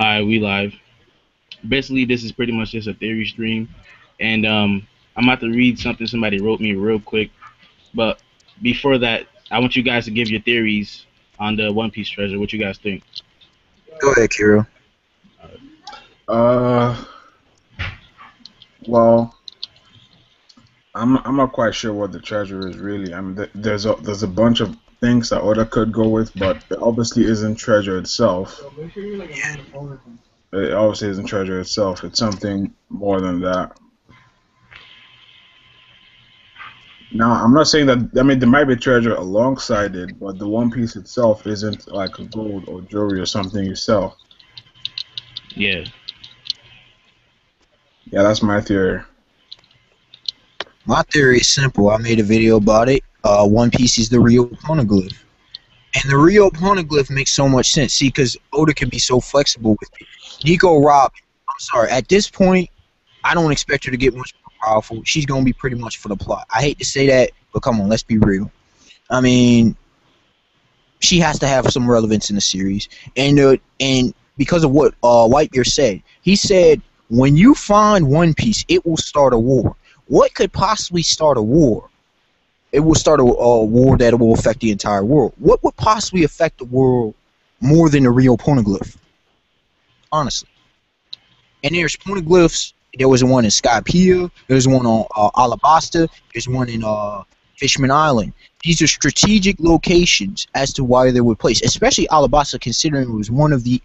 Alright, we live. Basically, this is pretty much just a theory stream, and I'm about to read something somebody wrote me real quick. But before that, I want you guys to give your theories on the One Piece treasure. What you guys think? Go ahead, Kiro. Well, I'm not quite sure what the treasure is really. I mean, there's a bunch of things that Oda could go with, but it obviously isn't treasure itself. It obviously isn't treasure itself. It's something more than that. Now, I'm not saying that. I mean, there might be treasure alongside it, but the One Piece itself isn't like gold or jewelry or something you sell. Yeah. Yeah, that's my theory. My theory is simple. I made a video about it. One Piece is the real poneglyph. And the real poneglyph makes so much sense. See, because Oda can be so flexible with it. Nico Robin, I'm sorry, at this point, I don't expect her to get much more powerful. She's going to be pretty much for the plot. I hate to say that, but come on, let's be real. I mean, she has to have some relevance in the series. And because of what Whitebeard said, he said, when you find One Piece, it will start a war. What could possibly start a war? It will start a war that will affect the entire world. What would possibly affect the world more than the real poneglyph? Honestly. And there's poneglyphs. There was one in Skypiea. There's one on Alabasta. There's one in Fishman Island. These are strategic locations as to why they were placed, especially Alabasta, considering it was one of the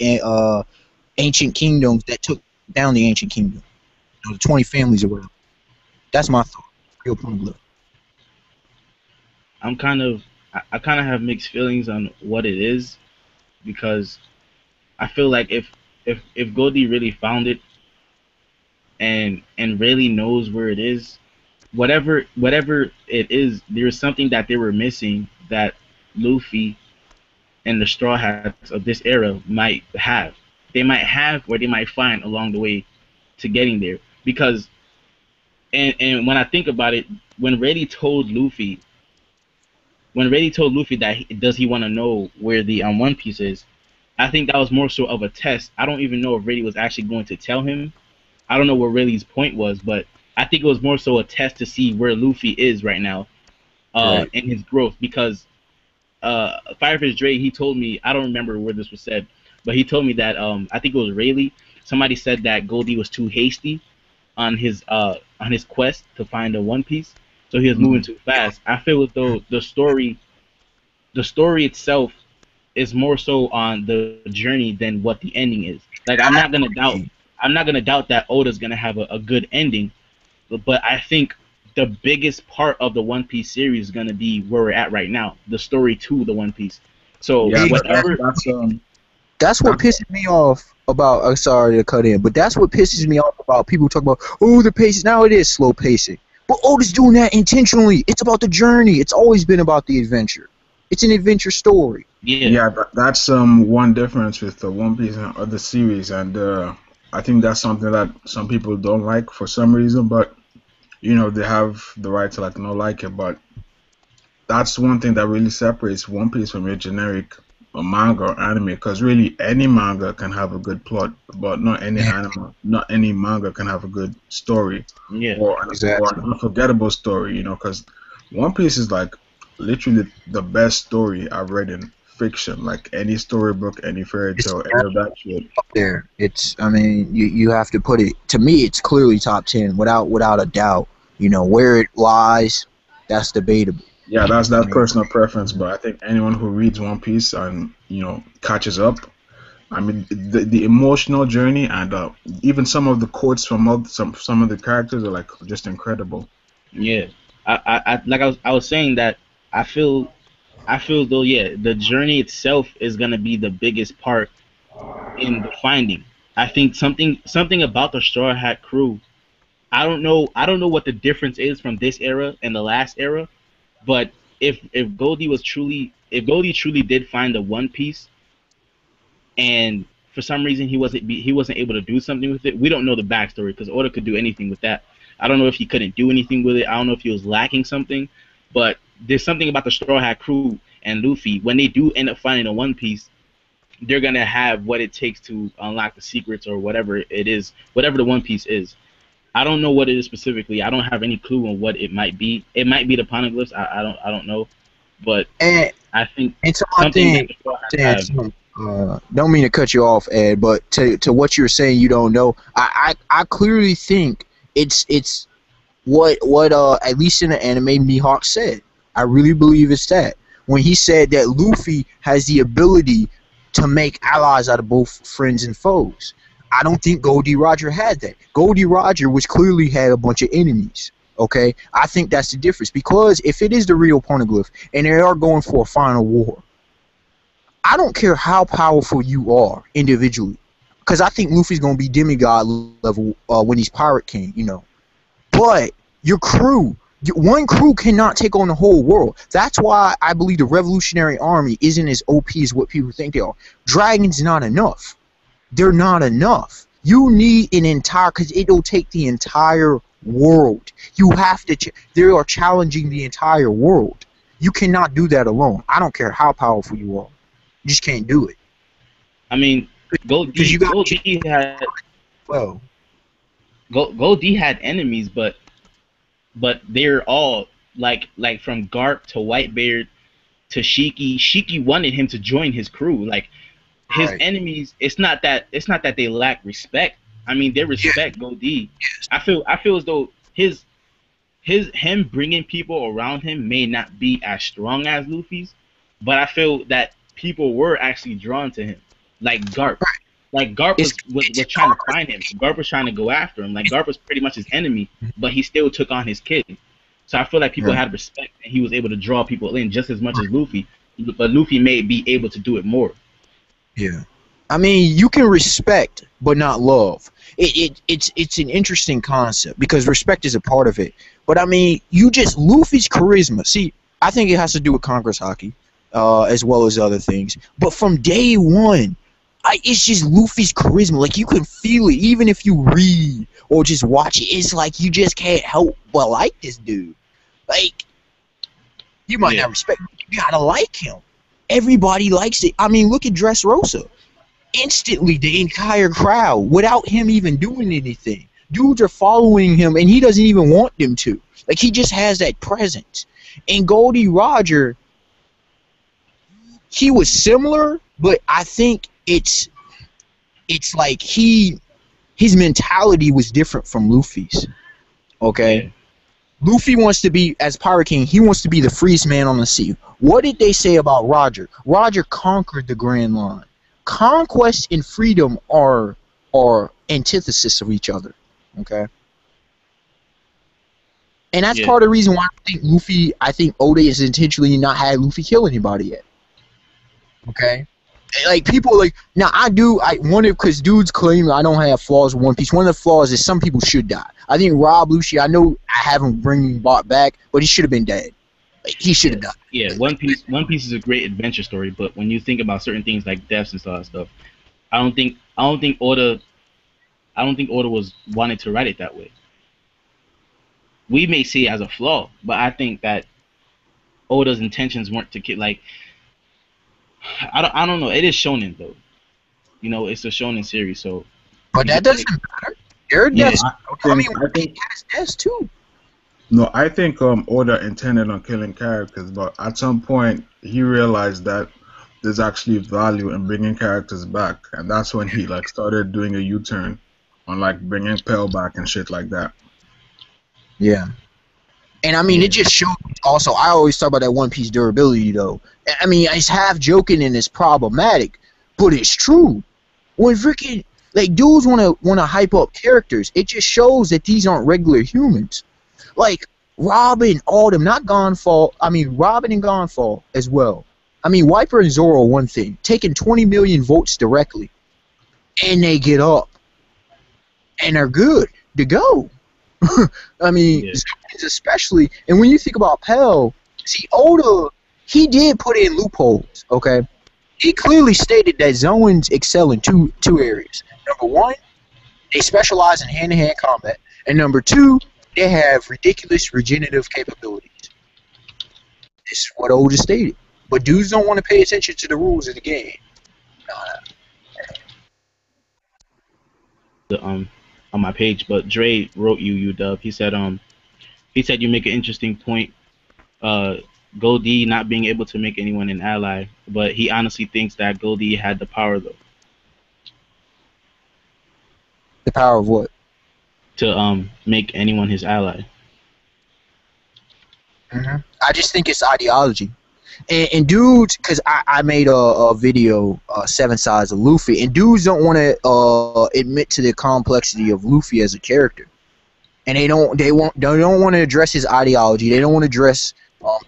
ancient kingdoms that took down the ancient kingdom. You know, the 20 families or whatever. That's my thought. Real poneglyph. I kind of have mixed feelings on what it is, because I feel like if Goldie really found it and really knows where it is, whatever it is, there's something that they were missing that Luffy and the Straw Hats of this era might have. They might have, or they might find along the way to getting there. Because and when I think about it, when Reddy told Luffy that does he want to know where the One Piece is, I think that was more so of a test. I don't even know if Reddy was actually going to tell him. I don't know what Reddy's point was, but I think it was more so a test to see where Luffy is right now, Right. in his growth. Because Firefish Dre, he told me, I don't remember where this was said, but he told me that I think it was Rayleigh. Somebody said that Goldie was too hasty on his quest to find a One Piece, so he was moving too fast. I feel as though the story itself is more so on the journey than what the ending is. Like, I'm not gonna doubt that Oda's gonna have a good ending, but I think the biggest part of the One Piece series is gonna be where we're at right now, the story to the One Piece. So Yeah, whatever. That's what pisses me off about. I'm sorry to cut in, but that's what pisses me off about people talking about, oh, the pace. Now it is slow pacing, but Oda's doing that intentionally. It's about the journey. It's always been about the adventure. It's an adventure story. Yeah, that's one difference with the One Piece and other series, and I think that's something that some people don't like for some reason, but you know, they have the right to like not like it. But that's one thing that really separates One Piece from your generic manga or anime, because really any manga can have a good plot, but not any manga can have a good story, or an unforgettable story. You know, because One Piece is like literally the best story I've read in fiction. Like any storybook, any fairy tale, any of that shit. Up there, it's. I mean, you have to put it. To me, it's clearly top 10 without a doubt. You know where it lies, that's debatable. Yeah, that's personal preference, but I think anyone who reads One Piece and you know catches up, I mean the emotional journey and even some of the quotes from some of the characters are like just incredible. Yeah. I was saying that I feel though, yeah, the journey itself is gonna be the biggest part in the finding. I think something about the Straw Hat crew. I don't know what the difference is from this era and the last era, but if Goldie truly did find the One Piece, and for some reason he wasn't able to do something with it, we don't know the backstory, because Oda could do anything with that. I don't know if he couldn't do anything with it. I don't know if he was lacking something, but there's something about the Straw Hat crew and Luffy when they do end up finding a One Piece. they're gonna have what it takes to unlock the secrets or whatever it is, whatever the One Piece is. I don't know what it is specifically. I don't have any clue on what it might be. It might be the poneglyphs. I don't know, but And I think and so I something that think, the show has to have. don't mean to cut you off, Ed, but to what you're saying, you don't know. I clearly think it's what at least in the anime Mihawk said. I really believe it's that when he said that Luffy has the ability to make allies out of both friends and foes. I don't think Goldie Roger had that. Goldie Roger was clearly had a bunch of enemies. Okay, I think that's the difference, because if it is the real poneglyph and they are going for a final war, I don't care how powerful you are individually, because I think Luffy's gonna be demigod level when he's Pirate King, you know. But your crew, one crew cannot take on the whole world. That's why I believe the Revolutionary Army isn't as OP as what people think they are. Dragons not enough. They're not enough. You need an entire, because it'll take the entire world. You have to. They are challenging the entire world. You cannot do that alone. I don't care how powerful you are. You just can't do it. I mean, Goldie had well, Goldie had enemies, but they're all like from Garp to Whitebeard to Shiki. Shiki wanted him to join his crew. Like his enemies, it's not that they lack respect. I mean, they respect Goldie. I feel as though him bringing people around him may not be as strong as Luffy's, but I feel that people were actually drawn to him. Like Garp. Like Garp was trying to find him. Garp was trying to go after him. Like Garp was pretty much his enemy, but he still took on his kid. So I feel like people had respect, and he was able to draw people in just as much as Luffy. But Luffy may be able to do it more. Yeah, I mean, you can respect, but not love. It's an interesting concept, because respect is a part of it. But I mean, Luffy's charisma. See, I think it has to do with Congress hockey, as well as other things. But from day one, it's just Luffy's charisma. Like, you can feel it, even if you read or just watch it. It's like you just can't help but like this dude. Like, you might not respect him, you gotta like him. Everybody likes it. I mean, look at Dressrosa. Instantly, the entire crowd, without him even doing anything. Dudes are following him, and he doesn't even want them to. Like, he just has that presence. And Goldie Roger, he was similar, but I think it's like his mentality was different from Luffy's. Okay? Yeah. Luffy wants to be, as Pirate King, he wants to be the freest man on the sea. What did they say about Roger? Roger conquered the Grand Line. Conquest and freedom are antithesis of each other. Okay? And that's part of the reason why I think Oda is intentionally not had Luffy kill anybody yet. Okay? Like, people, like, now because dudes claim I don't have flaws with One Piece. One of the flaws is some people should die. I think Rob Lucci, I know I haven't been brought back, but he should have been dead. Like, he should have died. Yeah, One Piece is a great adventure story, but when you think about certain things like deaths and stuff, I don't think Oda was wanting to write it that way. We may see it as a flaw, but I think that Oda's intentions weren't to kill. Like, I don't know. It is shonen though. You know, it's a shonen series, so. But that doesn't matter. There deaths. I think he has deaths too. No, I think Oda intended on killing characters, but at some point he realized that there's actually value in bringing characters back, and that's when he like started doing a U-turn on like bringing Pell back and shit like that. Yeah. And I mean, it just shows. Also, I always talk about that One Piece durability, though. I mean, it's half joking and it's problematic, but it's true. When freaking like dudes wanna hype up characters, it just shows that these aren't regular humans. Like Robin, all them, not Gonfall. I mean, Robin and Gonfall as well. I mean, Wiper and Zoro, one thing, taking 20 million votes directly, and they get up, and they're good to go. I mean, especially, and when you think about Pell, see, Oda, he did put in loopholes, okay? He clearly stated that Zoans excel in two areas. Number one, they specialize in hand-to-hand combat, and number two, they have ridiculous regenerative capabilities. This is what Oda stated. But dudes don't want to pay attention to the rules of the game. The on my page, but Dre wrote you Dub. He said you make an interesting point. Goldie not being able to make anyone an ally, but he honestly thinks that Goldie had the power though. The power of what? To make anyone his ally. I just think it's ideology. And dudes, because I made a video, 7 sides of Luffy, and dudes don't want to admit to the complexity of Luffy as a character, and they don't want to address his ideology. They don't want to address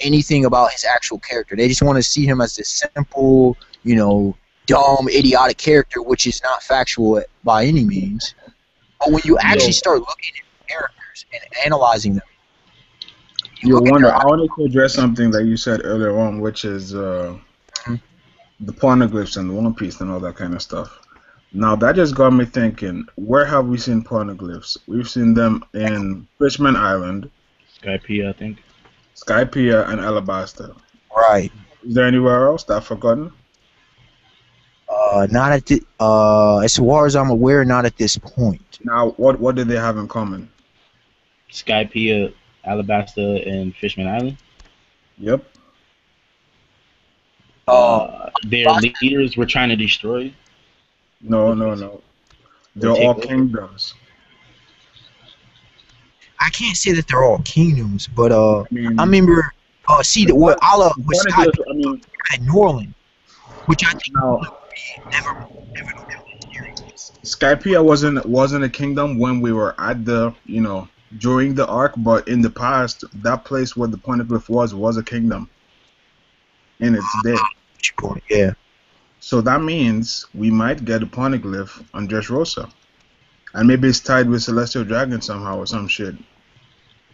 anything about his actual character. They just want to see him as this simple, you know, dumb, idiotic character, which is not factual by any means. But when you actually start looking at characters and analyzing them, I wanted to address something that you said earlier on, which is the pornoglyphs and One Piece and all that kind of stuff. Now that just got me thinking, where have we seen pornoglyphs? We've seen them in Fishman Island, Skypiea, I think. Skypiea and Alabasta. Right. Is there anywhere else that I've forgotten? Not at the, as far as I'm aware, not at this point. Now, what do they have in common? Skypiea, Alabasta, and Fishman Island. Yep. Their leaders were trying to destroy. No. They're all kingdoms. I can't say that they're all kingdoms, but I remember see that what Allah was at Norland, which I think never Skypiea wasn't a kingdom when we were at the during the arc, but in the past that place where the poneglyph was a kingdom, and it's dead. Yeah. So that means we might get a poneglyph on Dressrosa, and maybe it's tied with Celestial Dragons somehow or some shit.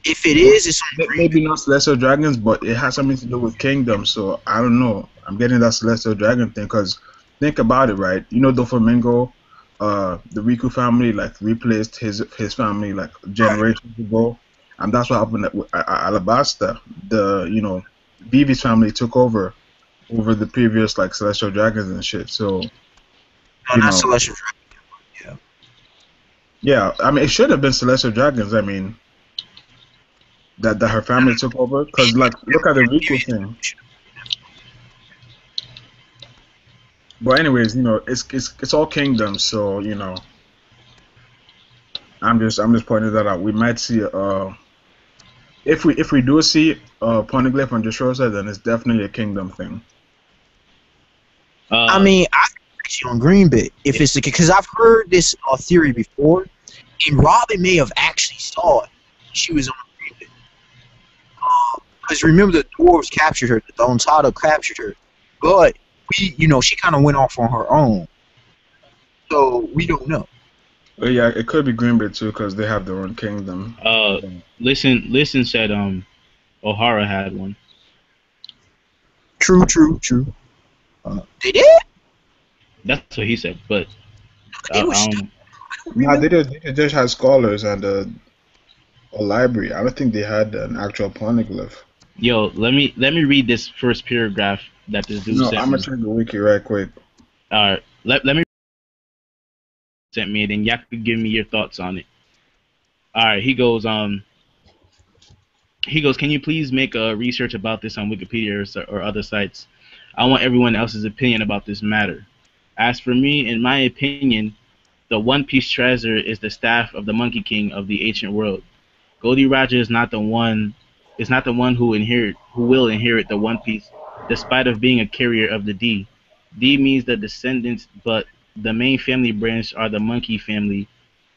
If it is, it's maybe not Celestial Dragons, but it has something to do with kingdoms. So I don't know. I'm getting that Celestial Dragon thing because think about it, right? You know, Doflamingo, the Riku family replaced his family generations ago, and that's what happened at Alabasta. The Vivi's family took over the previous Celestial Dragons and shit. So not Celestial Dragons. Yeah. I mean, it should have been Celestial Dragons. I mean, that her family took over because look at the Riku thing. But anyways, it's all kingdoms, so I'm just pointing that out. We might see if we do see a poneglyph on Dressrosa, then it's definitely a kingdom thing. I mean, I think on Green Bit if it's because I've heard this theory before, and Robin may have actually saw it. She was on Green Bit. Because remember, the dwarves captured her, the Donsado captured her, but she kind of went off on her own. So we don't know. Well, yeah, it could be Green Bit too, because they have their own kingdom. Listen said O'Hara had one. True. They did? That's what he said, but they just had scholars and a library. I don't think they had an actual poneglyph. Yo, let me read this first paragraph that this dude sent me. I'm gonna check the wiki right quick. Alright, let me sent me, and then y'all could give me your thoughts on it. Alright, he goes, can you please make a research about this on Wikipedia or other sites? I want everyone else's opinion about this matter. As for me, in my opinion, the One Piece treasure is the staff of the Monkey King of the ancient world. Goldie Roger is not the one who will inherit the One Piece, despite of being a carrier of the D. D means the descendants, but the main family branch are the Monkey family,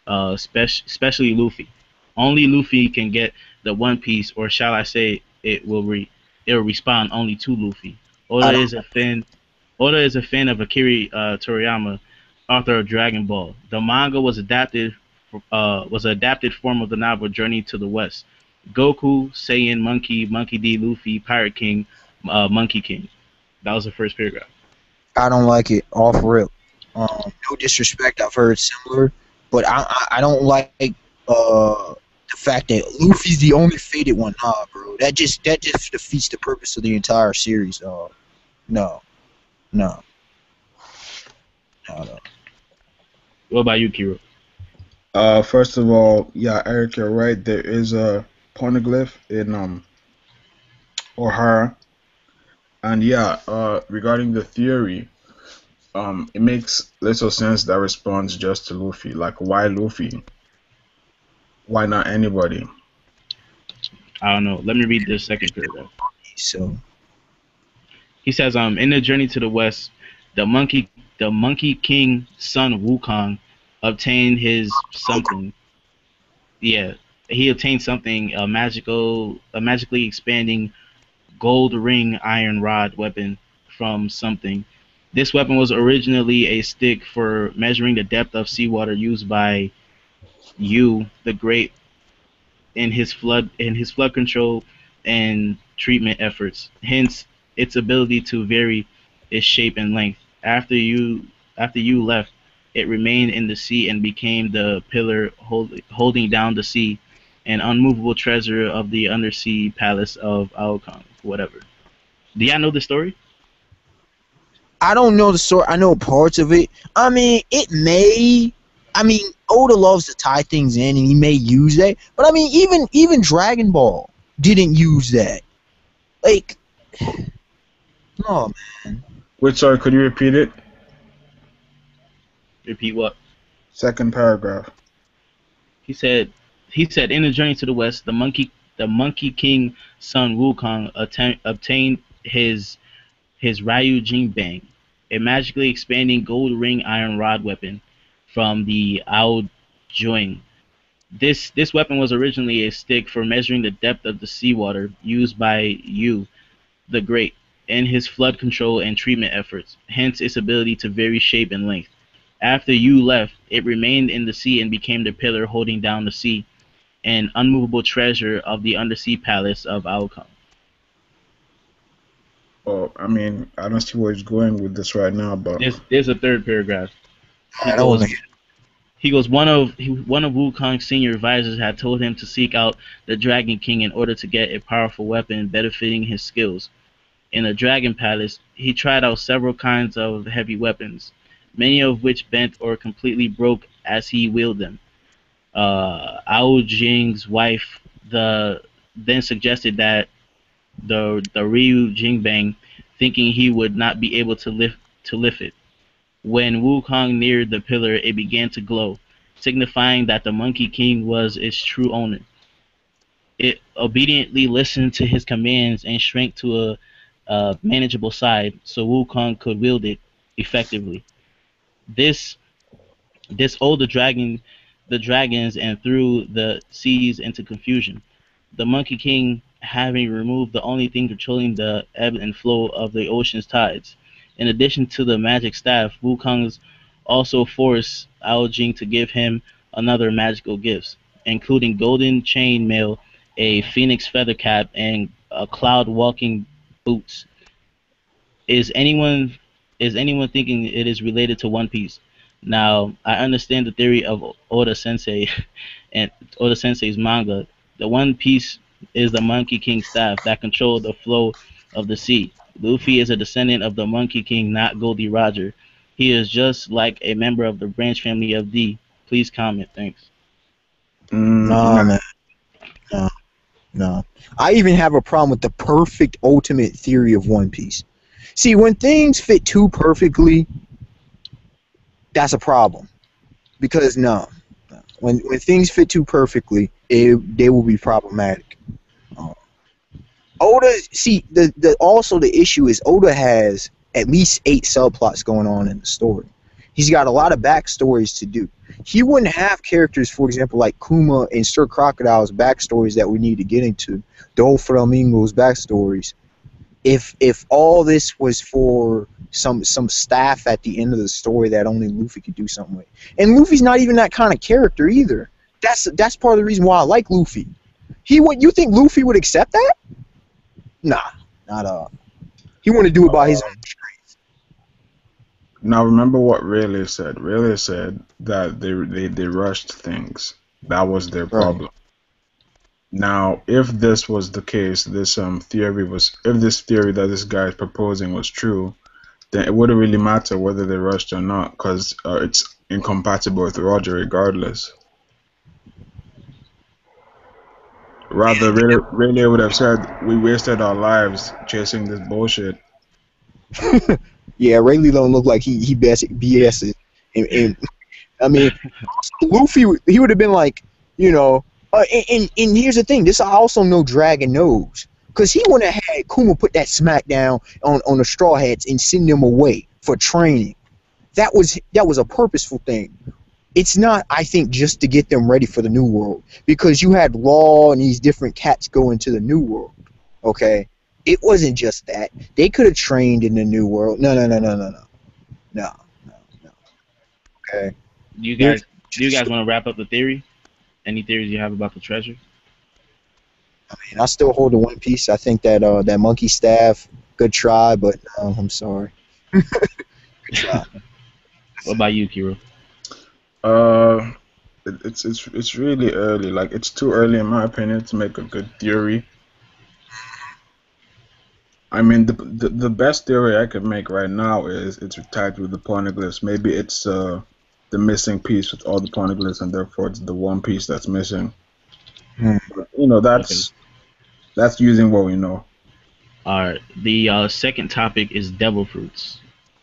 especially Luffy. Only Luffy can get the One Piece, or shall I say, it will respond only to Luffy. Oda is a fan of Akira Toriyama, author of Dragon Ball. The manga was an adapted form of the novel Journey to the West. Goku, Saiyan, Monkey D, Luffy, Pirate King, Monkey King. That was the first paragraph. I don't like it, off rip. No disrespect, I've heard similar, but I don't like the fact that Luffy's the only fated one. Nah, bro, that just defeats the purpose of the entire series. No. What about you, Kiro? First of all, yeah, Eric, you're right. There is a poneglyph in or her, and yeah, regarding the theory, it makes little sense that responds just to Luffy. Like, why Luffy? Why not anybody? I don't know. Let me read this second paragraph. So He says, in the journey to the west, the monkey king son Wukong obtained his something. Yeah, he obtained something, a magically expanding gold ring iron rod weapon from something. This weapon was originally a stick for measuring the depth of seawater used by Yu the Great in his flood control and treatment efforts. Hence, its ability to vary its shape and length. After you left, it remained in the sea and became the pillar holding down the sea, an unmovable treasure of the undersea palace of Aokang. Whatever. Do y'all know the story? I don't know the story. I know parts of it. I mean, it may. I mean, Oda loves to tie things in, and he may use that. But I mean, even Dragon Ball didn't use that. Like, no, man. Wait, sorry, could you repeat it? Repeat what? Second paragraph. He said. He said, in the journey to the west, the monkey king son Wukong obtained his Ryu Jinbang, a magically expanding gold ring iron rod weapon from the Ao Joing. This weapon was originally a stick for measuring the depth of the seawater used by Yu the Great in his flood control and treatment efforts, hence its ability to vary shape and length. After Yu left, it remained in the sea and became the pillar holding down the sea, an unmovable treasure of the undersea palace of Aokang. Oh, I mean, I don't see where he's going with this right now, but There's a third paragraph. He I don't. goes, He goes, one of Wukong's senior advisors had told him to seek out the Dragon King in order to get a powerful weapon better fitting his skills. In the Dragon Palace, he tried out several kinds of heavy weapons, many of which bent or completely broke as he wielded them. Ao Jing's wife then suggested that the Ryu Jingbang, thinking he would not be able to lift it. When Wukong neared the pillar, it began to glow, signifying that the Monkey King was its true owner. It obediently listened to his commands and shrank to a manageable size, so Wukong could wield it effectively. This this owed the dragons and threw the seas into confusion. The Monkey King having removed the only thing controlling the ebb and flow of the ocean's tides. In addition to the magic staff, Wukong's also forced Ao Jing to give him another magical gifts, including golden chain mail, a phoenix feather cap, and a cloud walking boots. Is anyone is anyone thinking it is related to One Piece? Now, I understand the theory of Oda Sensei and Oda Sensei's manga. The One Piece is the Monkey King staff that controls the flow of the sea. Luffy is a descendant of the Monkey King, not Goldie Roger. He is just like a member of the branch family of D. Please comment. Thanks. Nah, man. No, no. I even have a problem with the perfect ultimate theory of One Piece. See, when things fit too perfectly, that's a problem. Because when things fit too perfectly, they will be problematic. Oda, see, also the issue is Oda has at least 8 subplots going on in the story. He's got a lot of backstories to do. He wouldn't have characters, for example, like Kuma and Sir Crocodile's backstories that we need to get into, Doflamingo's backstories, if all this was for some staff at the end of the story that only Luffy could do something with. And Luffy's not even that kind of character either. That's part of the reason why I like Luffy. You think Luffy would accept that? Nah, not he wouldn't do it by his own strength. now remember what Rayleigh said. Rayleigh said that they rushed things. That was their Right. problem. Now, if this was the case, if this theory that this guy is proposing was true, then it wouldn't really matter whether they rushed or not, because it's incompatible with Roger regardless. Rather, really would have said we wasted our lives chasing this bullshit. Yeah, Rayleigh don't look like he BS's. And I mean, Luffy, he would have been like, you know, and here's the thing. This I also know Dragon knows. Because he would have had Kuma put that smack down on the Straw Hats and send them away for training. That was a purposeful thing. It's not, I think, just to get them ready for the New World. Because you had Law and these different cats go into the New World. Okay? It wasn't just that. They could have trained in the New World. No. Okay. Do you guys want to wrap up the theory? Any theories you have about the treasure? I mean, I still hold the One Piece. I think that that monkey staff, good try, but I'm sorry. Good try. What about you, Kiro? It's really early. Like, it's too early in my opinion to make a good theory. I mean, the best theory I could make right now is it's tied with the poneglyphs. Maybe it's the missing piece with all the poneglyphs, and therefore it's the one piece that's missing. But, you know, that's using what we know. All right. The second topic is devil fruits.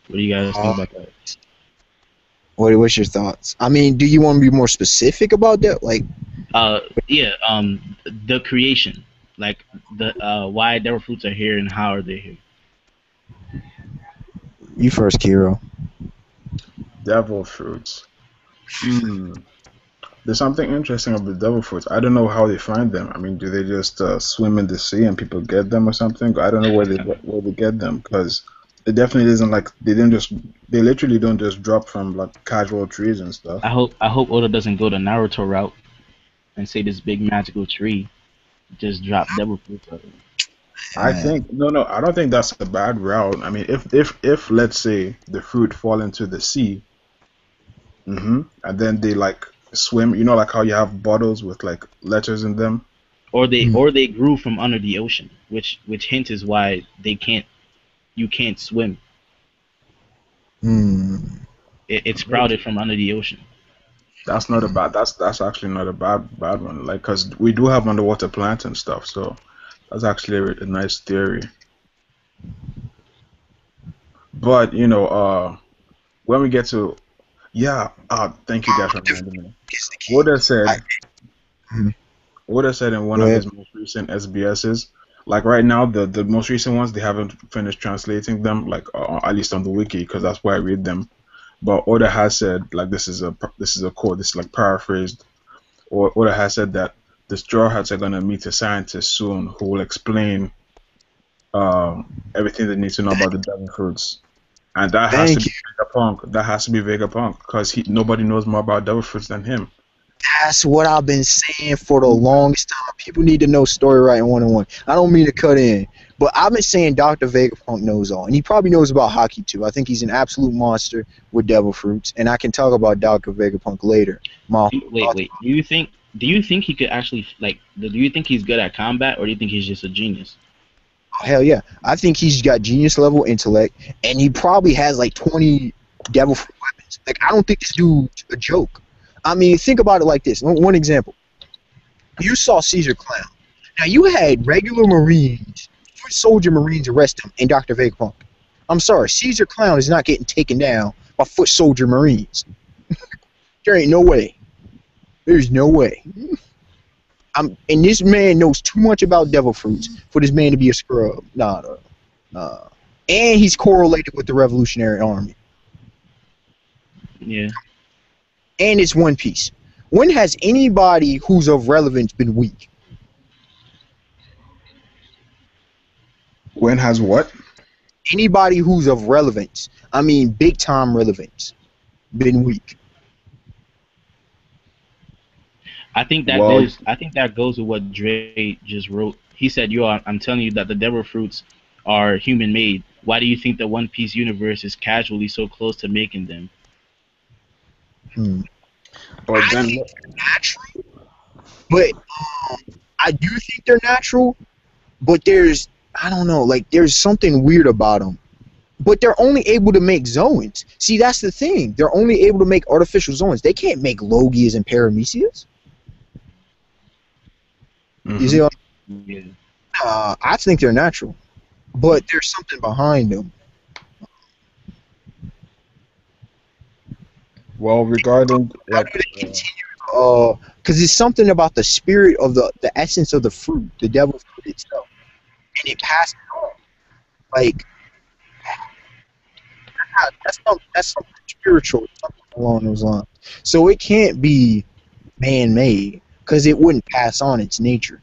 What do you guys think about that? What's your thoughts? I mean, do you want to be more specific about that? Like, the creation, like the why devil fruits are here and how are they here. You first, Kiro. Devil fruits. There's something interesting about devil fruits. I don't know how they find them. I mean, do they just swim in the sea and people get them or something? I don't know where they get them, because it definitely isn't like they literally don't just drop from like casual trees and stuff. I hope Oda doesn't go the Naruto route and say this big magical tree just drop devil fruits out of it. I think no, I don't think that's a bad route. I mean, if let's say the fruit fall into the sea, and then they like swim, you know, like how you have bottles with like letters in them, or they grew from under the ocean, which hint is why you can't swim. It sprouted from under the ocean. That's not a bad. That's actually not a bad one. Like, cause we do have underwater plants and stuff, so that's actually a nice theory. But you know, when we get to thank you guys for reminding me. Oda said in one of his most recent SBSs, like right now the most recent ones, they haven't finished translating them, like at least on the wiki, because that's why I read them. But Oda has said, like, this is a quote, this is like paraphrased. Or Oda has said that the Straw Hats are gonna meet a scientist soon who will explain everything they need to know about the devil fruits. And that has to be Vegapunk. That has to be Vegapunk, because nobody knows more about devil fruits than him. That's what I've been saying for the longest time. People need to know story writing 101. I don't mean to cut in, but I've been saying Dr. Vegapunk knows all, and he probably knows about hockey too. I think he's an absolute monster with devil fruits, and I can talk about Dr. Vegapunk later. Wait. Do you think he could actually, like, do you think he's good at combat, or do you think he's just a genius? Hell yeah. I think he's got genius level intellect, and he probably has like 20 devil fruit weapons. Like, I don't think this dude's a joke. I mean, think about it like this. One example. You saw Caesar Clown. Now, you had regular Marines, foot soldier Marines arrest him, and Dr. Vegapunk. I'm sorry, Caesar Clown is not getting taken down by foot soldier Marines. There ain't no way. There's no way. And this man knows too much about devil fruits for this man to be a scrub. Nah. And he's correlated with the Revolutionary Army. Yeah. And it's One Piece. When has anybody who's of relevance been weak? When has what? Anybody who's of relevance, I mean big time relevance, been weak. I think that goes with what Dre just wrote. He said, I'm telling you that the devil fruits are human made. Why do you think the One Piece universe is casually so close to making them? Or I think they're natural, but I do think they're natural, but I don't know, like, there's something weird about them. But they're only able to make zones. See, that's the thing. They're only able to make artificial zones. They can't make logias and paramecias. You see what Yeah. I think they're natural. But there's something behind them. Well, regarding like, Because it's something about the spirit of the essence of the fruit, the devil fruit itself. And it passes on. Like, that's something spiritual, something along those lines. So it can't be man-made because it wouldn't pass on its nature.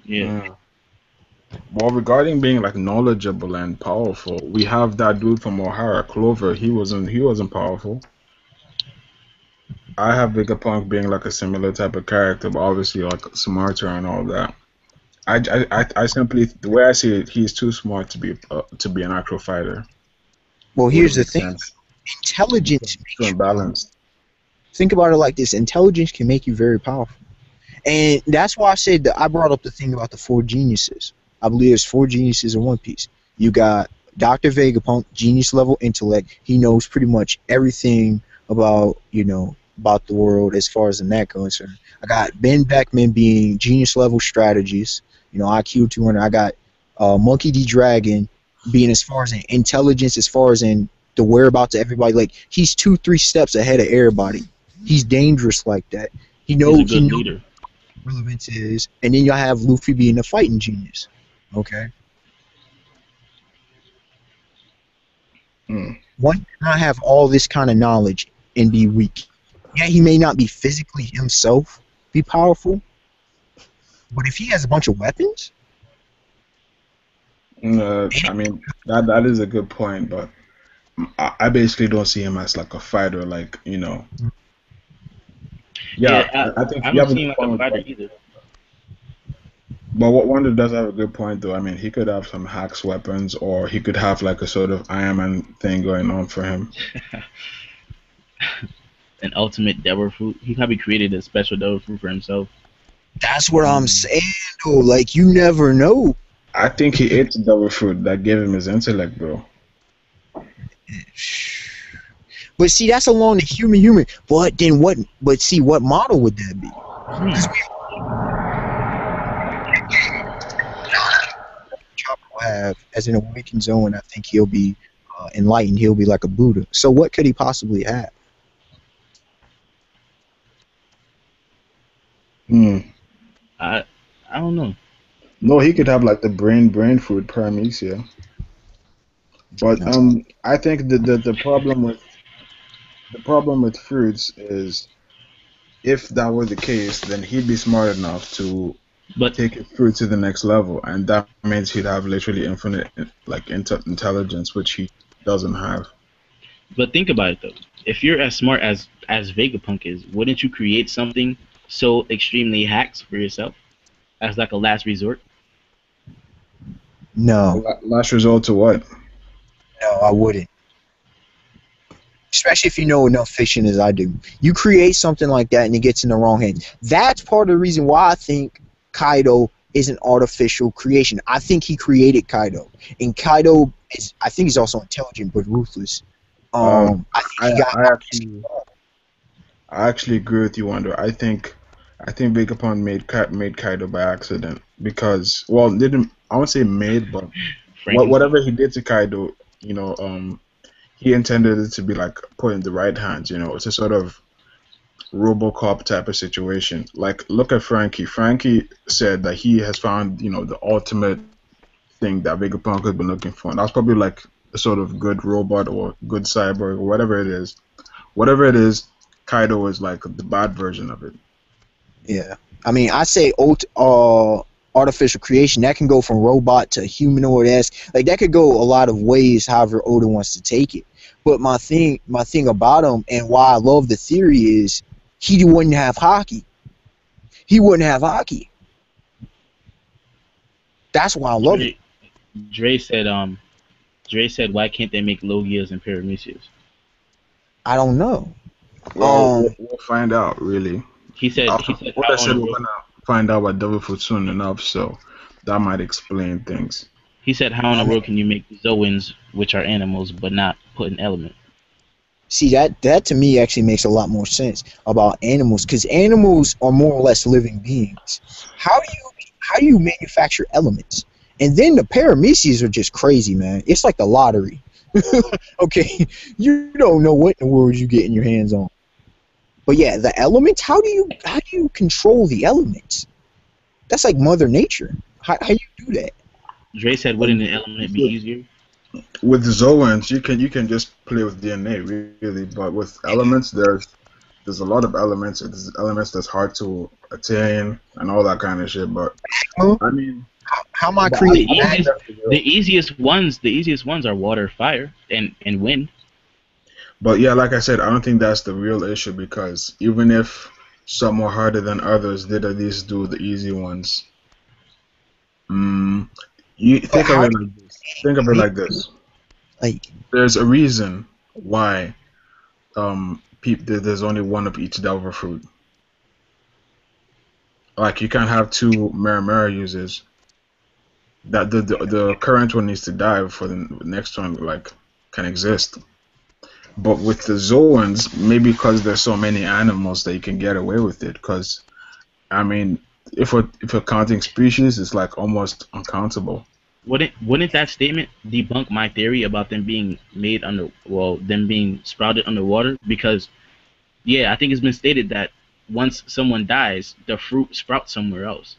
Yeah. well, regarding being like knowledgeable and powerful, we have that dude from O'Hara, Clover. He wasn't powerful. I have Vegapunk being like a similar type of character, but obviously like smarter and all that. I simply, the way I see it, he's too smart to be an actual fighter. Well, here's the Wouldn't make thing. sense. Intelligence Too makes you imbalanced. think about it like this. Intelligence can make you very powerful. And that's why I said that I brought up the thing about the four geniuses. I believe there's four geniuses in One Piece. You got Dr. Vegapunk, genius level intellect. He knows pretty much everything about, about the world as far as the that concerned. I got Ben Beckman being genius level strategist, IQ 200. I got Monkey D. Dragon being as far as in intelligence, as far as in the whereabouts of everybody. Like, he's 2-3 steps ahead of everybody. He's dangerous like that. He knows He's a good leader. what relevance is. And then y'all have Luffy being a fighting genius. Okay? One cannot have all this kind of knowledge and be weak. Yeah, he may not be physically himself, be powerful, but if he has a bunch of weapons, I mean, that is a good point, but I basically don't see him as like a fighter, like, Yeah, I think I you have don't a see him good like a point. fighter either. But what Wonder does have a good point, though. I mean, he could have some hacks weapons, or he could have like a sort of Iron Man thing going on for him. An ultimate devil fruit. He probably created a special devil fruit for himself. that's what I'm saying, though. Like, you never know. I think he ate the devil fruit that gave him his intellect, bro. But see, that's along the human. But then what? But see, what model would that be? Chopper will have as an awakened zone. I think he'll be enlightened. He'll be like a Buddha. So what could he possibly have? I don't know. No, he could have like the brain fruit paramecia. But I think the problem with fruits is, if that were the case, then he'd be smart enough to But take his fruit to the next level, and that means he'd have literally infinite like intelligence, which he doesn't have. but think about it though. If you're as smart as Vegapunk is, wouldn't you create something so extremely hacks for yourself as like a last resort? No, Last resort to what? no, I wouldn't. Especially if you know enough fiction as I do. You create something like that and it gets in the wrong hands. That's part of the reason why I think Kaido is an artificial creation. I think he created Kaido. And Kaido is, I think he's also intelligent but ruthless. I think he got I actually agree with you, Wonder. I think Vegapunk made Kaido by accident because, well, didn't, I won't say made, but whatever he did to Kaido, he intended it to be like put in the right hands. It's a sort of RoboCop type of situation. Like, look at Frankie. Frankie said that he has found, the ultimate thing that Vegapunk has been looking for, and that's probably like a sort of good robot or good cyborg or whatever it is. Whatever it is, Kaido is like the bad version of it. Yeah. I mean, I say artificial creation. That can go from robot to humanoid-esque. Like, that could go a lot of ways, however Oda wants to take it. But my thing about him and why I love the theory is he wouldn't have hockey. He wouldn't have hockey. That's why I love it. Dre said, why can't they make Logias and Paramecias? I don't know. Well, we'll find out, really. He said, We're gonna find out about Devil Fruit soon enough. So, that might explain things. He said, how in the world can you make zoans, which are animals, but not put an element? See, that to me actually makes a lot more sense about animals, because animals are more or less living beings. How do you manufacture elements? And then the parameces are just crazy, man. It's like the lottery. Okay, you don't know what in the world you getting your hands on. But yeah, the elements. How do you control the elements? That's like Mother Nature. How do you do that? Dre said, wouldn't an element be easier? With zoans, you can just play with DNA really, but with elements, there's a lot of elements. There's elements that's hard to attain and all that kind of shit. But I mean, how am I creating the easiest ones are water, fire, and wind. But yeah, like I said, I don't think that's the real issue, because even if some are harder than others, they'd at least do the easy ones. You think of it like this. Think of it like this. Like, there's a reason why there's only one of each type of fruit. Like, you can't have two Maramara users. That the current one needs to die for the next one like can exist. But with the zoans, maybe because there's so many animals that you can get away with it. Because I mean, if we're counting species, it's like almost uncountable. Wouldn't that statement debunk my theory about them being made them being sprouted underwater? Because yeah, I think it's been stated that once someone dies, the fruit sprouts somewhere else.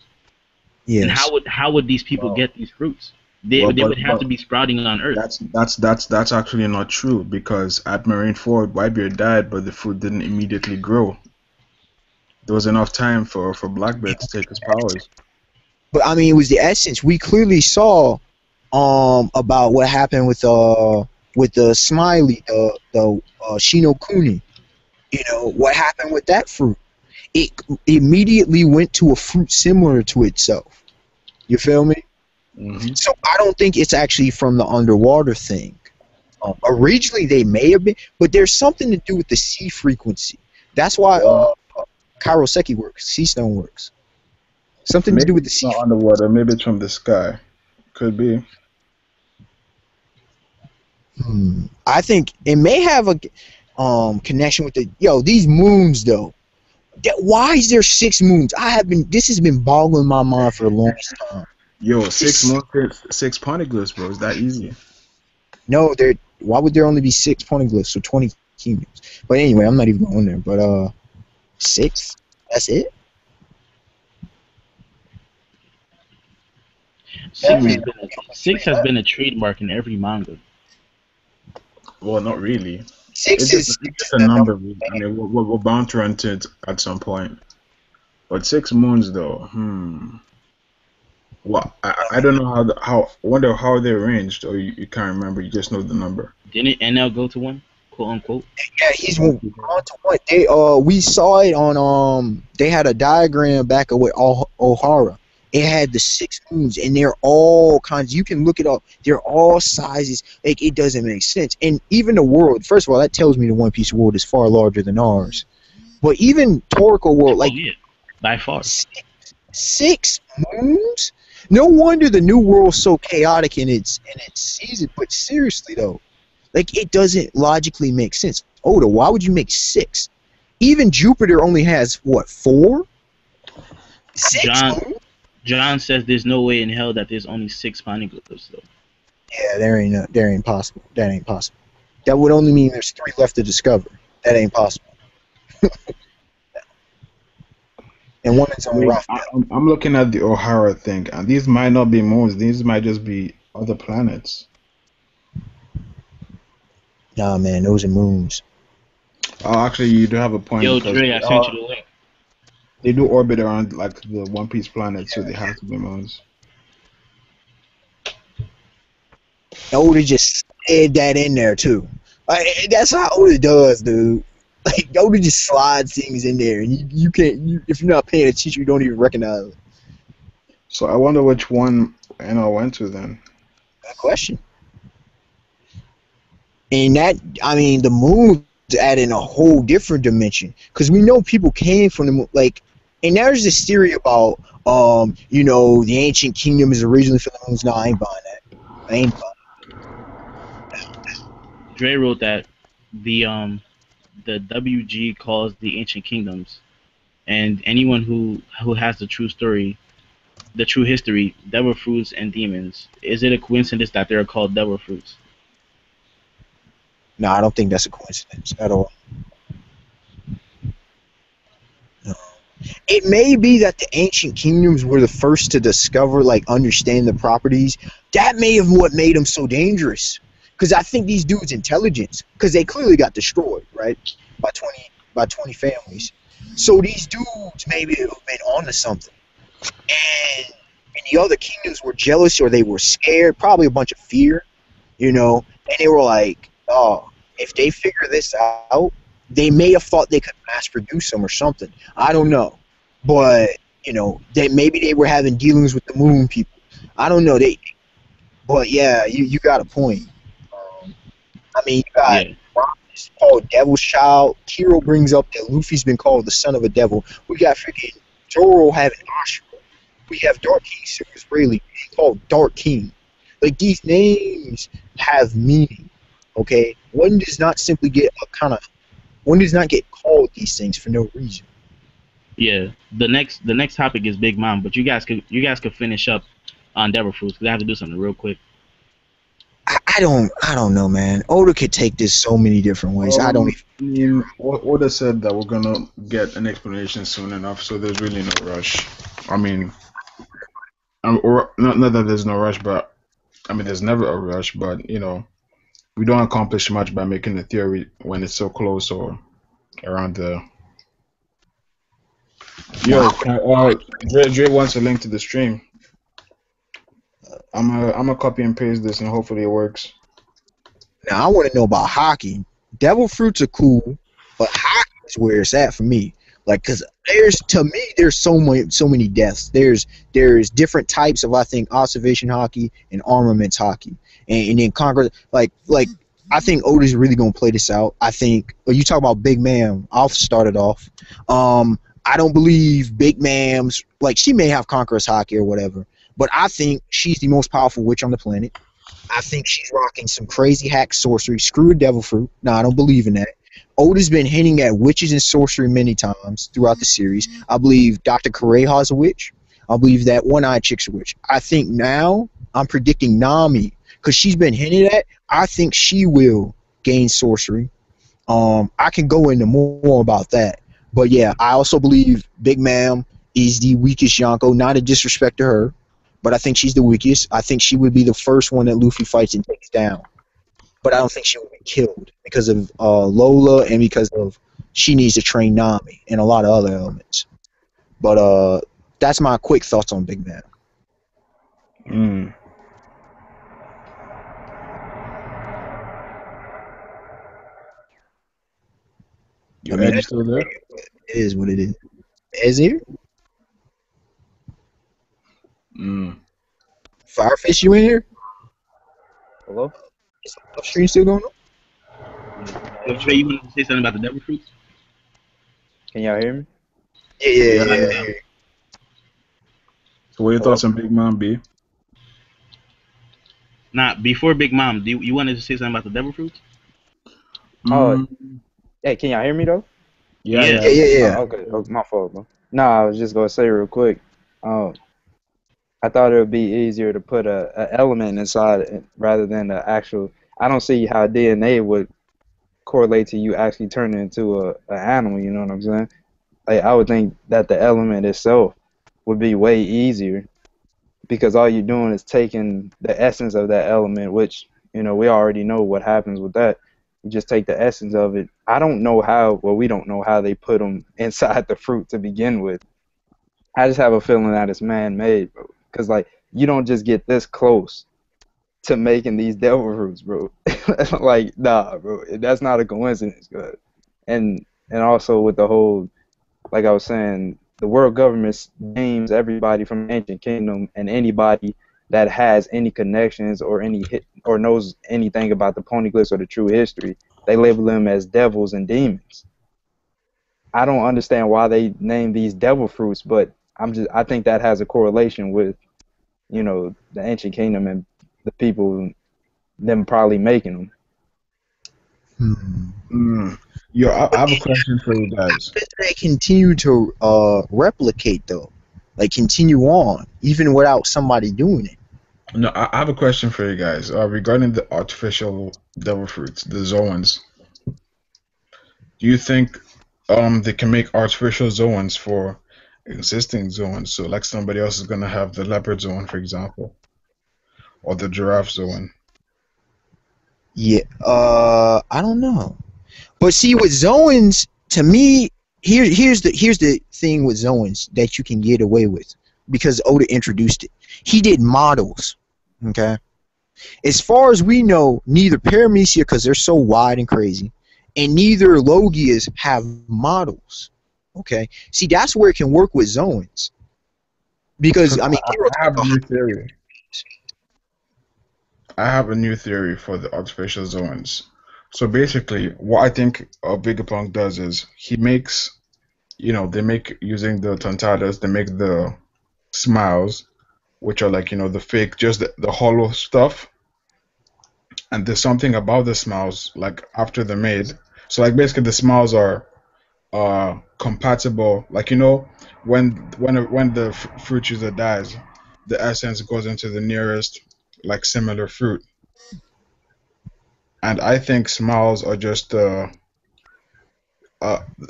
Yes. And how would these people get these fruits? They would have to be sprouting on Earth. That's actually not true, because at Marineford, Whitebeard died, but the fruit didn't immediately grow. There was enough time for Blackbeard to take his powers. But I mean, it was the essence. We clearly saw about what happened with the Smiley, the Shinokuni. You know what happened with that fruit? It immediately went to a fruit similar to itself. You feel me? Mm-hmm. So I don't think it's actually from the underwater thing. Originally they may have been, but there's something to do with the sea frequency. That's why Kairoseki works, sea stone works. Something maybe to do with the sea. Not underwater, maybe it's from the sky. Could be. I think it may have a connection with these moons though. Why is there 6 moons? This has been boggling my mind for the longest time. Yo, 6 moons, 6 poneglyphs, bro. Is that easy? No, why would there only be 6 poneglyphs for 20 kingdoms? But anyway, I'm not even going there. But 6? That's it? 6 has been a trademark in every manga. Well, not really. 6 is a number. I mean, we're bound to run into it at some point. But 6 moons, though. Well, I don't know I wonder how they arranged, or you can't remember. You just know the number. Didn't NL go to 1, quote unquote? Yeah, he's on to 1. We saw it on They had a diagram back with O'Hara. It had the 6 moons, and they're all kinds. You can look it up. They're all sizes. Like, it doesn't make sense. And even the world. First of all, that tells me the One Piece world is far larger than ours. But even Toriko world, like by far, 6 moons. No wonder the New World's so chaotic in its season. But seriously though, like, it doesn't logically make sense. Oda, why would you make 6? Even Jupiter only has what, 4? 6 moons? John says there's no way in hell that there's only 6 poneglyphs though. Yeah, that ain't possible. That ain't possible. That would only mean there's 3 left to discover. That ain't possible. And one is on rough. I'm looking at the O'Hara thing, and these might not be moons. These might just be other planets. Nah, man, those are moons. Oh, actually, you do have a point. Yo, Dre, I sent you the link. They do orbit around like the One Piece planet, so they have to be moons. Oda just add that in there too. Like, that's how Oda does, dude. Like, Oda just slides things in there, and you can't. If you're not paying attention, you don't even recognize it. So I wonder which one NL went to then. Good question. And that, I mean, the moon add in a whole different dimension, because we know people came from the moon. Like, And there's this theory about, you know, the ancient kingdom is originally for the moons. No, I ain't buying that. I ain't buying Dre wrote that the WG calls the ancient kingdoms, and anyone who has the true story, the true history, devil fruits and demons. Is it a coincidence that they're called devil fruits? No, I don't think that's a coincidence at all. No. It may be that the ancient kingdoms were the first to discover, like, understand the properties. That may have what made them so dangerous. Because I think these dudes' intelligence, because they clearly got destroyed, right, by 20 families. So these dudes maybe have been onto something. And the other kingdoms were jealous or they were scared, probably a bunch of fear, you know, and they were like, oh, if they figure this out, they may have thought they could mass produce them or something. I don't know. But, you know, maybe they were having dealings with the moon people. I don't know. But yeah, you got a point. I mean, you got Robin's called Devil's Child. Kiro brings up that Luffy's been called the son of a devil. We got freaking Zoro having Ashura. We have Dark King Sirius Rayleigh called Dark King. Like, these names have meaning, okay? One does not simply get one does not get called these things for no reason. Yeah. The next topic is Big Mom, but you guys could finish up on devil fruits because I have to do something real quick. I don't know, man. Oda could take this so many different ways. I mean, Oda said that we're gonna get an explanation soon enough, so there's really no rush. I mean, or not that there's no rush, but I mean, there's never a rush. But you know, we don't accomplish much by making a theory when it's so close or around the. Yo, Dre wants a link to the stream. I'm gonna copy and paste this, and hopefully it works. Now I want to know about hockey. Devil fruits are cool, but hockey is where it's at for me. Like, cause there's so many deaths. There's different types of, I think, observation hockey and armaments hockey, and then Congress like I think Oda's really gonna play this out. I think you talk about Big Ma'am. I'll start it off. I don't believe Big Ma'am's like she may have Conqueror's hockey or whatever, but I think she's the most powerful witch on the planet. I think she's rocking some crazy hack sorcery. Screw a devil fruit. No, I don't believe in that. Oda's been hinting at witches and sorcery many times throughout the series. I believe Dr. Kureha's a witch. I believe that one-eyed chick's a witch. I think now I'm predicting Nami because she's been hinted at. I think she will gain sorcery. I can go into more about that. But yeah, I also believe Big Ma'am is the weakest Yonko. Not a disrespect to her, but I think she's the weakest. I think she would be the first one that Luffy fights and takes down. But I don't think she would be killed because of Lola and because of she needs to train Nami and a lot of other elements. But that's my quick thoughts on Big Ma'am. Edge still there? It is what it is. Is here? Firefish, you in here? Hello? Is the stream still going on? Trey, you wanted to say something about the devil fruits? Can y'all hear me? Yeah. So what are your thoughts on Big Mom, B? Nah, before Big Mom, you wanted to say something about the devil fruits? Hey, can y'all hear me though? Yeah. Oh, okay. Oh, my fault, bro. No, I was just gonna say real quick. I thought it would be easier to put a element inside it rather than the actual. I don't see how DNA would correlate to you actually turning into an animal. You know what I'm saying? Like, I would think that the element itself would be way easier because all you're doing is taking the essence of that element, which, you know, we already know what happens with that. You just take the essence of it. I don't know how. Well, we don't know how they put them inside the fruit to begin with. I just have a feeling that it's man-made, bro. Because, like, you don't just get this close to making these devil fruits, bro. Like, nah, bro. That's not a coincidence, good. And also with the whole, like I was saying, the world government names everybody from the ancient kingdom and anybody that has any connections or or knows anything about the poneglyphs or the true history. They label them as devils and demons. I don't understand why they name these devil fruits, but I think that has a correlation with, you know, the ancient kingdom and the people, them probably making them. Yo, I have a question for you guys. They continue to replicate though, like continue on even without somebody doing it. No, I have a question for you guys regarding the artificial devil fruits, the zoans. Do you think they can make artificial zones for existing zones? So like somebody else is gonna have the leopard zone, for example, or the giraffe zone. Yeah, I don't know. But see, with zones, to me, here's the thing with zones that you can get away with, because Oda introduced it. He did models, okay? As far as we know, neither Paramecia, because they're so wide and crazy, and neither Logias have models, okay? See, that's where it can work with zones. Because, I mean, I have a new theory. I have a new theory for the artificial zones. So basically, what I think Vegapunk does is he makes, you know, they make using the tontadas, they make the smiles, which are like, you know, the fake, just the hollow stuff. And there's something about the smiles, like after they're made. So like basically the smiles are compatible. Like, you know, when the fruit user dies, the essence goes into the nearest like similar fruit. And I think smiles are just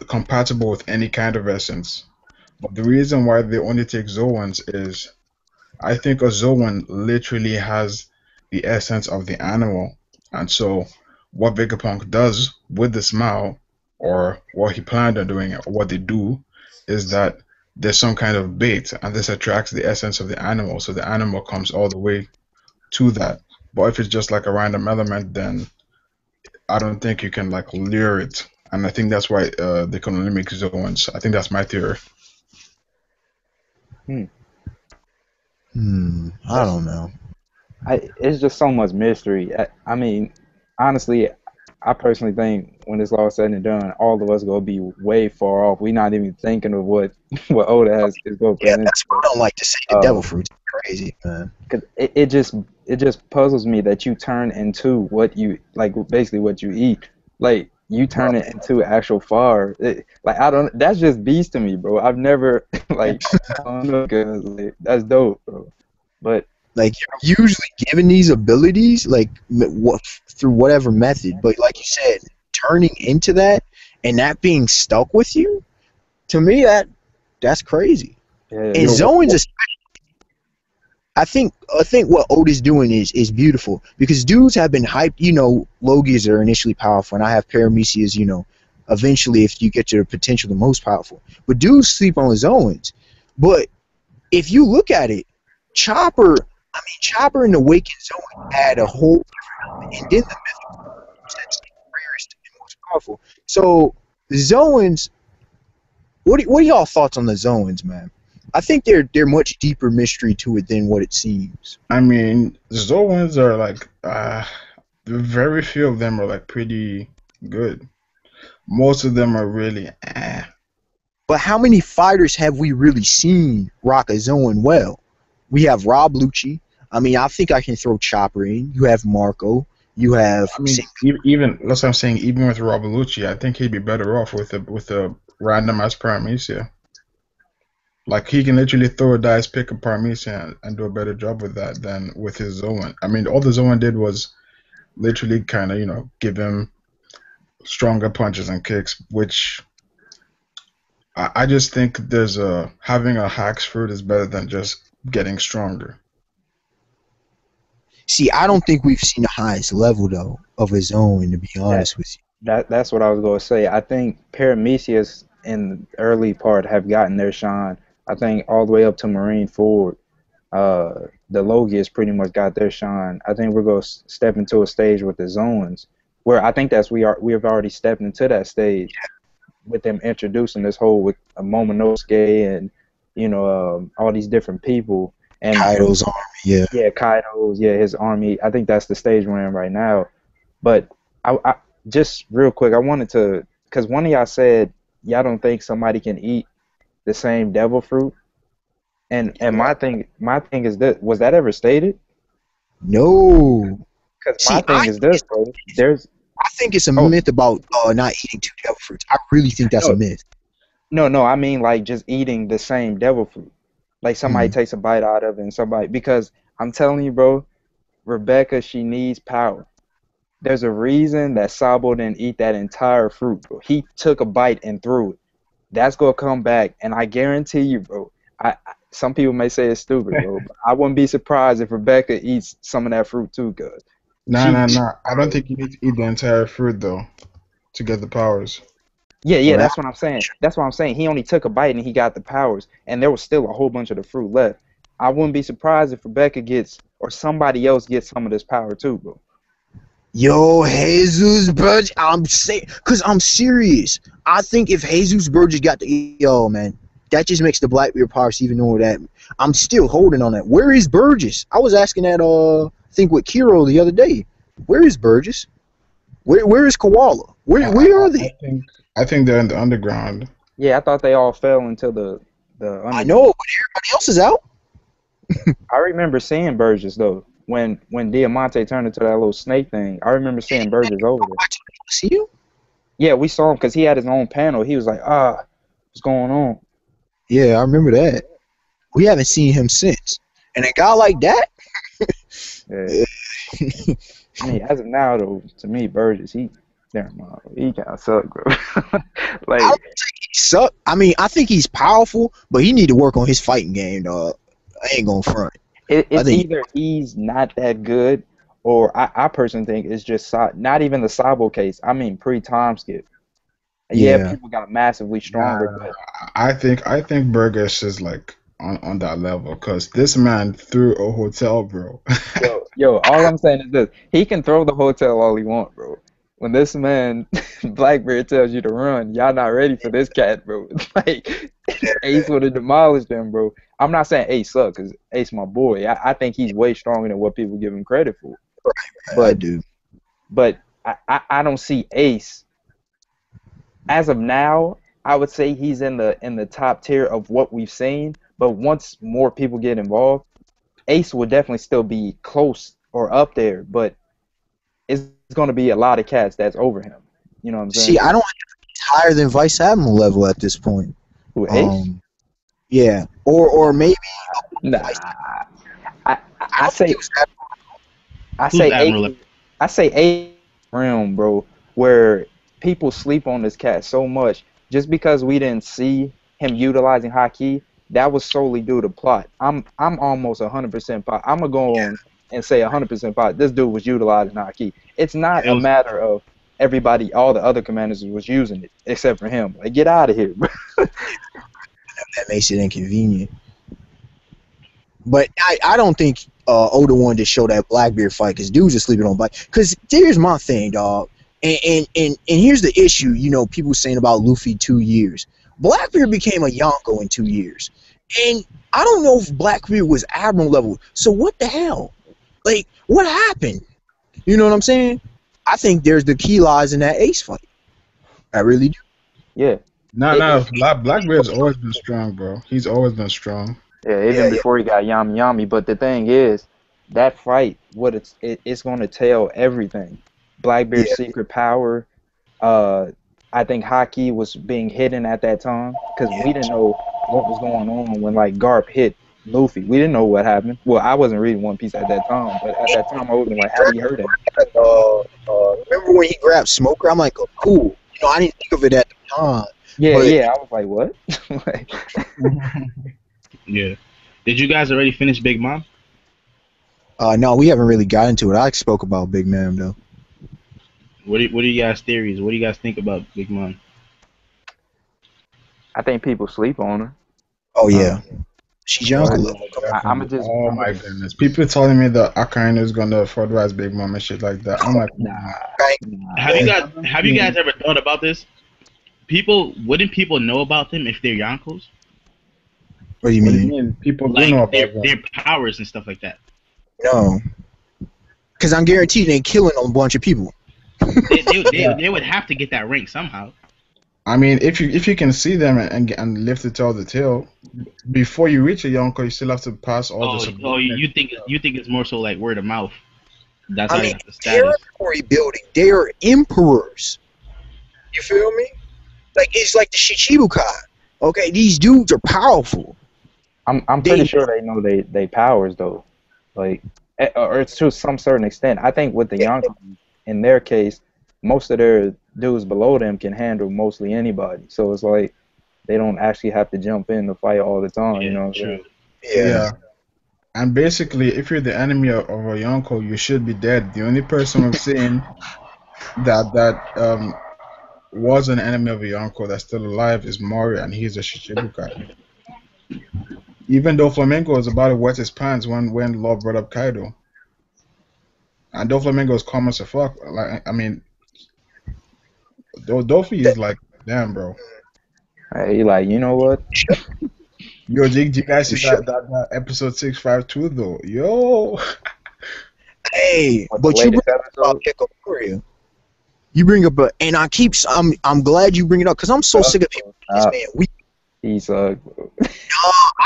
compatible with any kind of essence. But the reason why they only take zoans is I think a zoan literally has the essence of the animal. And so what Vegapunk does with the smile, or what he planned on doing, or what they do, is that there's some kind of bait, and this attracts the essence of the animal, so the animal comes all the way to that. But if it's just like a random element, then I don't think you can like lure it, and I think that's why they can only make zoans. I think that's my theory. I don't know. It's just so much mystery. I mean, honestly, I personally think when it's all said and done, all of us gonna be way far off. We're not even thinking of what Oda has is going to present. That's why I don't like to say the devil fruit. It's crazy, man. Cause it just puzzles me that you turn into what you like, basically what you eat. Like you turn it into actual fire. That's just beast to me, bro. I've never like, I don't know, 'cause, like, that's dope, bro. But like you're usually given these abilities like through whatever method, but like you said, turning into that and that being stuck with you, to me that's crazy. Yeah, and zones especially, I think what Oda's doing is beautiful, because dudes have been hyped. You know, Logias are initially powerful, and I have Paramecias, you know, eventually if you get to the potential, the most powerful. But dudes sleep on zones. But if you look at it, Chopper in the Awakened Zone had a whole different element, and then the mythical, that's the rarest and most powerful. So the zones, what are y'all thoughts on the zones, man? I think they're much deeper mystery to it than what it seems. I mean, zones are like very few of them are like pretty good. Most of them are really But how many fighters have we really seen rock a zone well? We have Rob Lucci. I mean, I think I can throw Chopper in. You have Marco. You have. I mean, even that's what I'm saying. Even with Rob Lucci, I think he'd be better off with a randomized Paramecia. Like he can literally throw a dice, pick a Paramecia, and do a better job with that than with his Zoan. I mean, all the Zoan did was literally kind of, you know, give him stronger punches and kicks, which I just think there's having a Hax fruit is better than just getting stronger. See, I don't think we've seen the highest level though of his own, to be honest with you. That's what I was going to say. I think Paramecias in the early part have gotten their shine. I think all the way up to Marine Ford, the Logias pretty much got their shine. I think we're going to step into a stage with the zones, where I think we have already stepped into that stage with them introducing this whole with Momonosuke and, you know, all these different people. And Kaido's army, yeah. Yeah, Kaido's, yeah, his army. I think that's the stage we're in right now. But I just real quick, I wanted to, because one of y'all said y'all don't think somebody can eat the same devil fruit? And my thing is this: was that ever stated? No. Because my thing is this, bro. I think it's a myth about not eating two devil fruits. I really think that's a myth. No, I mean like just eating the same devil fruit. Like somebody takes a bite out of it and somebody, because I'm telling you, bro, Rebecca, she needs power. There's a reason that Sabo didn't eat that entire fruit, bro. He took a bite and threw it. That's gonna come back, and I guarantee you, bro. Some people may say it's stupid, bro, but I wouldn't be surprised if Rebecca eats some of that fruit too, cuz. Nah. I don't think you need to eat the entire fruit though to get the powers. Yeah, that's what I'm saying. That's what I'm saying. He only took a bite and he got the powers, and there was still a whole bunch of the fruit left. I wouldn't be surprised if Rebecca gets, or somebody else gets some of this power too, bro. Yo, Jesus Burgess, I'm serious. I think if Jesus Burgess got man, that just makes the Blackbeard Pirates even know that. I'm still holding on that. Where is Burgess? I was asking that I think with Kiro the other day. Where is Burgess? Where is Koala? Where are they? I think they're in the underground. Yeah, I thought they all fell into the underground. I know, but everybody else is out. I remember seeing Burgess though. When Diamante turned into that little snake thing, I remember seeing Burgess over there. See you? Yeah, we saw him because he had his own panel. He was like, what's going on? Yeah, I remember that. We haven't seen him since. And a guy like that? Yeah. I mean, as of now, though, to me, Burgess, he kind of suck, bro. Like, I don't think he suck. I mean, I think he's powerful, but he need to work on his fighting game, dog. I ain't gonna front. It's either he's not that good, or I personally think it's just not even the Sabo case. I mean, pre-time skip. Yeah, people got massively stronger. But I think Burgess is like on that level, because this man threw a hotel, bro. yo, all I'm saying is this: he can throw the hotel all he wants, bro. When this man Blackbeard tells you to run, y'all not ready for this cat, bro. Like Ace would have demolished him, bro. I'm not saying Ace sucks, because Ace my boy. I think he's way stronger than what people give him credit for. But I do. But I don't see Ace. As of now, I would say he's in the top tier of what we've seen. But once more people get involved, Ace would definitely still be close or up there. But it's going to be a lot of cats that's over him. You know what I'm saying? See, I don't think he's higher than Vice Admiral level at this point. Who, Ace? Yeah, or maybe. Nah, I say Ace realm, bro, where people sleep on this cat so much just because we didn't see him utilizing Haki. That was solely due to plot. I'm almost 100% pot. I'm gonna go on and say 100% pot. This dude was utilizing Haki. It's not a matter of everybody, all the other commanders was using it except for him. Like, get out of here, bro. That makes it inconvenient. But I don't think Oda wanted to show that Blackbeard fight, because dudes are sleeping on Black. Because here's my thing, dog. And here's the issue, you know, people saying about Luffy 2 years. Blackbeard became a Yonko in 2 years. And I don't know if Blackbeard was Admiral level. So what the hell? Like, what happened? You know what I'm saying? I think there's the key lies in that Ace fight. I really do. Yeah. No. Blackbeard's always been strong, bro. He's always been strong. Yeah, even before he got Yami. But the thing is, that fight, it's going to tell everything. Blackbeard's secret power. I think Haki was being hidden at that time, because we didn't know what was going on when like Garp hit Luffy. We didn't know what happened. Well, I wasn't reading One Piece at that time, but at that time I was like, how did he hurt him? Remember when he grabbed Smoker? I'm like, oh, cool. You know, I didn't think of it at the time. Yeah. I was like, what? Yeah. Did you guys already finish Big Mom? No, we haven't really got into it. I spoke about Big Mom though. What are you guys' theories? What do you guys think about Big Mom? I think people sleep on her. Oh yeah, she's young. Oh my goodness! People telling me that Akainu is gonna fertilize Big Mom and shit like that. I'm like, nah. Have you guys ever thought about this? Wouldn't people know about them if they're Yonkos? What do you mean? People like do know about their powers and stuff like that. No, because I'm guaranteed they killing a bunch of people. They would have to get that rank somehow. I mean, if you can see them and lift it all the tail, before you reach a yonko, you still have to pass all the subordinate. You think it's more so like word of mouth? That's I how you mean, have the status. territory building. They are emperors. You feel me? Like it's like the Shichibukai. Okay, these dudes are powerful. I'm pretty sure they know they powers though, like, or it's to some certain extent. I think with the Yonkos, in their case, most of their dudes below them can handle mostly anybody. So it's like they don't actually have to jump in to fight all the time. You know what I'm saying? Yeah. And basically, if you're the enemy of a yonko, you should be dead. The only person we've seen that was an enemy of a yonko that's still alive is Mori, and he's a Shichibukai. Even though Flamengo was about to wet his pants when Law brought up Kaido. And Doflamingo is calm as a fuck. Like, I mean, Dofi is like, damn, bro. Hey, like, you know what? Yo, did you guys see that episode 652 though? Yo. Hey, but you bring up about Kikomoria. You bring up and I'm glad you bring it up because I'm so sick of people. This man, he's I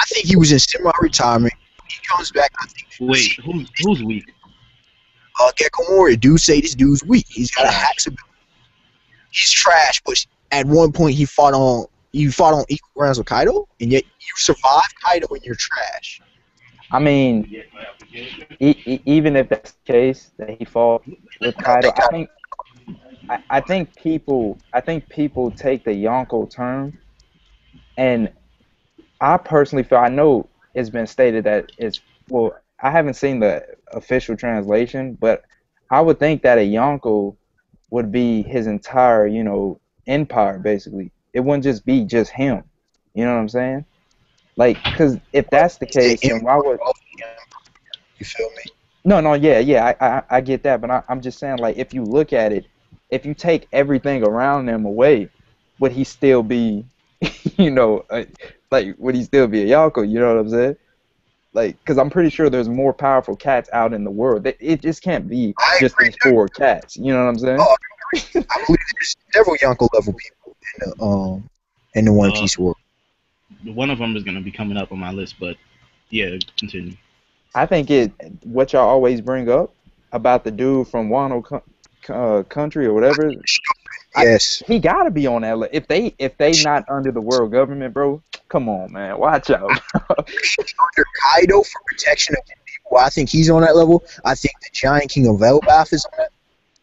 think he was in semi-retirement. He comes back. I think. Wait, who's weak? Kekomori, dude say this dude's weak. He's got a hacks ability. He's trash, but at one point he fought on equal grounds with Kaido, and yet you survived Kaido and you're trash. I mean, even if that's the case that he fought with Kaido, I think people take the Yonko term, and I personally feel, I know it's been stated that I haven't seen the official translation, but I would think that a Yonko would be his entire, empire, basically. It wouldn't just be just him. You know what I'm saying? Like, because if that's the case, then why would... You feel me? No, yeah, I get that, but I'm just saying, like, if you look at it, if you take everything around him away, would he still be, like, would he still be a Yonko? You know what I'm saying? Like, because I'm pretty sure there's more powerful cats out in the world. It just can't be just these 4 cats. You know what I'm saying? Oh, I believe there's several Yonko level people in the One Piece world. One of them is gonna be coming up on my list, but yeah, continue. I think what y'all always bring up about the dude from Wano country or whatever. Yes, he gotta be on that list. If they not under the world government, bro. Come on, man. Watch out. Under Kaido for protection of the people, I think he's on that level. I think the Giant King of Elbaf is on that.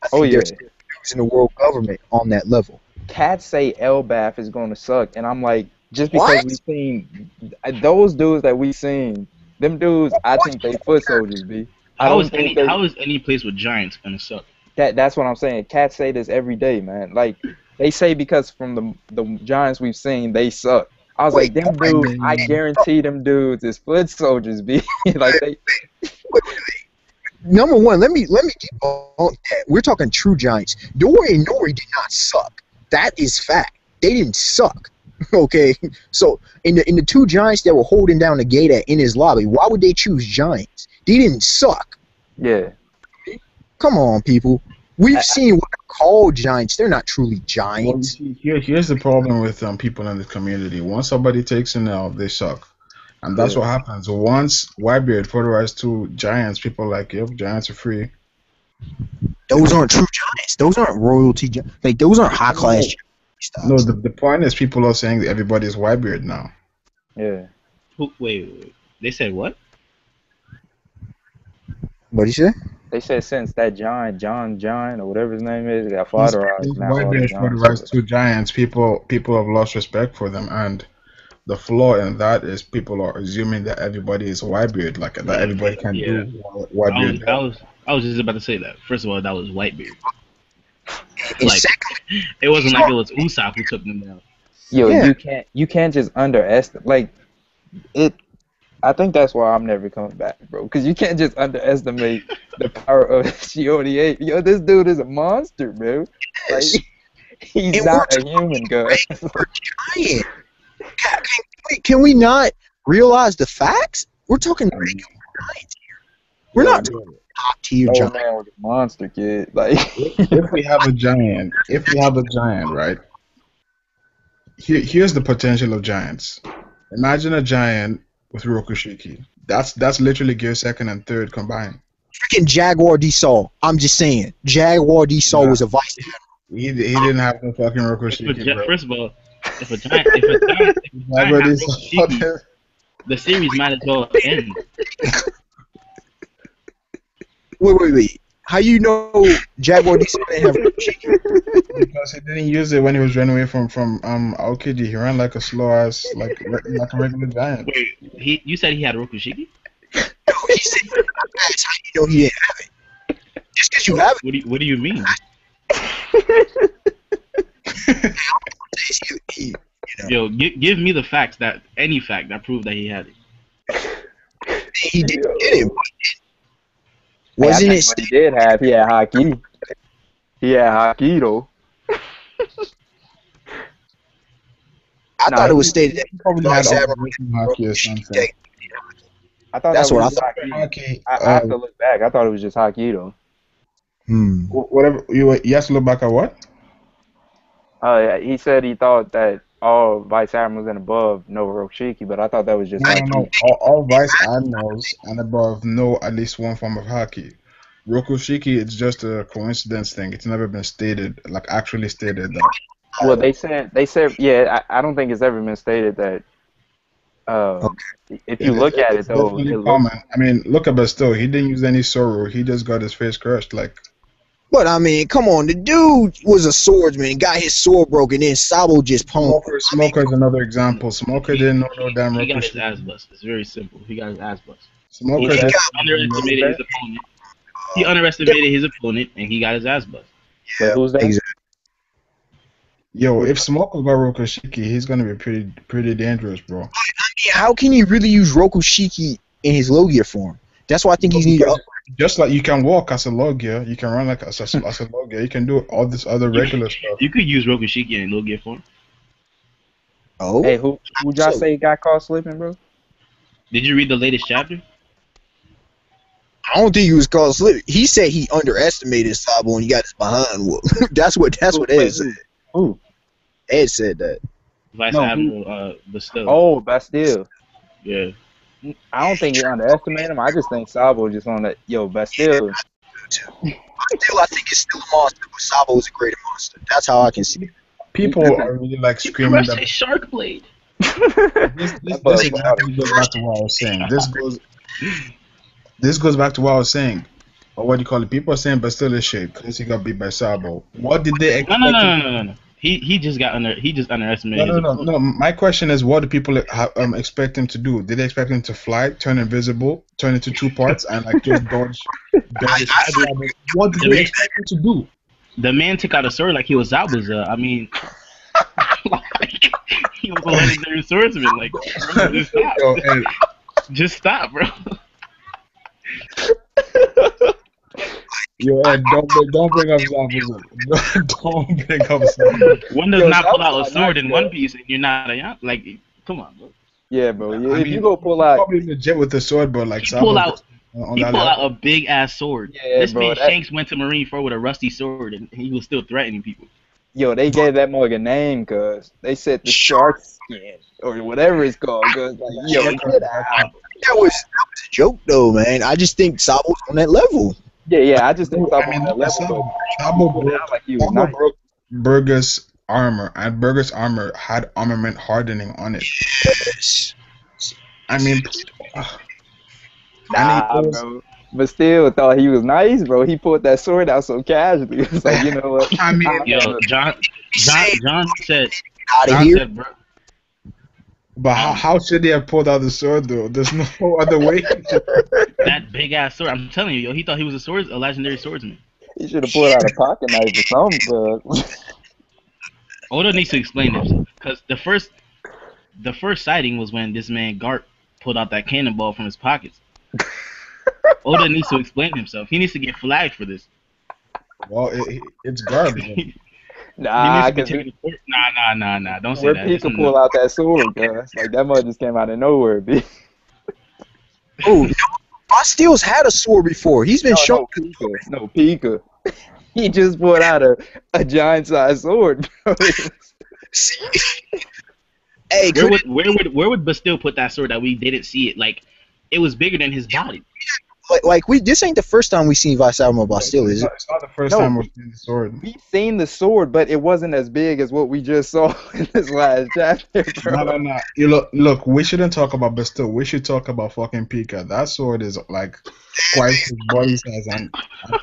I think there's dudes in the world government on that level. Cats say Elbaf is going to suck, and I'm like, just because we've seen those dudes that we seen, them dudes, I think they foot soldiers, B. How is any place with giants gonna suck? That's what I'm saying. Cats say this every day, man. Like, they say because from the giants we've seen, they suck. I was like, them dudes, I guarantee them dudes is foot soldiers, B. Like they. Number one, let me debunk that. We're talking true giants. Dori and Nori did not suck. That is fact. They didn't suck. Okay, so in the 2 giants that were holding down the gate in his lobby, why would they choose giants? They didn't suck. Yeah. Come on, people. We've seen what are called giants. They're not truly giants. Well, here's the problem with people in the community. Once somebody takes an L, they suck. And that's what happens. Once Whitebeard polarized 2 giants, people are like, yep, giants are free. Those aren't true giants. Those aren't royalty giants. Like, those aren't high-class giants. No, the point is people are saying that everybody is Whitebeard now. Yeah. Wait. They said what? What did you say? They said since that John, or whatever his name is, got fatherized. Whitebeard polarized 2 giants. People have lost respect for them, and the flaw in that is people are assuming that everybody is Whitebeard, like that everybody can do Whitebeard. I was just about to say that. First of all, that was Whitebeard. Like, it wasn't like it was Usopp who took them down. Yo, you can't just underestimate, like, it. I think that's why I'm never coming back, bro. Because you can't just underestimate the power of Shiori 8. Yo, this dude is a monster, bro. Like, he's not a human, guy. Can we not realize the facts? We're talking regular giants here. We're not talking top tier giants. Man was a monster, kid. Like, if we have a giant, right? here's the potential of giants. Imagine a giant with Rokushiki. That's literally gear second and third combined. Freaking Jaguar D-Saw. I'm just saying. Jaguar D-Saw was a vice admiral. He didn't have no fucking Rokushiki, bro. First of all, if a giant had Rokushiki, the series might as well end. Wait. How you know Jaguar D-Saw didn't have Rokushiki? Because he didn't use it when he was running away from Aokiji. He ran like a slow ass, like a regular giant. Wait, you said he had Rokushiki? No, he said he had That's how you know he didn't have it. Just because you have it. What do you mean? Yo, give me the facts any fact that prove that he had it. He did it. Wasn't it? What he did have, he had Haki. He had Haki though. I thought it was stated that he probably had Haki or something. I thought that's that what was I thought. Haki. I have to look back. I thought it was just Haki though. Whatever you have to look back at what? He said he thought that all vice admirals and above know Rokushiki, but I thought that was just no. All vice admirals and above know at least one form of Haki. Rokushiki, it's just a coincidence thing. It's never been stated, like actually stated. That. Well, they said, yeah. I don't think it's ever been stated that. If you look at it though, common. I mean, look at Bestow. He didn't use any sorrow. He just got his face crushed, like. But I mean, come on, the dude was a swordsman, got his sword broken, then Sabo just pwned. Smoker is another example. Smoker didn't know no damn. He got his ass bust. It's very simple. He got his ass bust. Smoker he underestimated his opponent. He underestimated his opponent, and he got his ass bust. Yeah, who's that? Exactly. Yo, if Smoker got Rokushiki, he's gonna be pretty dangerous, bro. I mean, how can he really use Rokushiki in his low gear form? That's why I think he's needed. Just like you can walk as a low gear, you can run like as a low gear, you can do all this other regular stuff. You could use Rokushiki in low gear form. Oh. Hey, who y'all say got caught slipping, bro? Did you read the latest chapter? I don't think he was called slipping. He said he underestimated Sabo and he got his behind whooped. That's what Ed said. Who? Ed said that. Vice Admiral Bastille. Oh, Bastille. Yeah. I don't think you underestimate him. I just think Sabo just on that. Yo, Bastille. I think it's still a monster, but Sabo is a greater monster. That's how I can see it. People are really like screaming that. Shark blade. This goes back to what I was saying. This goes back to what I was saying. Or what do you call it? People are saying Bastille is shit because he got beat by Sabo. What did they expect? No. He just underestimated. No. My question is, what do people expect him to do? Did they expect him to fly, turn invisible, turn into two parts, and like just dodge? What did they expect him to do? The man took out a sword like he was Zabuza. I mean, like, he was a legendary swordsman. Like, bro, just stop, bro. Yo, Ed, don't bring up Zabuza. Don't bring up Zabuza. One does not pull out a sword in One Piece, and you're not a like. Come on, bro. Yeah, bro. If you go pull out, probably legit with the sword, but like he pull out a big ass sword. Yeah, this bro, man Shanks went to Marineford with a rusty sword, and he was still threatening people. Yo, they gave that mug a name, cause they said the shark skin or whatever it's called. Cause like, yo, that was a joke though, man. I just think Sabo's on that level. Yeah. I just think Sabo on that level. Sabo broke Burger's armor, and Burger's armor had armament hardening on it. Yes. I mean, bro. But still thought he was nice, bro. He pulled that sword out so casually. It's like, you know what? I mean, John said, bro. But how should he have pulled out the sword though? There's no other way. That big ass sword. I'm telling you, yo, he thought he was a legendary swordsman. He should have pulled out a pocket knife or something, bro. Oda needs to explain this, because the first sighting was when this man Garp pulled out that cannonball from his pockets. Oda needs to explain himself. He needs to get flagged for this. Well, it's garbage. Nah. Don't say that. He could pull out that sword, guys. Like that mud just came out of nowhere, B. Oh, Bastile's had a sword before. He's been shown. Pika. He just pulled out a giant-sized sword, bro. See? Hey, where would Bastille put that sword that we didn't see it? Like, it was bigger than his body. This ain't the first time we seen Vice Admiral Bastille, is it? It's not the first time we've seen the sword. We've seen the sword, but it wasn't as big as what we just saw in this last chapter, bro. No. You look. We shouldn't talk about Bastille. We should talk about fucking Pika. That sword is like quite his body size, and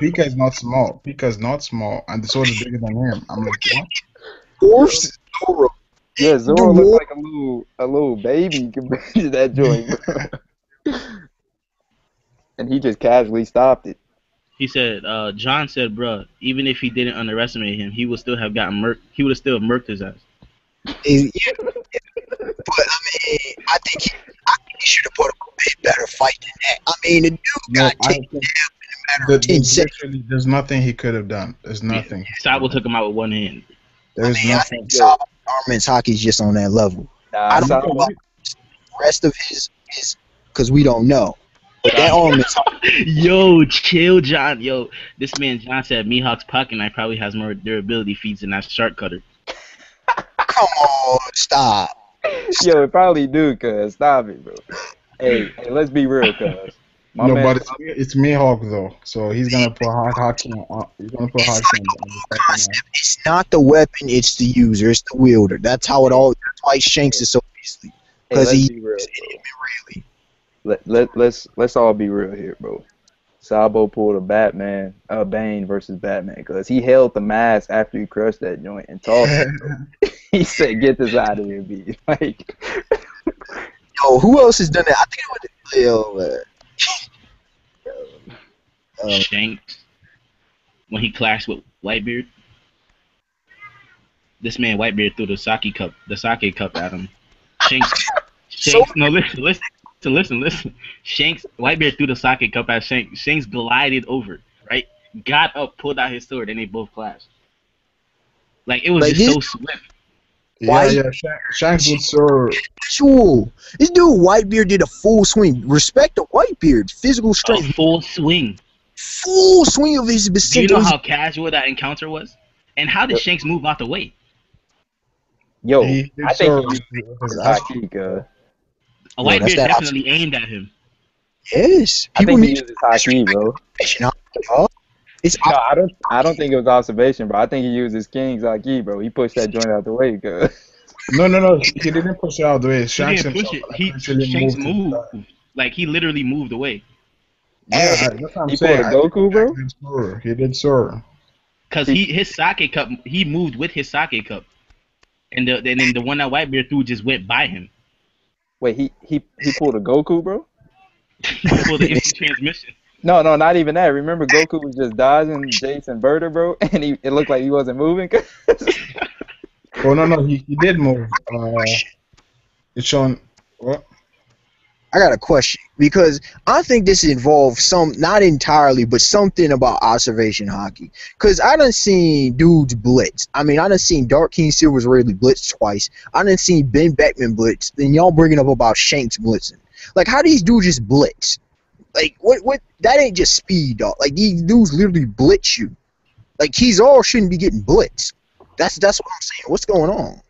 Pika is not small. Pika is not small, and the sword is bigger than him. I'm like, what? Horse Zoro. Yeah, Zoro looked like a little baby compared to that joint, bro. And he just casually stopped it. He said, John said, bruh, even if he didn't underestimate him, he would still have gotten murked. He would have still murked his ass. But I mean, I think he should have put up a bit better fight than that. I mean, the dude got taken down in a matter of 10 seconds. There's nothing he could have done. There's nothing. Sabo took him out with one hand. There's nothing. I think Sabo Armamen's hockey's just on that level. I don't know about the rest of his because we don't know. That Armamen's Yo, chill, John. Yo, this man John said Mihawk's pocket knife probably has more durability feats than that shark cutter. Come on, stop. Yo, it probably do, cuz. Stop it, bro. Hey, let's be real, cuz. But it's Mihawk though, so he's gonna put hockey on. He's gonna put hockey on. It's not the weapon, it's the user, it's the wielder. That's how it all. That's why Shanks is so beastly. Because really. Let's all be real here, bro. Sabo pulled a Bane versus Batman, because he held the mask after he crushed that joint and tossed it. He said, "Get this out of here, B." Like, yo, who else has done that? I think it was Shanks when he clashed with Whitebeard. This man Whitebeard threw the sake cup at him. Shanks, no, listen. Shanks, Whitebeard threw the sake cup at Shanks. Shanks glided over, right? Got up, pulled out his sword, and they both clashed. Like, it was just so swift. Yeah, Shanks with sword. Sure. This dude Whitebeard did a full swing. Respect the Whitebeard. Physical strength. A full swing. Full swing of his. Do you know how casual that encounter was? And how did Shanks move out the way? Yo, I think he used haki, a Whitebeard definitely aimed at him. Yes. I think he used his haki, bro. I don't think it was observation, bro. I think he used his king's haki, bro. He pushed that joint out the way, cuz. No. He didn't push it out the way. Shanks moved. Like, he literally moved away. Yeah, that's what I'm saying. He pulled a Goku, bro? He did soar. Because his sake cup, he moved with his sake cup. And then the one that Whitebeard threw just went by him. Wait, he pulled a Goku, bro? He pulled the instant transmission. No, not even that. Remember Goku was just dodging Jason Berta, bro? And it looked like he wasn't moving? Oh, no, he did move. It's showing... What? I got a question, because I think this involves not entirely, but something about observation hockey. Because I done seen dudes blitz. I mean, I done seen Dark King Silver's Rarely blitz twice. I done seen Ben Beckman blitz. Then y'all bringing up about Shanks blitzing. Like, how do these dudes just blitz? Like, what? That ain't just speed, dog. Like, these dudes literally blitz you. Like, Kizaru shouldn't be getting blitzed. That's what I'm saying. What's going on?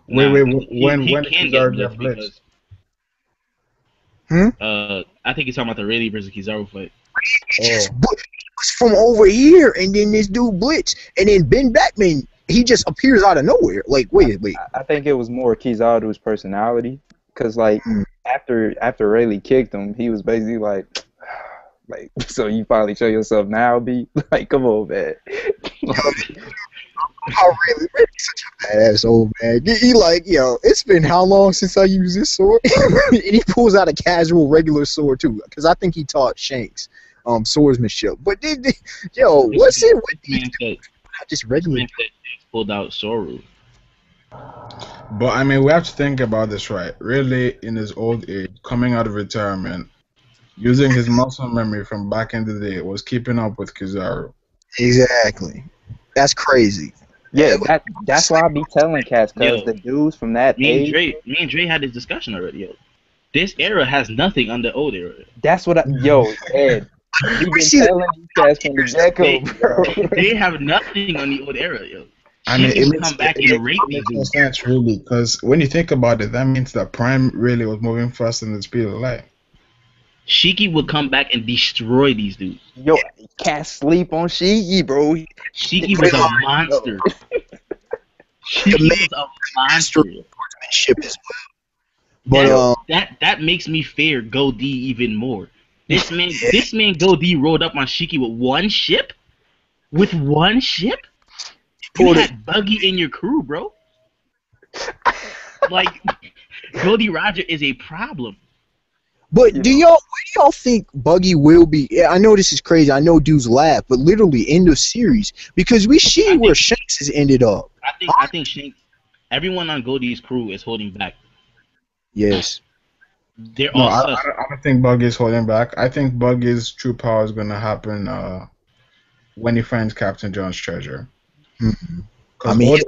Wait, when Kizaru get blitzed? I think he's talking about the Rayleigh versus Kizaru fight. From over here, and then this dude blitz, and then Ben Beckman, he just appears out of nowhere. Like, wait. I think it was more Kizaru's personality, because like after Rayleigh kicked him, he was basically like, so you finally show yourself now, B? Like, come on, man. How really such a badass old man. He like, yo, it's been how long since I used this sword? And he pulls out a casual regular sword too, because I think he taught Shanks swordsmanship. But what's it with these dudes? Not just regular. Pulled out Soru. But I mean, we have to think about this, right? Really, in his old age, coming out of retirement, using his muscle memory from back in the day, was keeping up with Kizaru. Exactly. That's crazy. Yeah, that's why I be telling cats, because the dudes from that age... Me and Dre had this discussion already, yo. This era has nothing on the old era. That's what Ed, we've been telling these cats from the get-go, bro. They have nothing on the old era, yo. I mean, Shiki would come back and rape me, makes no dude. sense, really, because when you think about it, that means that Prime really was moving faster than the speed of light. Shiki would come back and destroy these dudes. Yo, can't sleep on Shiki, bro. Shiki was a monster. Shiki was a monster. Ship as well. But That makes me fear Go D even more. This man Go D rolled up on Shiki with one ship? With one ship? You had Buggy in your crew, bro. Like, Go D Roger is a problem. But where do y'all think Buggy will be? Yeah, I know this is crazy. I know dudes laugh, but literally end of series because we see where Shanks has ended up. I think Shanks. Everyone on Goldie's crew is holding back. Yes. They're all sus. I don't think Buggy's holding back. I think Buggy's true power is gonna happen when he finds Captain John's treasure. Mm-hmm. I mean,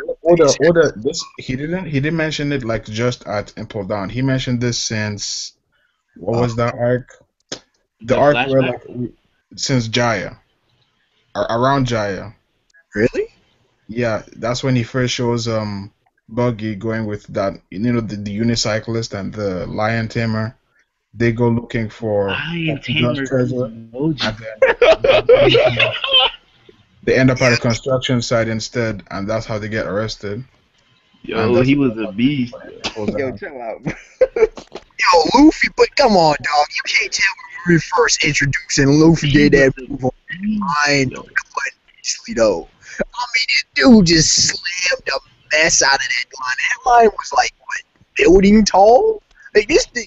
he didn't mention it like just at Impel Down. He mentioned this since. What was that arc? The arc flashback? Where like since Jaya, around Jaya. Really? Yeah, that's when he first shows Buggy going with that, the unicyclist and the lion tamer. They go looking for lion tamer treasure. And they end up at a construction site instead, and that's how they get arrested. Yo, he was a beast. Yo, chill out. Yo, Luffy, but come on, dog. You can't tell me when we first introduced and Luffy did that move on line. Though. I mean, this dude just slammed the mess out of that line. That line was like, what, building tall? Like, this thing,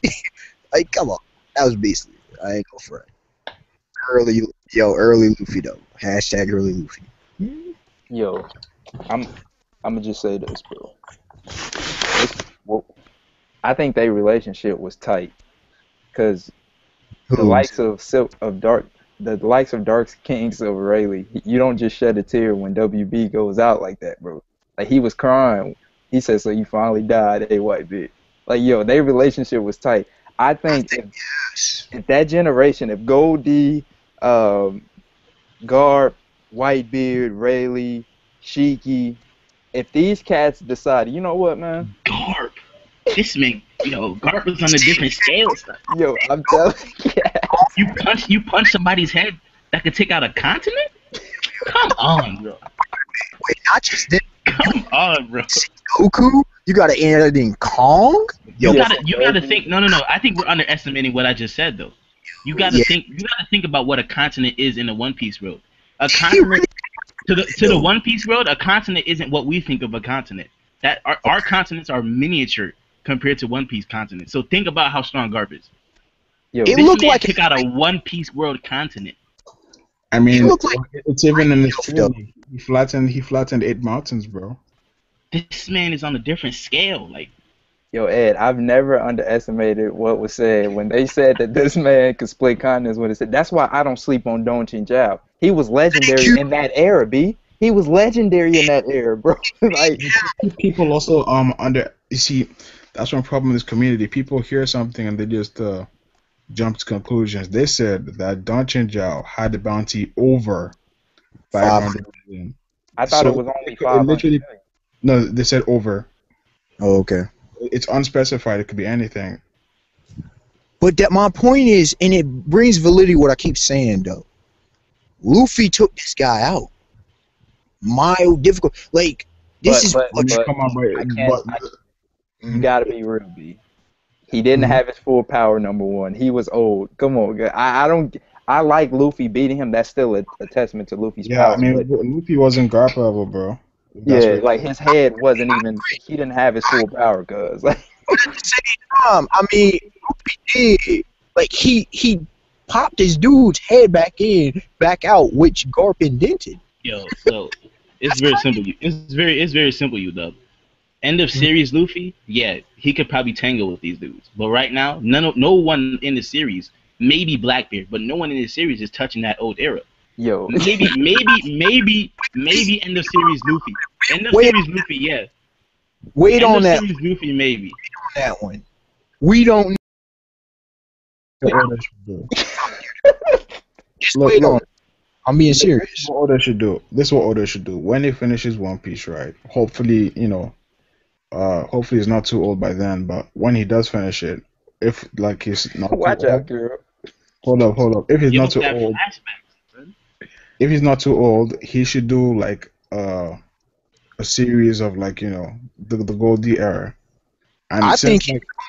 like, come on. That was beastly. I ain't go for it. Early Luffy, though. Hashtag early Luffy. Yo, I'm gonna just say this, bro. I think their relationship was tight, cause the likes of Dark King Silver Rayleigh, you don't just shed a tear when WB goes out like that, bro. Like, he was crying. He said, "So you finally died, hey white bitch." Like, yo, their relationship was tight. I think if that generation, if Goldie, Garp, Whitebeard, Rayleigh, Shiki, if these cats decide, you know what, man? Garp. This man, Garp was on a different scale. Yo, I'm telling you. You punch somebody's head that could take out a continent? Come on, bro. Wait, not just that. Come on, bro. Goku? You gotta add in Kong? You gotta think. No. I think we're underestimating what I just said, though. You gotta think about what a continent is in the One Piece world. A continent to the One Piece world, a continent isn't what we think of a continent. That our continents are miniature compared to One Piece continent. So think about how strong Garp is. Yo, it looked like took out a One Piece world continent. I mean, it's even in his film. He flattened 8 mountains, bro. This man is on a different scale. Like, yo, Ed, I've never underestimated what was said when they said that this man could split continents. What it said. That's why I don't sleep on Don Chin Jiao. He was legendary in that era, B. He was legendary in that era, bro. Like, people also you see, that's one problem in this community. People hear something and they just jump to conclusions. They said that Don Chin Jiao had the bounty over 500 million. I thought it was only 500 million. No, they said over. Oh, okay. It's unspecified. It could be anything. But my point is, and it brings validity what I keep saying, though. Luffy took this guy out. Mild, difficult. Like, this is... come on, you gotta be real, B. He didn't have his full power, number one. He was old. Come on, I like Luffy beating him. That's still a testament to Luffy's power. Yeah, I mean, Luffy wasn't Garp level, bro. Like, his head wasn't even... He didn't have his full power, cuz. Like, but at the same time, I mean, Luffy did. Like, he popped his dude's head back out, which Garp indented. Yo, so it's very simple. It's very simple, you dub. End of series Luffy, yeah, he could probably tangle with these dudes. But right now, no one in the series, maybe Blackbeard, but no one in the series is touching that old era. Yo, maybe end of series Luffy. End of series Luffy, yeah. Wait on that. End of series Luffy, maybe. Wait on that one. We don't. Just wait on. I'm being This serious. is what Oda should do. This is what Oda should do. When he finishes One Piece, right? Hopefully, hopefully he's not too old by then. But when he does finish it, if like he's not too Watch old, out, girl. hold up. If he's Give not us too that old, flashbacks, man. if he's not too old, he should do like a series of like the Goldie era. And I think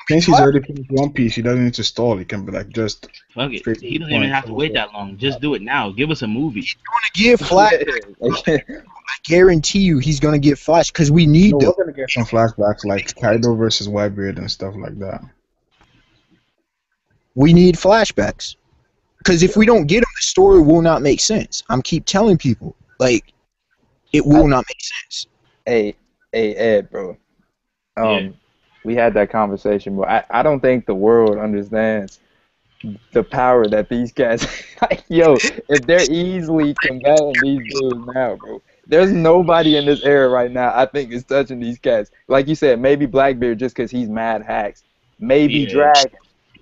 since he's already finished One Piece, he doesn't need to stall. He can be like just Fuck it. straight to He the doesn't even point. have to wait that long. Just do it now. Give us a movie. gonna get flashbacks. I guarantee you, he's gonna get flash because we need No, them. we're gonna get some flashbacks like Kaido versus Whitebeard and stuff like that. We need flashbacks because if we don't get them, the story will not make sense. I'm keep telling people like it will not make sense. Hey, Ed, bro. Yeah. We had that conversation, but I don't think the world understands the power that these guys. Yo, if they're easily combating these dudes now, bro, there's nobody in this era right now I think is touching these cats. Like you said, maybe Blackbeard just because he's mad hacks. Maybe Yeah. Dragon.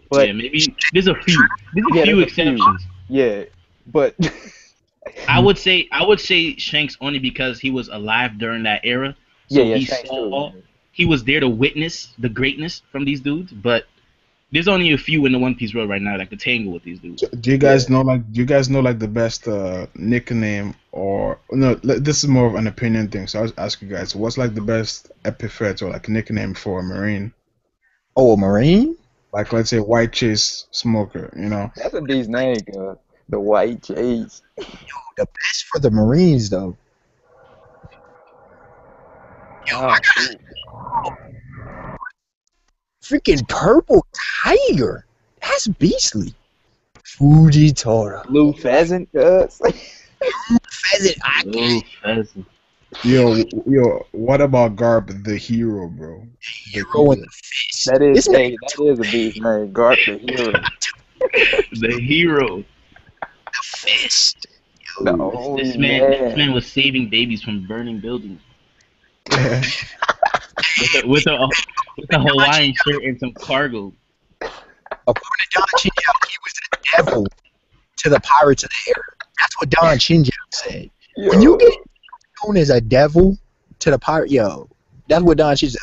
But Yeah, maybe there's a few. There's a Yeah, few there's a few. exceptions. yeah, but I would say Shanks only because he was alive during that era. So yeah, he Shanks saw too. he was there to witness the greatness from these dudes, but there's only a few in the One Piece world right now that could tangle with these dudes. Do you guys know the best nickname or no? This is more of an opinion thing. So I was asking you guys, what's like the best epithet or like nickname for a Marine? Oh, a Marine? Like let's say White Chase Smoker. That's a decent name, the White Chase. The best for the Marines though. Freaking Purple Tiger. That's beastly. Fujitora. Blue Pheasant, cuz. Pheasant. Oh, pheasant. Yo, what about Garp the hero, bro? Hero in the fist. That is This man- that is a beast name, Garp the Hero. The hero. the fist. The Yo, only This man was saving babies from burning buildings with a Hawaiian shirt and some cargo. According to Don Chinjao, he was the devil to the pirates of the air. That's what Don Chinjao said. When you get known as a devil to the pirate, that's what Don Chinjao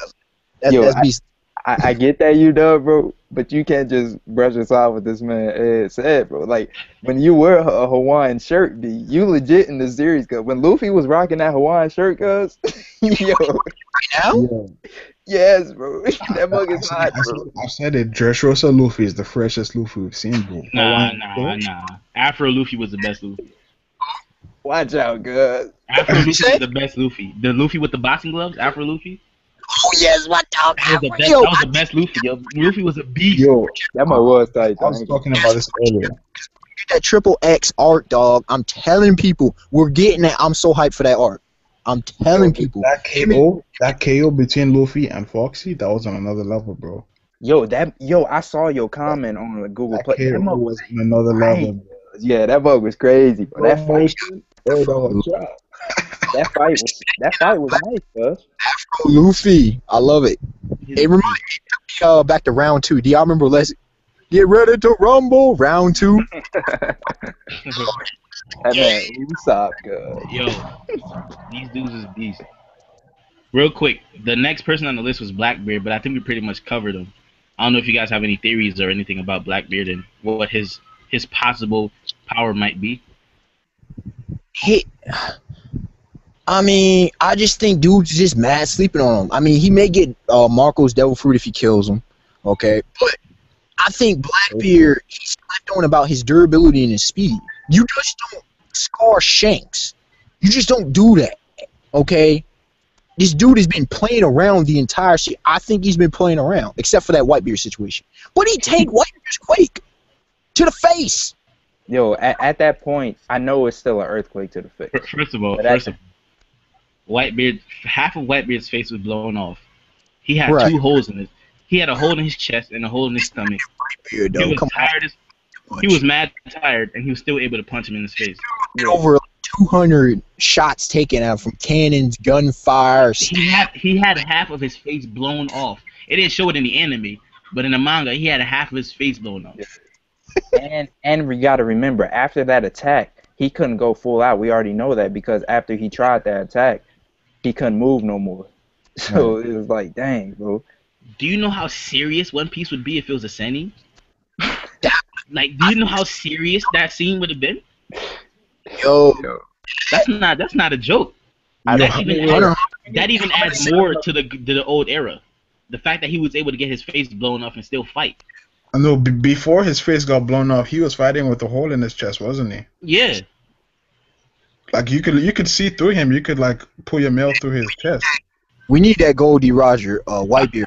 said. That's beast. I get that you dub, bro, but you can't just brush us off with this man Ed said, bro. Like, when you wear a Hawaiian shirt, B, you legit in the series, cuz when Luffy was rocking that Hawaiian shirt, cuz, yo, Now? yeah. yes, bro, that mug is hot, bro. I said it. Dressrosa Luffy is the freshest Luffy we've seen, bro. Nah. Afro Luffy was the best Luffy. Watch out, cuz. Afro Luffy was the best Luffy. The Luffy with the boxing gloves, Afro Luffy. Oh yes, what dog? That was the best Luffy. Yo, Luffy was a beast. Yo, That mug was tight. I was talking about this earlier. That triple X art, dog. I'm telling people, we're getting that. I'm so hyped for that art. I'm telling people. That KO between Luffy and Foxy, that was on another level, bro. Yo, I saw your comment on the Google That Play. KO That mug was on another level, bro. Yeah, that bug was crazy, bro. That fight was nice, cuz. Afro Luffy, I love it. It reminds me of back to round 2. Do y'all remember? Let's get ready to rumble. Round 2. That man, Usopp, cuz. Yo, these dudes is beasts. Real quick, the next person on the list was Blackbeard, but I think we pretty much covered him. I don't know if you guys have any theories or anything about Blackbeard and what his possible power might be. I mean, I just think dude's just mad sleeping on him. I mean, he may get Marco's devil fruit if he kills him, okay? But I think Blackbeard, he slept on about his durability and his speed. You just don't scar Shanks. You just don't do that, okay? This dude has been playing around the entire shit. I think he's been playing around, except for that Whitebeard situation. But he tanked Whitebeard's Quake to the face. Yo, at that point, I know it's still an earthquake to the face. First of all, Whitebeard, half of Whitebeard's face was blown off. He had two holes in it. He had a hole in his chest and a hole in his stomach. He was tired. He was mad tired, and he was still able to punch him in his face. Over 200 shots taken out from cannons, gunfire. He had half of his face blown off. It didn't show it in the anime, but in the manga, he had half of his face blown off. And we gotta remember, after that attack, he couldn't go full out. We already know that because after he tried that attack, he couldn't move no more. So it was like, dang, bro. Do you know how serious One Piece would be if it was a Sennin? Like, do you know how serious that scene would have been? Yo. That's not a joke. That even adds more to the old era. The fact that he was able to get his face blown off and still fight. I know. Before his face got blown off, he was fighting with a hole in his chest, wasn't he? Yeah. Like you could see through him. You could like pull your mail through his chest. We need that Goldie Roger, Whitebeard.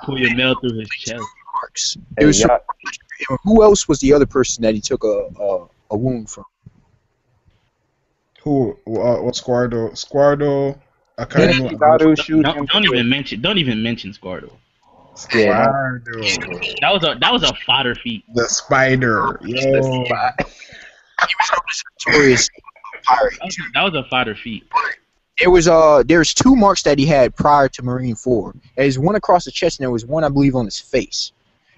Pull your mail through his chest. It was who else was the other person that he took a wound from? Who? What Squardo? Squardo. Don't even mention Squardo. Squardo. That was a fodder feat. The spider. Yo. That was a fodder feat. There's 2 marks that he had prior to Marine 4. There's one across the chest and there was one, I believe, on his face.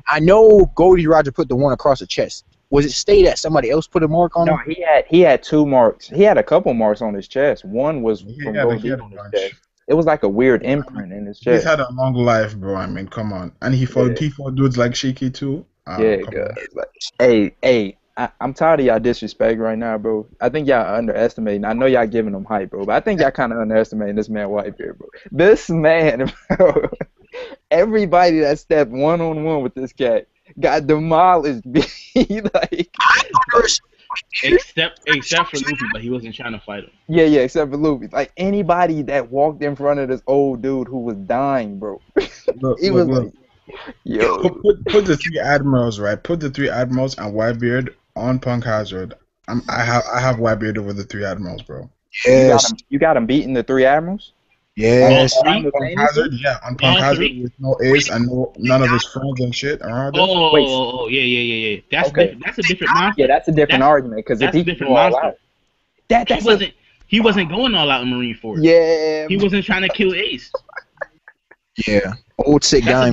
I know Goldie Roger put the one across the chest. Was it stated that somebody else put a mark on him? No, he had 2 marks. He had a couple marks on his chest. One was from Goldie on his chest. It was like a weird imprint in his chest. He's had a long life, bro. I mean, come on. And he fought dudes like Shiki too. Hey, I'm tired of y'all disrespect right now, bro. I think y'all underestimating. I know y'all giving him hype, bro, but I think y'all kind of underestimating this man Whitebeard, bro. This man, bro. Everybody that stepped one-on-one with this cat got demolished. Like, except for Luffy, but he wasn't trying to fight him. Yeah, except for Luffy. Like anybody that walked in front of this old dude who was dying, bro. Like, yo. Put the 3 admirals, right? Put the 3 admirals and Whitebeard on Punk Hazard. I have Whitebeard over the 3 admirals, bro. Yes. You got him beating the 3 admirals? Yes. On Punk Hazard, on Punk Hazard with no ace and none of his friends and shit around him. Yeah. That's a different monster. Yeah, that's a different argument because if he can go all out, he wasn't going all out in Marine 4. Yeah. He wasn't trying to kill Ace. Yeah. Old sick guy.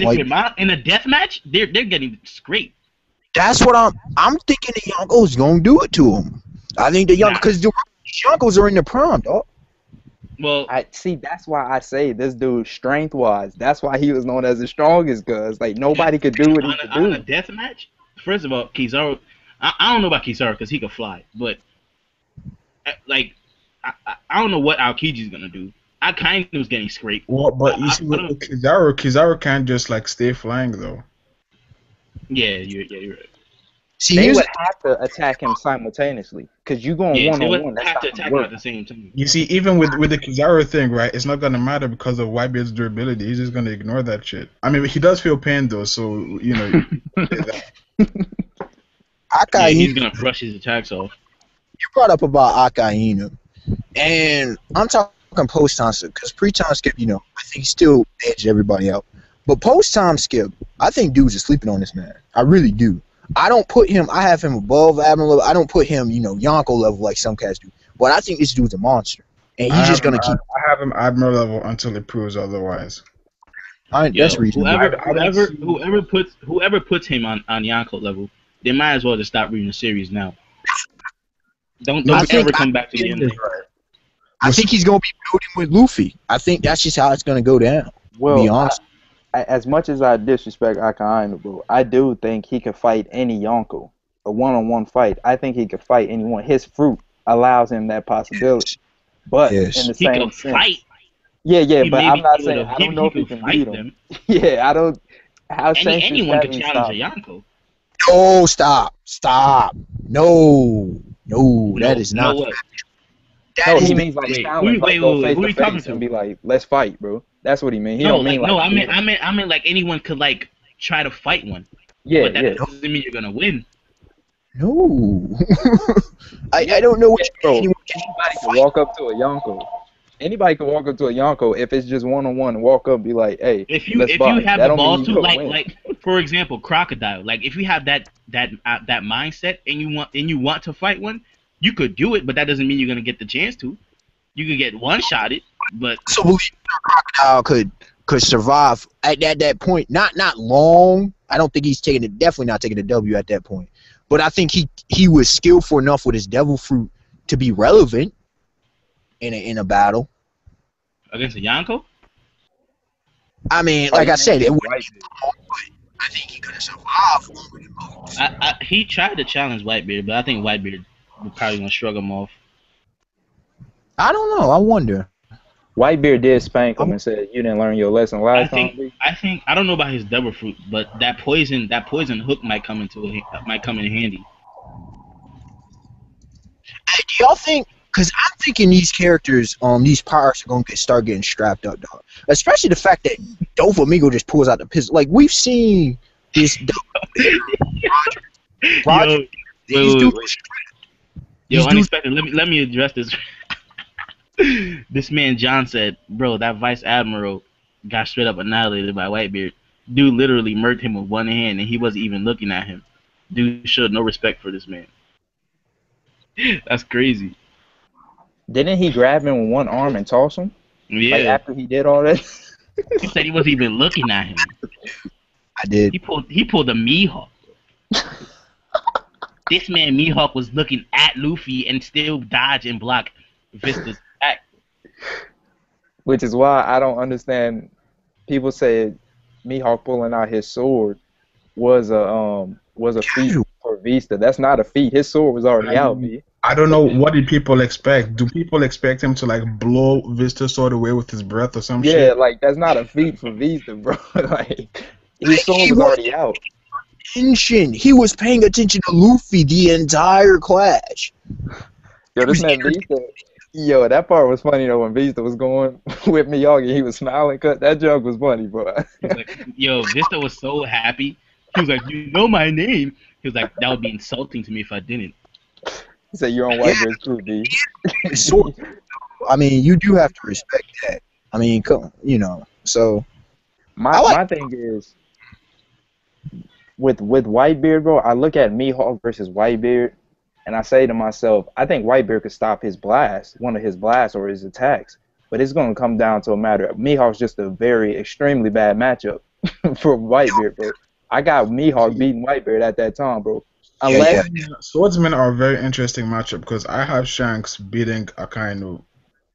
In a death match, they're getting scraped. That's what I'm thinking. The Yonkos gonna do it to him. I think the Yonkos are in the prom, dog. Well, that's why I say this dude strength-wise. That's why he was known as the strongest, cause like nobody could do what he could do. On a death match, first of all, Kizaru. I don't know about Kizaru because he could fly, but like I don't know what Aokiji's gonna do. I kind of was getting scraped. Well, but you see, with Kizaru can't just like stay flying though. Yeah, you're right. See, they would have to attack him simultaneously because you going one-on-one. They have to attack him at the same time. You see, even with the Kizaru thing, right? It's not gonna matter because of Whitebeard's durability. He's just gonna ignore that shit. I mean, he does feel pain though, so you know. He's gonna brush his attacks off. You brought up about Akainu, and I'm talking post-time skip because pre-time skip, I think he still edged everybody out. But post-time skip, I think dudes are sleeping on this man. I really do. I don't put him. I have him above Admiral level. I don't put him, Yonko level like some cats do. But I think this dude's a monster, and he's just gonna keep. I have him Admiral level until it proves otherwise. That's reasonable. Whoever puts him on Yonko level, they might as well just stop reading the series now. Don't ever come back to the end. I think he's gonna be building with Luffy. I think that's just how it's gonna go down. Well, to be honest. As much as I disrespect Akainu, bro, I do think he can fight any Yonko. A one-on-one fight. I think he can fight anyone. His fruit allows him that possibility. But in the same sense, fight. Yeah, but I'm not saying I don't know if he can beat him. Yeah, I don't. How anyone can challenge a Yonko. Oh, stop! No, that is not. He means like challenge. Wait, who are you talking to? And be like, let's fight, bro. That's what he means. I mean like anyone could like try to fight one. Yeah, but that doesn't mean you're gonna win. No. I don't know what anybody can walk up to a Yonko. Anybody can walk up to a Yonko if it's just one-on-one and walk up and be like, hey, if you have the balls to like for example, Crocodile, like if you have that mindset and you want to fight one, you could do it, but that doesn't mean you're gonna get the chance to. You could get one-shotted, but so believe Crocodile could survive at that point. Not long. I don't think he's definitely not taking the W at that point. but I think he was skillful enough with his devil fruit to be relevant in a battle against a Yonko. I mean, like I said, it wouldn't be long, but I think he could have survived longer than most. He tried to challenge Whitebeard, but I think Whitebeard was probably gonna shrug him off. I don't know. I wonder. Whitebeard did spank him and said, "You didn't learn your lesson last time." I think I don't know about his devil fruit, but that poison hook might come in handy. Hey, do y'all think? Because I'm thinking these characters, these pirates are gonna start getting strapped up, dog. Especially the fact that Doflamingo just pulls out the pistol. Like we've seen this. Roger. Yo, unexpected. Let me address this. This man John said, "Bro, that vice admiral got straight up annihilated by Whitebeard. Dude literally murked him with one hand, and he wasn't even looking at him. Dude showed no respect for this man." That's crazy. Didn't he grab him with one arm and toss him? Yeah. Like after he did all that? He said he wasn't even looking at him. I did. He pulled a Mihawk. This man Mihawk was looking at Luffy and still dodge and block Vista's attack. Which is why I don't understand. People say Mihawk pulling out his sword was a feat for Vista. That's not a feat. His sword was already out, B. I don't know, what did people expect? Do people expect him to like blow Vista's sword away with his breath or some shit? Yeah, like that's not a feat for Vista, bro. Like his sword was already out. He was paying attention to Luffy the entire clash. Yo, this man Vista. Yo, that part was funny though when Vista was going with Miyagi. He was smiling. Cut that joke was funny, bro. Like, yo, Vista was so happy. He was like, "You know my name." He was like, "That would be insulting to me if I didn't." He said, "You're on Whitebeard's crew, B." I mean, you do have to respect that. I mean, so. My thing is, with Whitebeard, bro, I look at Mihawk versus Whitebeard, and I say to myself, I think Whitebeard could stop his blast, one of his blasts or his attacks, but it's going to come down to a matter of Mihawk's just a very extremely bad matchup for Whitebeard, bro. I got Mihawk beating Whitebeard at that time, bro. Swordsmen are a very interesting matchup because I have Shanks beating Akainu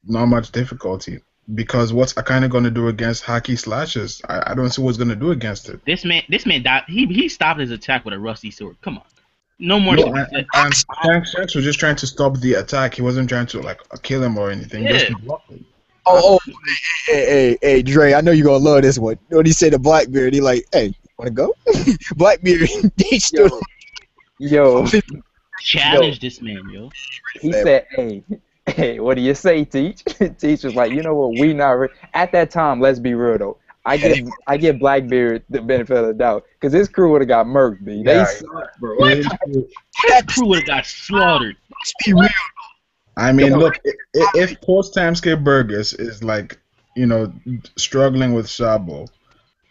not much difficulty because what's Akainu going to do against Haki slashes? I don't see what's going to do against it. This man died. He stopped his attack with a rusty sword. Come on, no more. Shanks was just trying to stop the attack. He wasn't trying to like kill him or anything. Yeah. Just to block him. Hey, Dre, I know you're gonna love this one. When he said to Blackbeard, he like, "Hey, wanna go?" Blackbeard, he stood. Yo, challenge this man, yo. He said, hey, what do you say, Teach? Teach was like, you know what, we not at that time. Let's be real though. I give Blackbeard the benefit of the doubt because his crew would have got murked, B. They sucked, bro. That crew would have got slaughtered. Let's be real. I mean, look, if post-timescape Burgess is like, struggling with Sabo,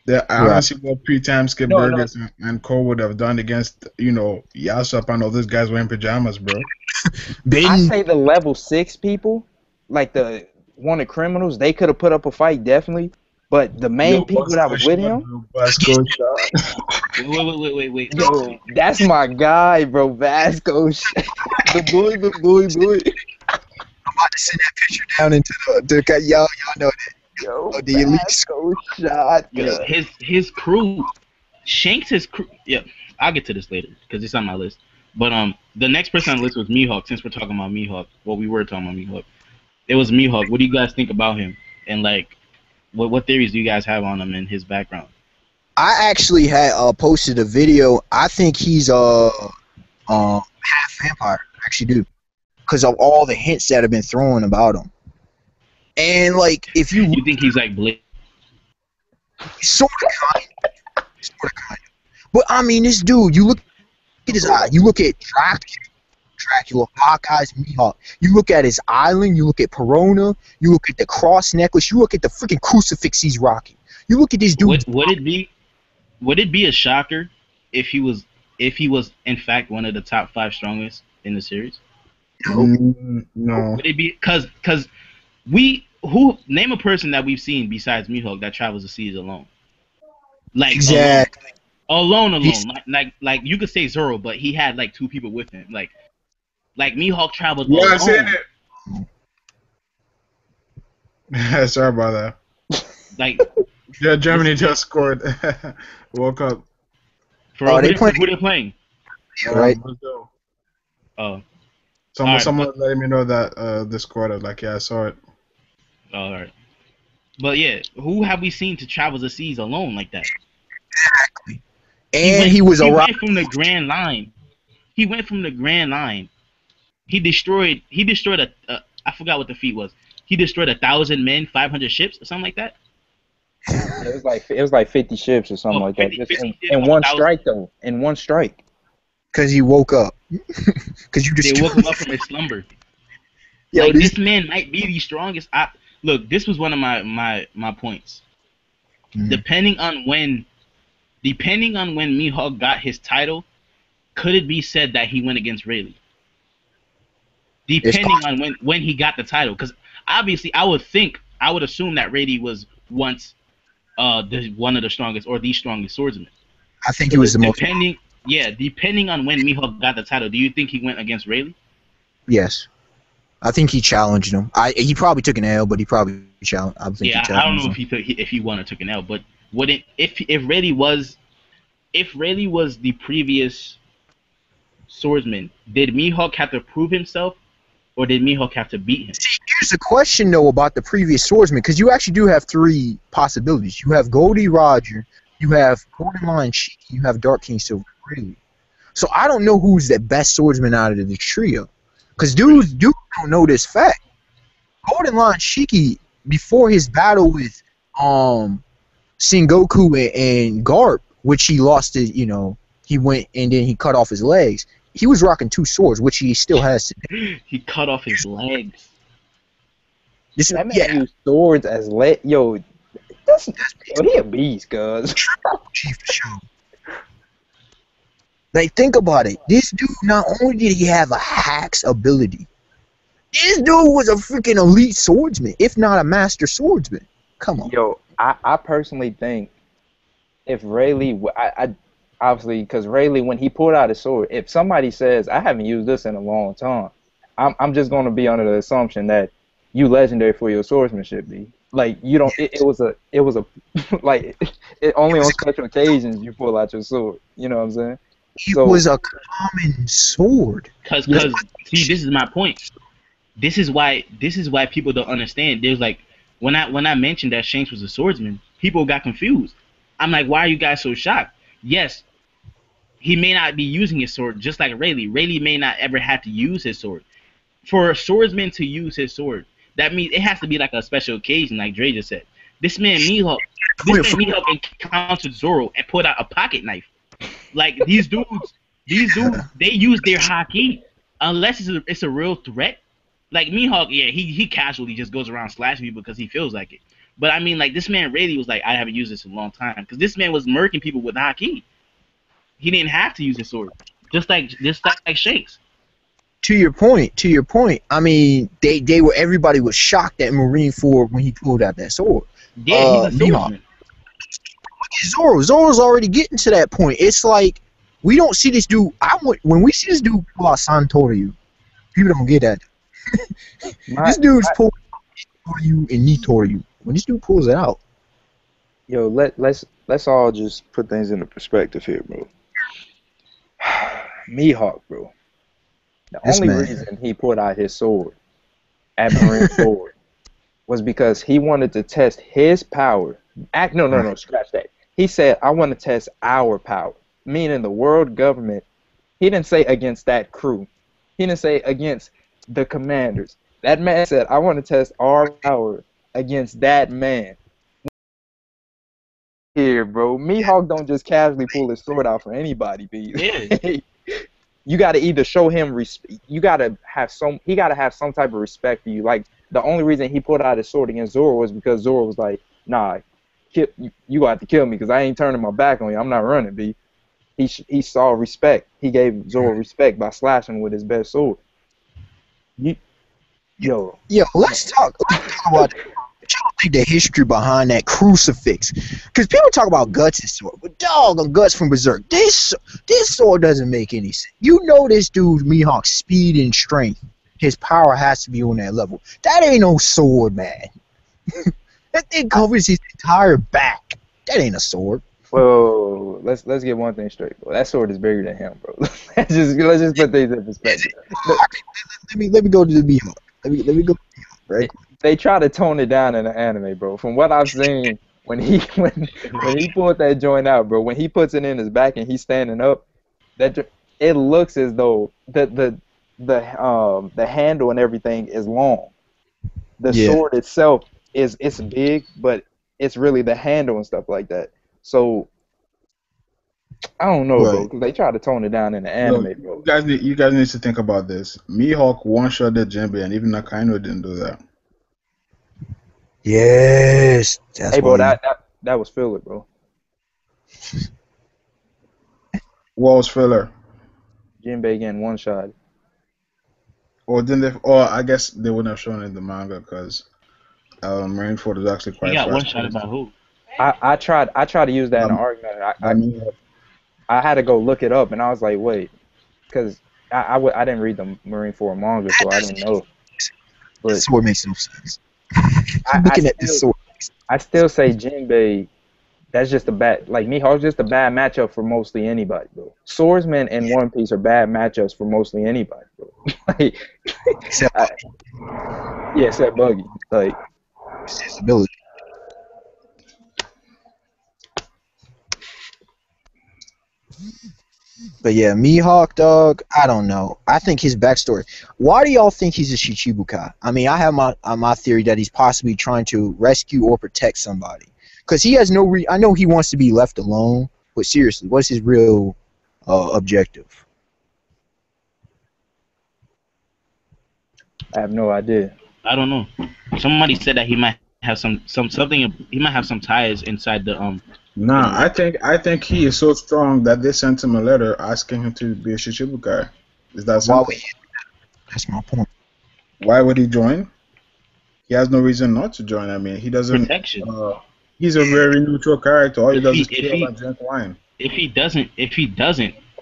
I don't see what pre-timescape Burgess and Cole would have done against, Yasop and all those guys wearing pajamas, bro. I say the level 6 people, like the wanted criminals, they could have put up a fight, definitely. But the main people that was with him. Wait. Yo, that's my guy, bro. Vasco. the boy. I'm about to send that picture down into the y'all know that. Yo, the elite shot. His crew, Shanks' crew. Yeah, I'll get to this later because it's on my list. But the next person on the list was Mihawk. Since we're talking about Mihawk, we were talking about Mihawk. It was Mihawk. What do you guys think about him? And like, what theories do you guys have on him and his background? I actually had posted a video. I think he's half vampire. I actually do, because of all the hints that have been thrown about him. And like, if you think he's like Blake, sort of kind, but I mean, this dude. You look at his eye. You look at Dracula, Hawkeye's Mihawk. You look at his island. You look at Perona. You look at the cross necklace. You look at the freaking crucifix he's rocking. You look at this dude. Would it be a shocker if he was in fact one of the top 5 strongest in the series? No. Would it be because name a person that we've seen besides Mihawk that travels the seas alone? Like exactly. Alone. He's- Like you could say Zoro, but he had like 2 people with him. Like Mihawk traveled Yeah, I seen alone. it. Sorry about that. Like Yeah, Germany just scored. Woke up. for real, they who playing- they're playing? Yeah, right. Brazil. Oh, Someone, Alright, someone letting me know that they scored. I was like, yeah, I saw it. all right. But yeah, who have we seen to travel the seas alone like that? And he was He around. went from the Grand Line. He went from the Grand Line. He destroyed a I forgot what the feat was. He destroyed 1,000 men, 500 ships, or something like that. It was like 50 ships or something like that. 50 Just 50 ships, in one 1,000. strike though. In one strike. Because he woke up. Because you just They woke him up from his slumber. Yo, Like this- this man might be the strongest. Look, this was one of my points. Mhm. Depending on when Mihawk got his title, could it be said that he went against Rayleigh? Depending on when he got the title, because obviously I would assume that Rayleigh was once one of the strongest or the strongest swordsman. I think he was the most. Depending on when Mihawk got the title, do you think he went against Rayleigh? Yes. I think he challenged him. He probably took an L, but he probably challenged. I think Yeah, he I don't challenged know him. if he won or took an L, but if Rayleigh was the previous swordsman, did Mihawk have to prove himself, or did Mihawk have to beat him? Here's a question though about the previous swordsman, because you actually do have 3 possibilities. You have Goldie Roger, you have Borderline Sheik, you have Dark King Silver Rayleigh. So I don't know who's the best swordsman out of the trio, because dudes don't know this fact. Borderline Shiki, before his battle with Sengoku and Garp, which he lost his, he went and then he cut off his legs. He was rocking 2 swords, which he still has today. He cut off his legs. That man used swords as yo, he a beast, cuz. Chief show. Like, think about it. This dude, not only did he have a hack's ability, this dude was a freaking elite swordsman, if not a master swordsman. Come on. Yo, I personally think if Rayleigh, I obviously, because Rayleigh, when he pulled out his sword, if somebody says, I haven't used this in a long time, I'm just going to be under the assumption that you legendary for your swordsmanship, B. Like, you don't, it was a, like, it only on special occasions you pull out your sword. You know what I'm saying? It was a common sword. Cause see, this is my point. This is why people don't understand. There's like when I mentioned that Shanks was a swordsman, people got confused. I'm like, why are you guys so shocked? Yes, he may not be using his sword, just like Rayleigh. Rayleigh may not ever have to use his sword. For a swordsman to use his sword, that means it has to be like a special occasion, like Dre just said. This man Mihawk encountered Zoro and pulled out a pocket knife. Like these dudes, they use their haki unless it's a real threat. Like Mihawk, yeah, he casually just goes around slashing people because he feels like it. But I mean, like this man Rayleigh was like, I haven't used this in a long time because this man was murking people with haki. He didn't have to use his sword, just like Shanks. To your point. I mean, everybody was shocked at Marineford when he pulled out that sword. Yeah, he's a swordsman. Zoro's already getting to that point. It's like we don't see this dude. When we see this dude pull out Santoryu, people don't get that. This dude's pulling Santoryu and Nitoryu. When this dude pulls it out, yo, let's all just put things into perspective here, bro. Mihawk, bro. The only reason he pulled out his sword at Marineford was because he wanted to test his power. No, scratch that. He said, I want to test our power, meaning the world government. He didn't say against that crew. He didn't say against the commanders. That man said, I want to test our power against that man. Here, bro. Mihawk don't just casually pull his sword out for anybody, B. Yeah. You got to either show him respect. He got to have some type of respect for you. Like, the only reason he pulled out his sword against Zoro was because Zoro was like, nah, you got to kill me because I ain't turning my back on you. I'm not running, B. He saw respect. He gave Zoro respect by slashing with his best sword. Yo, let's talk about But y'all think the history behind that crucifix? Because people talk about Guts' sword, but dog, on Guts from Berserk, this sword doesn't make any sense. You know this dude Mihawk's speed and strength, his power has to be on that level. That ain't no sword, man. That thing covers his entire back. That ain't a sword. Whoa, let's get one thing straight, bro. That sword is bigger than him, bro. let's just put things in perspective. Let me go to the Mihawk. Let me go to the Mihawk, right? They try to tone it down in the anime, bro. From what I've seen, when he pulled that joint out, bro, when he puts it in his back and he's standing up, it looks as though the handle and everything is long. The sword itself it's big, but it's really the handle and stuff like that. So I don't know, bro, because they try to tone it down in the anime, bro. You guys need to think about this. Mihawk one-shotted Jinbei, and even Akainu didn't do that. Yes. That's hey, bro, that was filler, bro. What was filler? Jinbei getting one shot. Or didn't they? Or I guess they wouldn't have shown it in the manga because Marineford is actually quite. He got fast. one shot about who? I tried to use that in an argument. I had to go look it up, and I was like, wait, because I didn't read the Marineford manga, so I didn't know. But the sword makes no sense. I'm looking at this sword. I still say Jinbei. That's just a bad, like Mihawk's just a bad matchup for mostly anybody, bro. Swordsman and One Piece are bad matchups for mostly anybody, bro. Like, except Buggy. Like, accessibility. But yeah, Mihawk, dog, I don't know. I think his backstory. Why do y'all think he's a Shichibukai? I mean, I have my theory that he's possibly trying to rescue or protect somebody. Because he has no I know he wants to be left alone, but seriously, what's his real objective? I have no idea. I don't know. Somebody said that he might have something. He might have some ties inside the Nah, I think he is so strong that they sent him a letter asking him to be a Shichibukai. Is that something? That's my point. Why would he join? He has no reason not to join. I mean, he doesn't. Protection. He's a very neutral character. All he does is kill and drink wine. If he doesn't,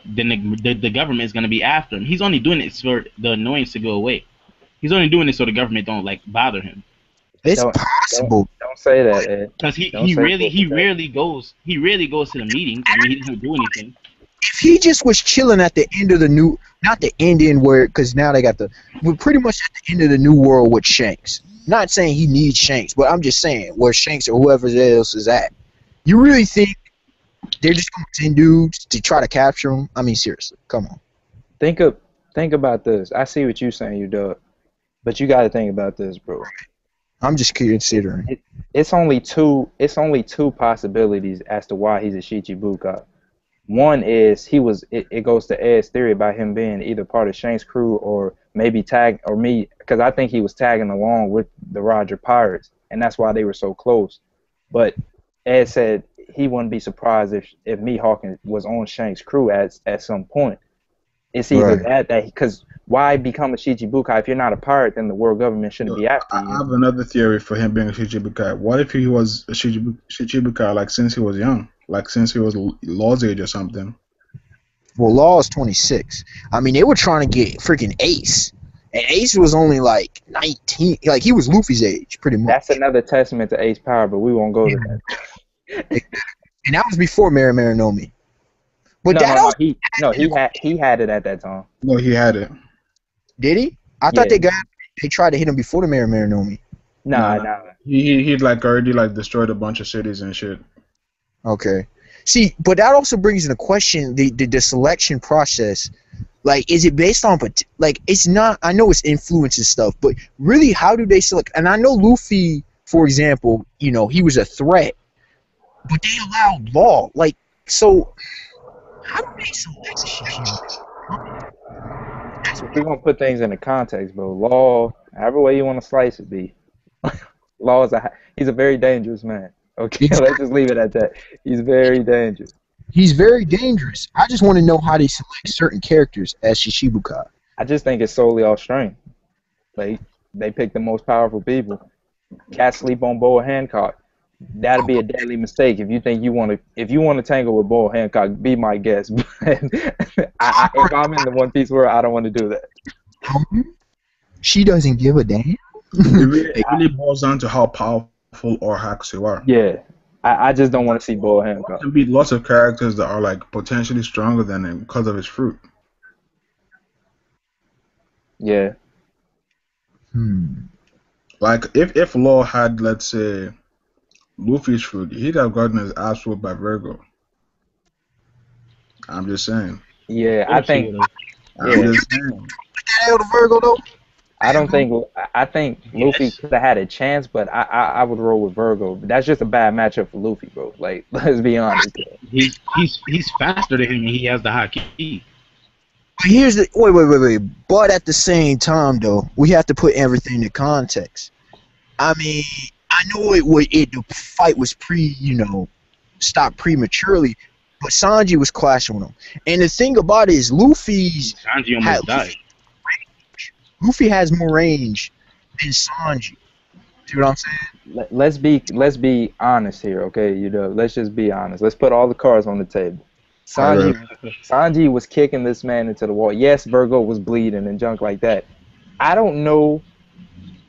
then the government is gonna be after him. He's only doing it for the annoyance to go away. He's only doing it so the government don't like bother him. It's possible. Don't say that, Ed. Because he rarely goes to the meetings. I mean, he doesn't do anything. If he just was chilling at the end of the new, not the ending where, because now they got but pretty much at the end of the new world with Shanks. Not saying he needs Shanks, but I'm just saying where Shanks or whoever else is at. You really think they're just going to send dudes to try to capture him? I mean, seriously, come on. Think about this. I see what you're saying, you dog, but you got to think about this, bro. I'm just considering. It's only two possibilities as to why he's a Shichibukai. One is it goes to Ed's theory about him being either part of Shank's crew or maybe because I think he was tagging along with the Roger Pirates, and that's why they were so close. But Ed said he wouldn't be surprised if Mihawk was on Shank's crew at some point. It's either that because why become a Shichibukai if you're not a pirate? Then the world government shouldn't be after you. I have another theory for him being a Shichibukai. What if he was a Shichibukai like since he was young? Like since he was Law's age or something. Well, Law is 26. I mean, they were trying to get freaking Ace. And Ace was only like 19. Like, he was Luffy's age, pretty much. That's another testament to Ace power, but we won't go to that. And that was before Maranomi. But he had it at that time. No, he had it. Did he? I thought they tried to hit him before the Maranomi. Nah. He'd like already like destroyed a bunch of cities and shit. Okay. See, but that also brings into question the selection process. Like, is it based on, like, it's not, I know it's influence and stuff, but really, how do they select? And I know Luffy, for example, you know, he was a threat, but they allowed Law. Like, so, how do they select We're going to put things into context, bro. Law, however way you want to slice it, be. Law he's a very dangerous man. Okay, let's just leave it at that. He's very dangerous. He's very dangerous. I just want to know how they select certain characters as Shichibukai. I just think it's solely off strength. Like, they pick the most powerful people. Cat sleep on Bull Hancock. That'd be a deadly mistake if you think you want to tangle with Bull Hancock. Be my guest. But if I'm in the One Piece world, I don't want to do that. She doesn't give a damn. It really boils down to how powerful or hacks you are. Yeah, I just don't want to see Bull There Hancock. can be lots of characters that are like potentially stronger than him because of his fruit. Yeah. Like if Law had, let's say, Luffy's fruit, he'd have gotten his ass whooped by Virgo. I'm just saying. Yeah, I think. I'm just saying. That hell to Virgo though. I think Luffy could have had a chance, but I would roll with Virgo. That's just a bad matchup for Luffy, bro. Like, let's be honest. He's faster than him and he has the hot key. Here's the wait. But at the same time, though, we have to put everything into context. I mean, I know the fight was stopped prematurely, but Sanji was clashing with him. And the thing about it is, Sanji almost died. Luffy has more range than Sanji. See what I'm saying? Let's be honest here, okay? Let's just be honest. Let's put all the cards on the table. Sanji was kicking this man into the wall. Yes, Virgo was bleeding and junk like that. I don't know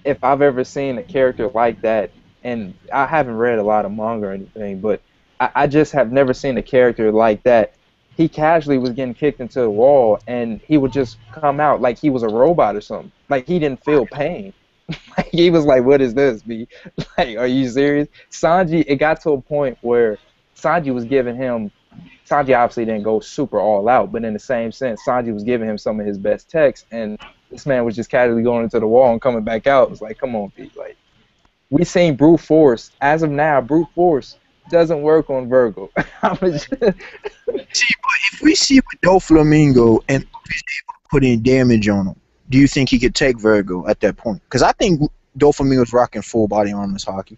if I've ever seen a character like that, and I haven't read a lot of manga or anything, but I just have never seen a character like that. He casually was getting kicked into the wall, and he would just come out like he was a robot or something. Like, he didn't feel pain. Like, he was like, what is this, B? Like, are you serious? Sanji, it got to a point where Sanji was giving him... Sanji obviously didn't go super all out, but in the same sense, Sanji was giving him some of his best text, and this man was just casually going into the wall and coming back out. It was like, come on, B. Like, we seen brute force. As of now, brute force doesn't work on Virgo. See, but if we see with Doflamingo and he's able to put in damage on him, do you think he could take Virgo at that point? Because I think Doflamingo's rocking full body armor hockey.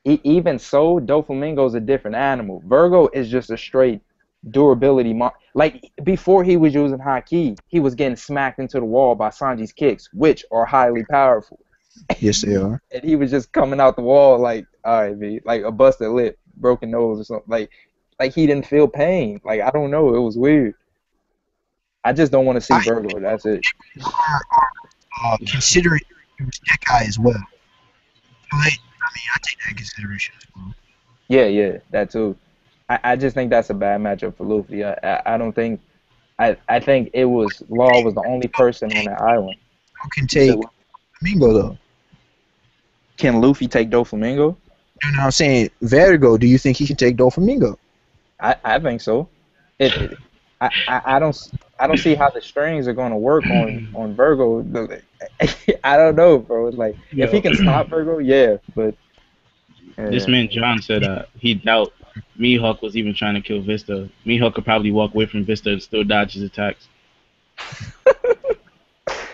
Even so, Doflamingo's a different animal. Virgo is just a straight durability. Like, before he was using haki, he was getting smacked into the wall by Sanji's kicks, which are highly powerful. Yes, they are. And he was just coming out the wall like, all right, B, like a busted lip, broken nose or something. Like he didn't feel pain. Like, I don't know. It was weird. I just don't want to see Virgo. That's it. Considering he was that guy as well. I take that in consideration as well. Yeah, that too. I just think that's a bad matchup for Luffy. I don't think. I think it was Law was the only person on that island. Who can take Doflamingo though? Can Luffy take Doflamingo? You know what I'm saying? Virgo, do you think he can take Doflamingo? I think so. I don't see how the strings are going to work on Virgo. I don't know, bro. It's like, if he can stop Virgo, yeah, but this man John said he doubt Mihawk was even trying to kill Vista. Mihawk could probably walk away from Vista and still dodge his attacks.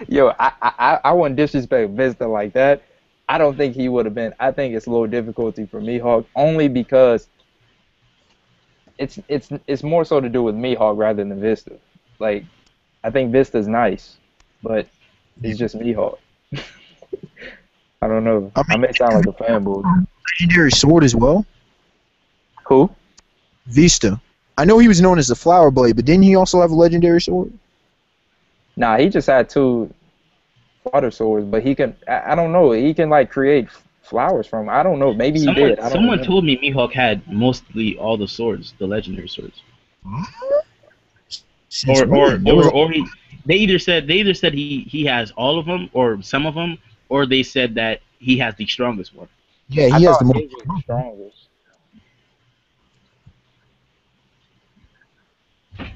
Yo, I wouldn't disrespect Vista like that. I don't think he would have been. I think it's a little difficulty for Mihawk, only because it's more so to do with Mihawk rather than Vista. Like, I think Vista's nice, but it's just Mihawk. I don't know. I may sound like a fanboy. Legendary sword as well. Who? Vista. I know he was known as the Flower Blade, but didn't he also have a legendary sword? Nah, he just had 2 water swords, but he can. I don't know. He can like create flowers from. I don't know. Maybe he did. Someone told me Mihawk had mostly all the swords, the legendary swords. Or they either said he has all of them or some of them, or they said that he has the strongest one. Yeah, he has the most strongest.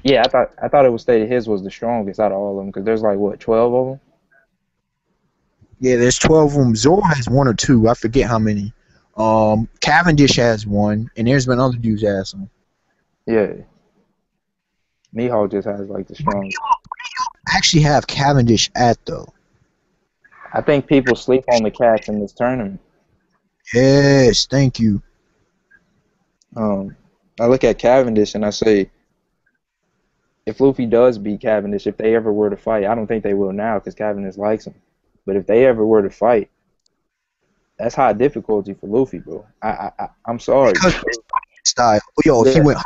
Yeah, I thought it was stated his was the strongest out of all of them, because there's like what, 12 of them. Yeah, there's 12 of them. Zoro has 1 or 2. I forget how many. Cavendish has 1, and there's been other dudes that have some. Yeah. Mihawk just has like the strongest. Actually have Cavendish at though. I think people sleep on the cats in this tournament. Yes, thank you. I look at Cavendish and I say, if Luffy does beat Cavendish, if they ever were to fight, I don't think they will now because Cavendish likes him. But if they ever were to fight, that's high difficulty for Luffy, bro. I'm sorry. Because style. Yo, if he went,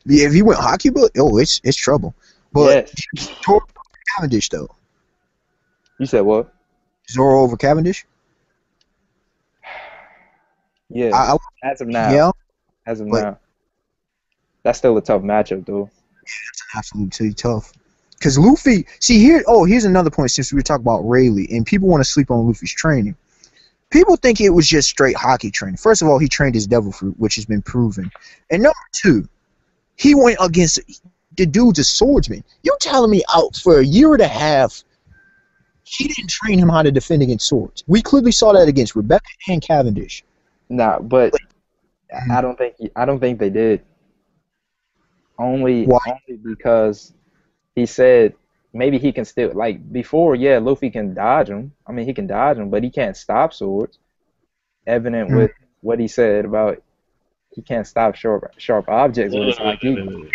yeah, if he went hockey, but it's trouble. But Zoro over Cavendish though. You said what? Zoro over Cavendish. Yeah. As of now. Yeah. As of now. That's still a tough matchup, though. Yeah, that's absolutely tough. Because Luffy, see here. Oh, here's another point. Since we were talking about Rayleigh, and people want to sleep on Luffy's training. People think it was just straight hockey training. First of all, he trained his devil fruit, which has been proven. And number two, he went against the dude's a swordsman. You telling me out for a year and a half, he didn't train him how to defend against swords? We clearly saw that against Rebecca and Cavendish. Nah, but I don't think they did. Only because he said maybe he can still, like before, yeah, Luffy can dodge him. I mean, he can dodge him, but he can't stop swords. Evident with what he said about he can't stop sharp objects with his haki.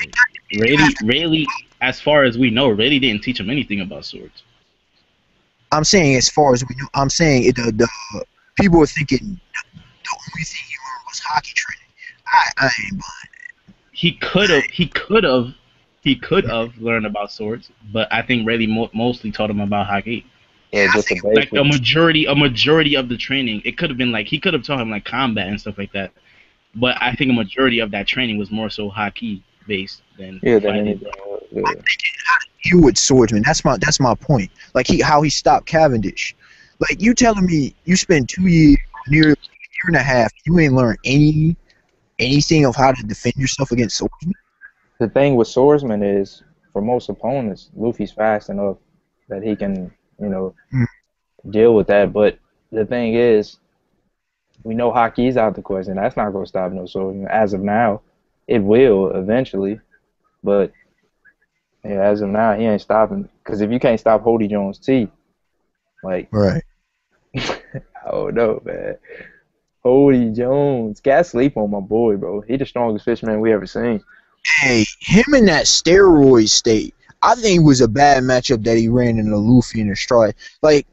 Rayleigh, as far as we know, Rayleigh didn't teach him anything about swords. I'm saying as far as we know, I'm saying the people are thinking the only thing he learned was hockey training. I ain't buying it. He could have learned about swords, but I think Rayleigh mostly taught him about hockey. Yeah, just like a majority of the training, it could have been like he could have taught him like combat and stuff like that. But I think a majority of that training was more so hockey based than anything. Yeah. You with swordsman. That's my point. Like how he stopped Cavendish. Like you telling me you spent 2 years, nearly a year and a half, you ain't learned anything of how to defend yourself against swordsmen? The thing with swordsmen is, for most opponents, Luffy's fast enough that he can, deal with that. But the thing is, we know hockey's out the question. That's not going to stop no swordsman. As of now, it will eventually. But yeah, as of now, he ain't stopping. Because if you can't stop Hody Jones' teeth, like, right? I don't know, man. Hody Jones, can't sleep on my boy, bro. He the strongest fishman we ever seen. Hey, him in that steroid state, I think was a bad matchup that he ran into Luffy in the stride. Like,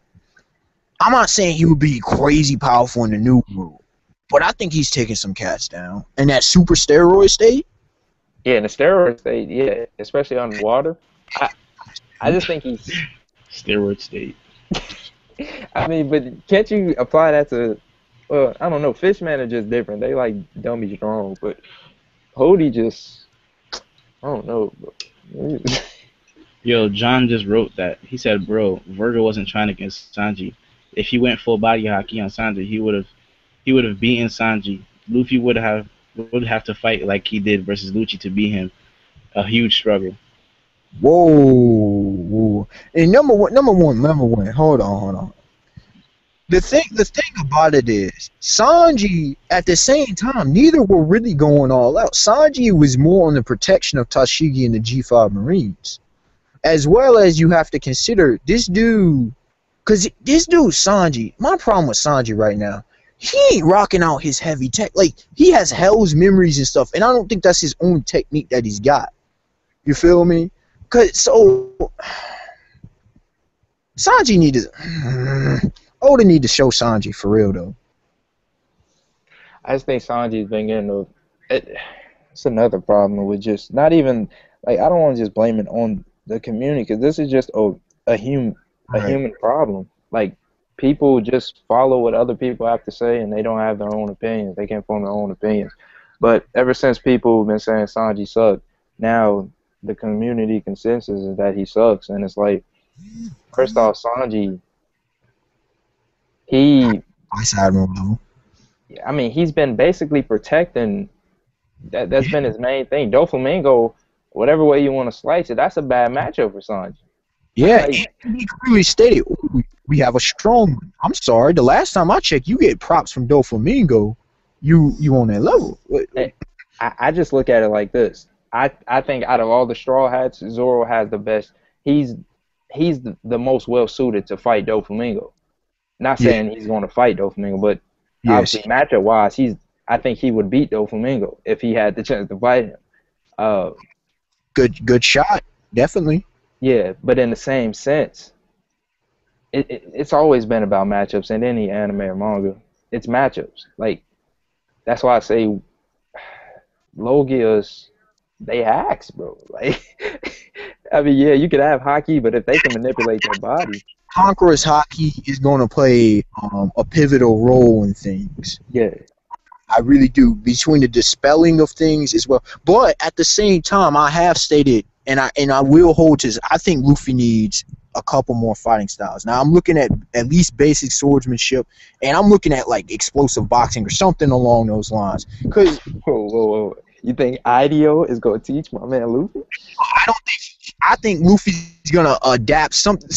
I'm not saying he would be crazy powerful in the new world, but I think he's taking some cats down. In that super steroid state? Yeah, in the steroid state, yeah, especially underwater. I just think he's... Steroid state. I mean, but can't you apply that to... Well, I don't know. Fishmen are just different. They like dummy strong, but Hody just... I don't know, bro. Yo, John just wrote that. He said, bro, Virgo wasn't trying against Sanji. If he went full body hockey on Sanji, he would have beaten Sanji. Luffy would have to fight like he did versus Lucci to beat him. A huge struggle. Whoa. And number one. Hold on. The thing about it is, Sanji, at the same time, neither were really going all out. Sanji was more on the protection of Tashigi and the G5 Marines. As well as you have to consider this dude, because this dude, Sanji, my problem with Sanji right now, he ain't rocking out his heavy tech. Like, he has Hell's memories and stuff, and I don't think that's his only technique that he's got. You feel me? Sanji need to... Oda need to show Sanji for real though. I just think Sanji's been getting it's another problem with just not even like I don't want to just blame it on the community because this is just a human problem. Like people just follow what other people have to say and they don't have their own opinions. They can't form their own opinions. But ever since people have been saying Sanji sucked, now the community consensus is that he sucks, and it's like first off, Sanji. I mean, he's been basically protecting. That's been his main thing. Doflamingo, whatever way you want to slice it, that's a bad matchup for Sanji. Yeah, he clearly stated we have a strong one. I'm sorry, the last time I checked, you get props from Doflamingo. You on that level. I just look at it like this. I think out of all the Straw Hats, Zoro has the best. He's the most well suited to fight Doflamingo. Not saying he's going to fight Doflamingo, but obviously matchup wise, I think he would beat Doflamingo if he had the chance to fight him. Good shot, definitely. Yeah, but in the same sense, it's always been about matchups in any anime or manga. It's matchups. Like, that's why I say Logias, they hacks, bro. Like, I mean, yeah, you could have hockey, but if they can manipulate their body. Conqueror's hockey is going to play a pivotal role in things. Yeah. I really do. Between the dispelling of things as well. But at the same time, I have stated, and I will hold to this, I think Luffy needs a couple more fighting styles. Now, I'm looking at least basic swordsmanship, and I'm looking at, like, explosive boxing or something along those lines. Because whoa. You think IDEO is going to teach my man Luffy? I think Luffy's gonna adapt something.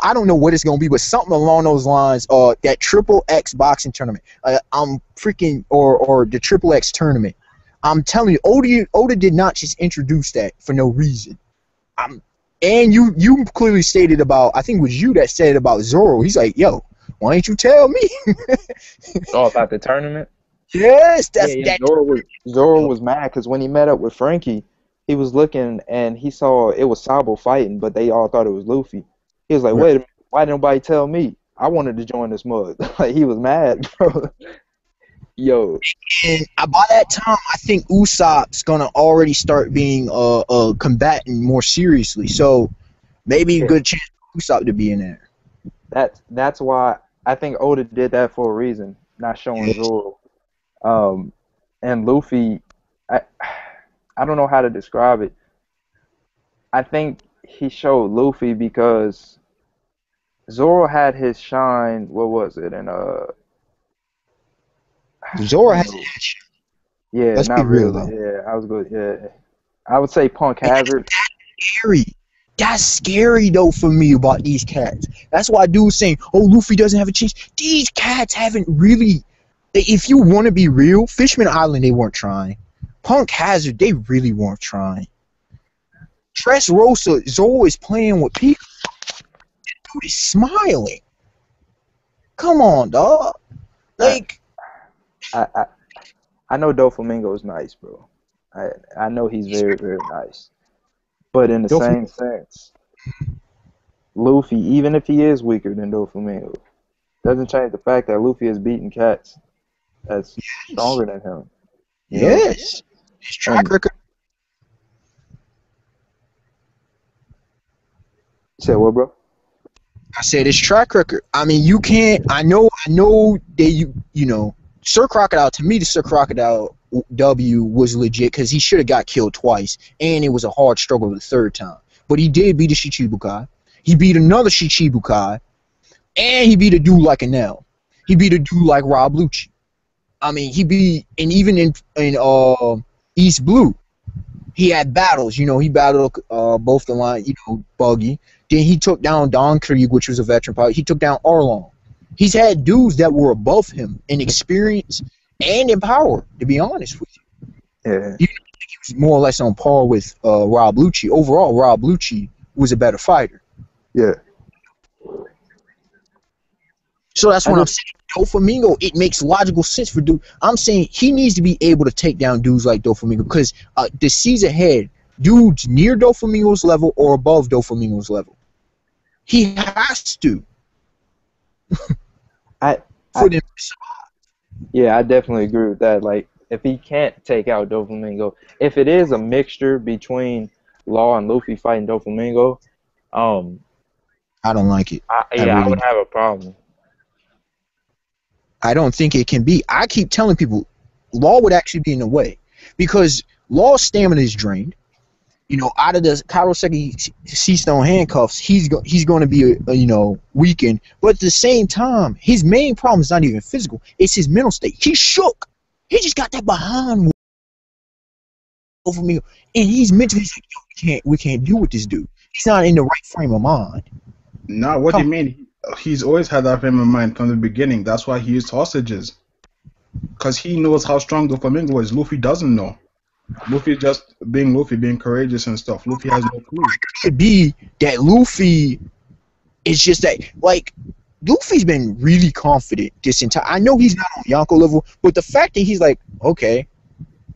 I don't know what it's gonna be, but something along those lines. That Triple X boxing tournament. I'm freaking or the Triple X tournament. I'm telling you, Oda did not just introduce that for no reason. And you clearly stated about, I think it was you that said about Zoro. He's like, yo, why didn't you tell me? Oh, about the tournament? Yes, Zoro was mad because when he met up with Frankie, he was looking and he saw it was Sabo fighting, but they all thought it was Luffy. He was like, wait a minute, why didn't nobody tell me? I wanted to join this mud. Like, he was mad, bro. Yo. And by that time, I think Usopp's gonna already start being combatant more seriously. So maybe a good chance for Usopp to be in there. That's why I think Oda did that for a reason, not showing Zoro. And Luffy, I don't know how to describe it. I think he showed Luffy because Zoro had his shine. What was it? And Zoro has his shine. Yeah, let's not be real really. though. Yeah, I was good. Yeah, I would say Punk Hazard. That's scary though for me about these cats. That's why dudes saying, "Oh, Luffy doesn't have a chance." These cats haven't really. If you want to be real, Fishman Island, they weren't trying. Punk Hazard, they really weren't trying. Dressrosa, Zoro is playing with people. Dude is smiling. Come on, dog. Like, I know Doflamingo is nice, bro. I know he's very, very nice. But in the same sense, Luffy, even if he is weaker than Doflamingo, doesn't change the fact that Luffy has beaten cats that's stronger than him. Yes. His track record. You said what, bro? I said his track record. I mean, you can't. I know that you know, Sir Crocodile. To me, the Sir Crocodile W was legit because he should have got killed twice, and it was a hard struggle the third time. But he did beat a Shichibukai. He beat another Shichibukai, and he beat a dude like Enel. He beat a dude like Rob Lucci. I mean, he beat, and even in East Blue, he had battles. You know, he battled both the line. You know, Buggy. Then he took down Don Krieg, which was a veteran pilot. He took down Arlong. He's had dudes that were above him in experience and in power, to be honest with you. Yeah. He was more or less on par with Rob Lucci. Overall, Rob Lucci was a better fighter. Yeah. So that's what I'm saying. Doflamingo, it makes logical sense for dude. I'm saying he needs to be able to take down dudes like Doflamingo because the season ahead, dudes near Doflamingo's level or above Doflamingo's level. He has to. Yeah, I definitely agree with that. Like, if he can't take out Doflamingo, if it is a mixture between Law and Luffy fighting Doflamingo, I don't like it. I would have a problem. I don't think it can be. I keep telling people, Law would actually be in the way because Law's stamina is drained. You know, out of the Karoseki Seastone handcuffs, he's going to be weakened. But at the same time, his main problem is not even physical; it's his mental state. He's shook. He just got that behind over me, and he's mentally like, yo, we can't deal with this dude. He's not in the right frame of mind. No, what do you mean? He's always had that frame of mind from the beginning. That's why he used hostages. Because he knows how strong the Flamingo is. Luffy doesn't know. Luffy just being Luffy, being courageous and stuff. Luffy has no clue. It could be that Luffy is just that, like, Luffy's been really confident this entire. I know he's not on Yonko level, but the fact that he's like, okay,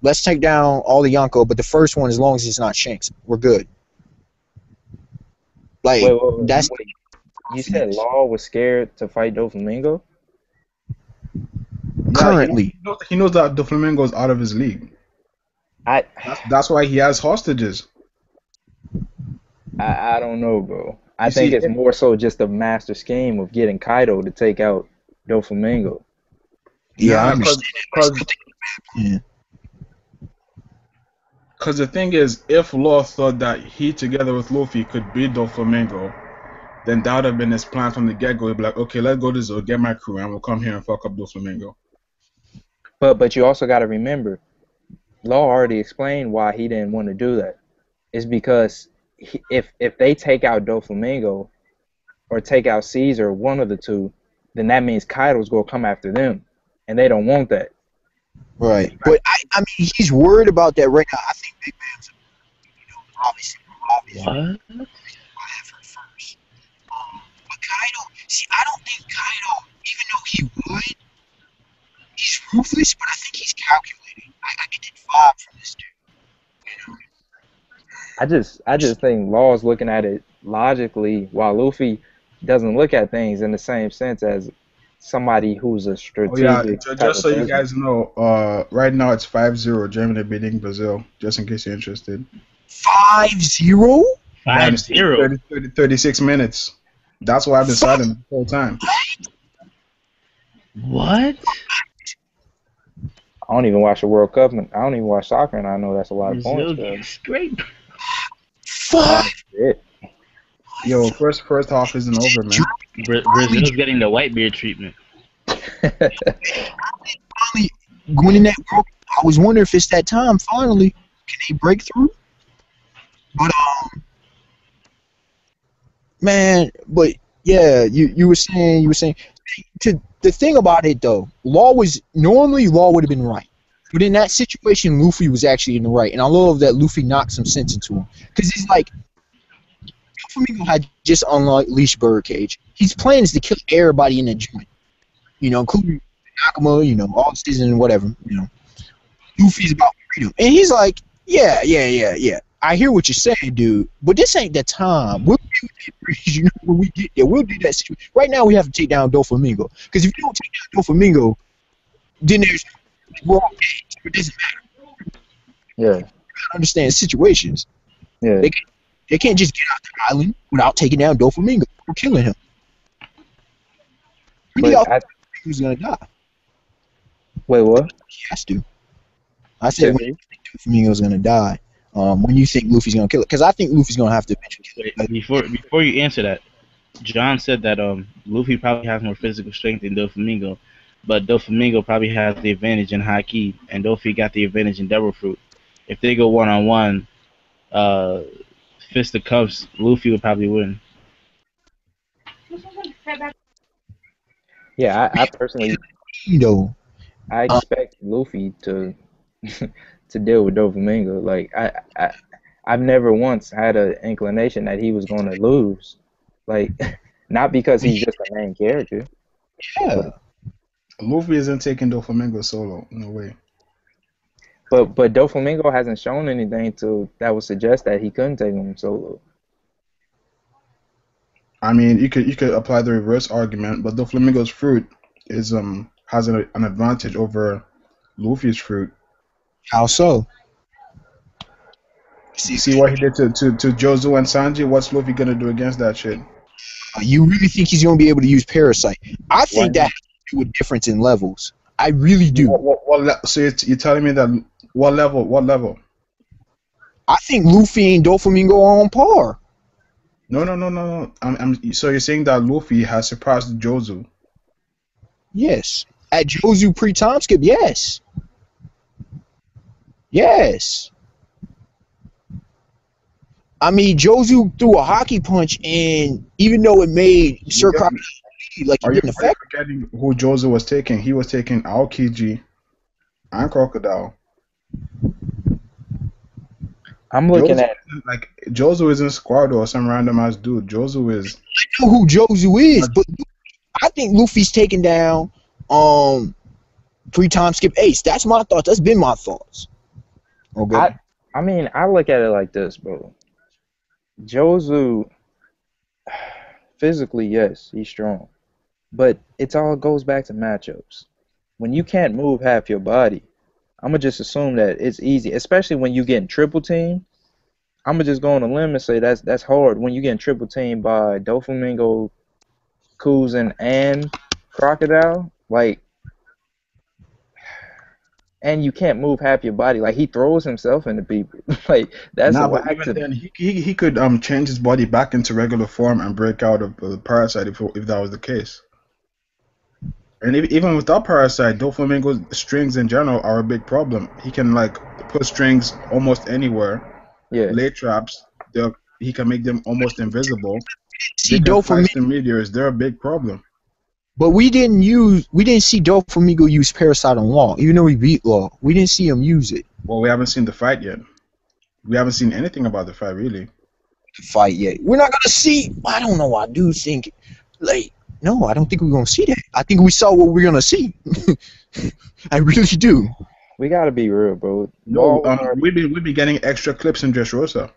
let's take down all the Yonko, but the first one, as long as it's not Shanks, we're good. Like, Wait. You said Law was scared to fight Doflamingo? Currently. Yeah, he knows that Doflamingo is out of his league. That's why he has hostages. I don't know, bro. I think it's more so just a master scheme of getting Kaido to take out Doflamingo. Yeah, because the thing is, if Law thought that he together with Luffy could beat Doflamingo, then that would have been his plan from the get-go. He'd be like, okay, let's go to Zoo, get my crew, and we'll come here and fuck up Doflamingo. But you also got to remember, Law already explained why he didn't want to do that. It's because if they take out Doflamingo or take out Caesar, one of the two, then that means Kaido's going to come after them, and they don't want that. Right. But I mean, he's worried about that right now. I think Big Bam's, obviously. What? First. But Kaido, see, I don't think Kaido, even though he would, he's ruthless, but I think he's calculating. I get that vibe from this dude. I just think Law's looking at it logically, while Luffy doesn't look at things in the same sense as somebody who's a strategic. Oh, yeah, just so you guys know, right now it's 5-0, Germany beating Brazil, just in case you're interested. 5-0? 5-0. 36 minutes. That's why I've been silent the whole time. What? I don't even watch the World Cup, and I don't even watch soccer, and I know that's a lot of Brazil points. Great. Fuck. Yo, first half isn't over, man. Brazil's getting the Whitebeard treatment. Finally, winning that World Cup, I was wondering if it's that time. Finally, can they break through? But man, but yeah, you were saying the thing about it though, Law would have been right, but in that situation, Luffy was actually in the right, and I love that Luffy knocked some sense into him because he's like, Doflamingo had just unleashed Birdcage. His plan is to kill everybody in the joint, including Nakama, all this and whatever, Luffy's about freedom, and he's like, yeah. I hear what you're saying, dude, but this ain't the time. We'll do that, when we get there. We'll do that situation. Right now, we have to take down Doflamingo. Because if you don't take down Doflamingo, then there's wrong games. It doesn't matter. Yeah. You gotta understand situations. Yeah. They can't just get out the island without taking down Doflamingo or killing him. Who's gonna die? Wait, what? He has to. I said when you think Doflamingo's gonna die. When you think Luffy's gonna kill it, because I think Luffy's gonna have to eventually kill it. Before you answer that, John said that Luffy probably has more physical strength than Doflamingo, but Doflamingo probably has the advantage in Haki, and Luffy got the advantage in Devil Fruit. If they go 1-on-1, fist of cuffs, Luffy would probably win. Yeah, I personally, I expect Luffy to to deal with Doflamingo. Like I've never once had an inclination that he was going to lose. Like not because he's just a main character. Yeah. Luffy isn't taking Doflamingo solo. No way. But Doflamingo hasn't shown anything that would suggest that he couldn't take him solo. I mean, you could apply the reverse argument, but Doflamingo's fruit is has an advantage over Luffy's fruit. How so? See what he did to Jozu and Sanji? What's Luffy gonna do against that shit? You really think he's gonna be able to use Parasite? I think that has to do with difference in levels. I really do. So you're telling me that what level? What level? I think Luffy and Doflamingo are on par. No. So you're saying that Luffy has surpassed Jozu? Yes. At Jozu pre-time skip, yes. Yes. I mean, Jozu threw a hockey punch, and even though it made Sir Crocodile like it didn't affect. Are you forgetting who Jozu was taking? He was taking Aokiji and Crocodile. I'm looking at like Jozu isn't Squardo or some random ass dude. Jozu is. I know who Jozu is, but I think Luffy's taking down pre-time skip Ace. That's my thoughts. That's been my thoughts. Okay. I mean, I look at it like this, bro. Jozu, physically, yes, he's strong. But it all goes back to matchups. When you can't move half your body, I'm going to just assume that it's easy, especially when you get triple team. I'm going to just go on a limb and say that's hard when you get triple team by Doflamingo, Kuzin, and Crocodile. Like, and you can't move half your body. Like, he throws himself into people. Like, that's Nah, a but whack even to then, he could change his body back into regular form and break out of the parasite if that was the case. And even without parasite, Doflamingo's strings in general are a big problem. He can like put strings almost anywhere. Yeah. Lay traps. He can make them almost invisible. See They can fly Doflamingo, some meteors. They're a big problem. but we didn't see Doflamingo use Parasite on Law, even though he beat Law. We didn't see him use it. Well, we haven't seen the fight yet. We haven't seen anything about the fight really. Fight yet. We're not gonna see. I don't know. I do think, like, no, I don't think we're gonna see that. I think we saw what we're gonna see. I really do. We gotta be real, bro. No, we've been getting extra clips in Dressrosa.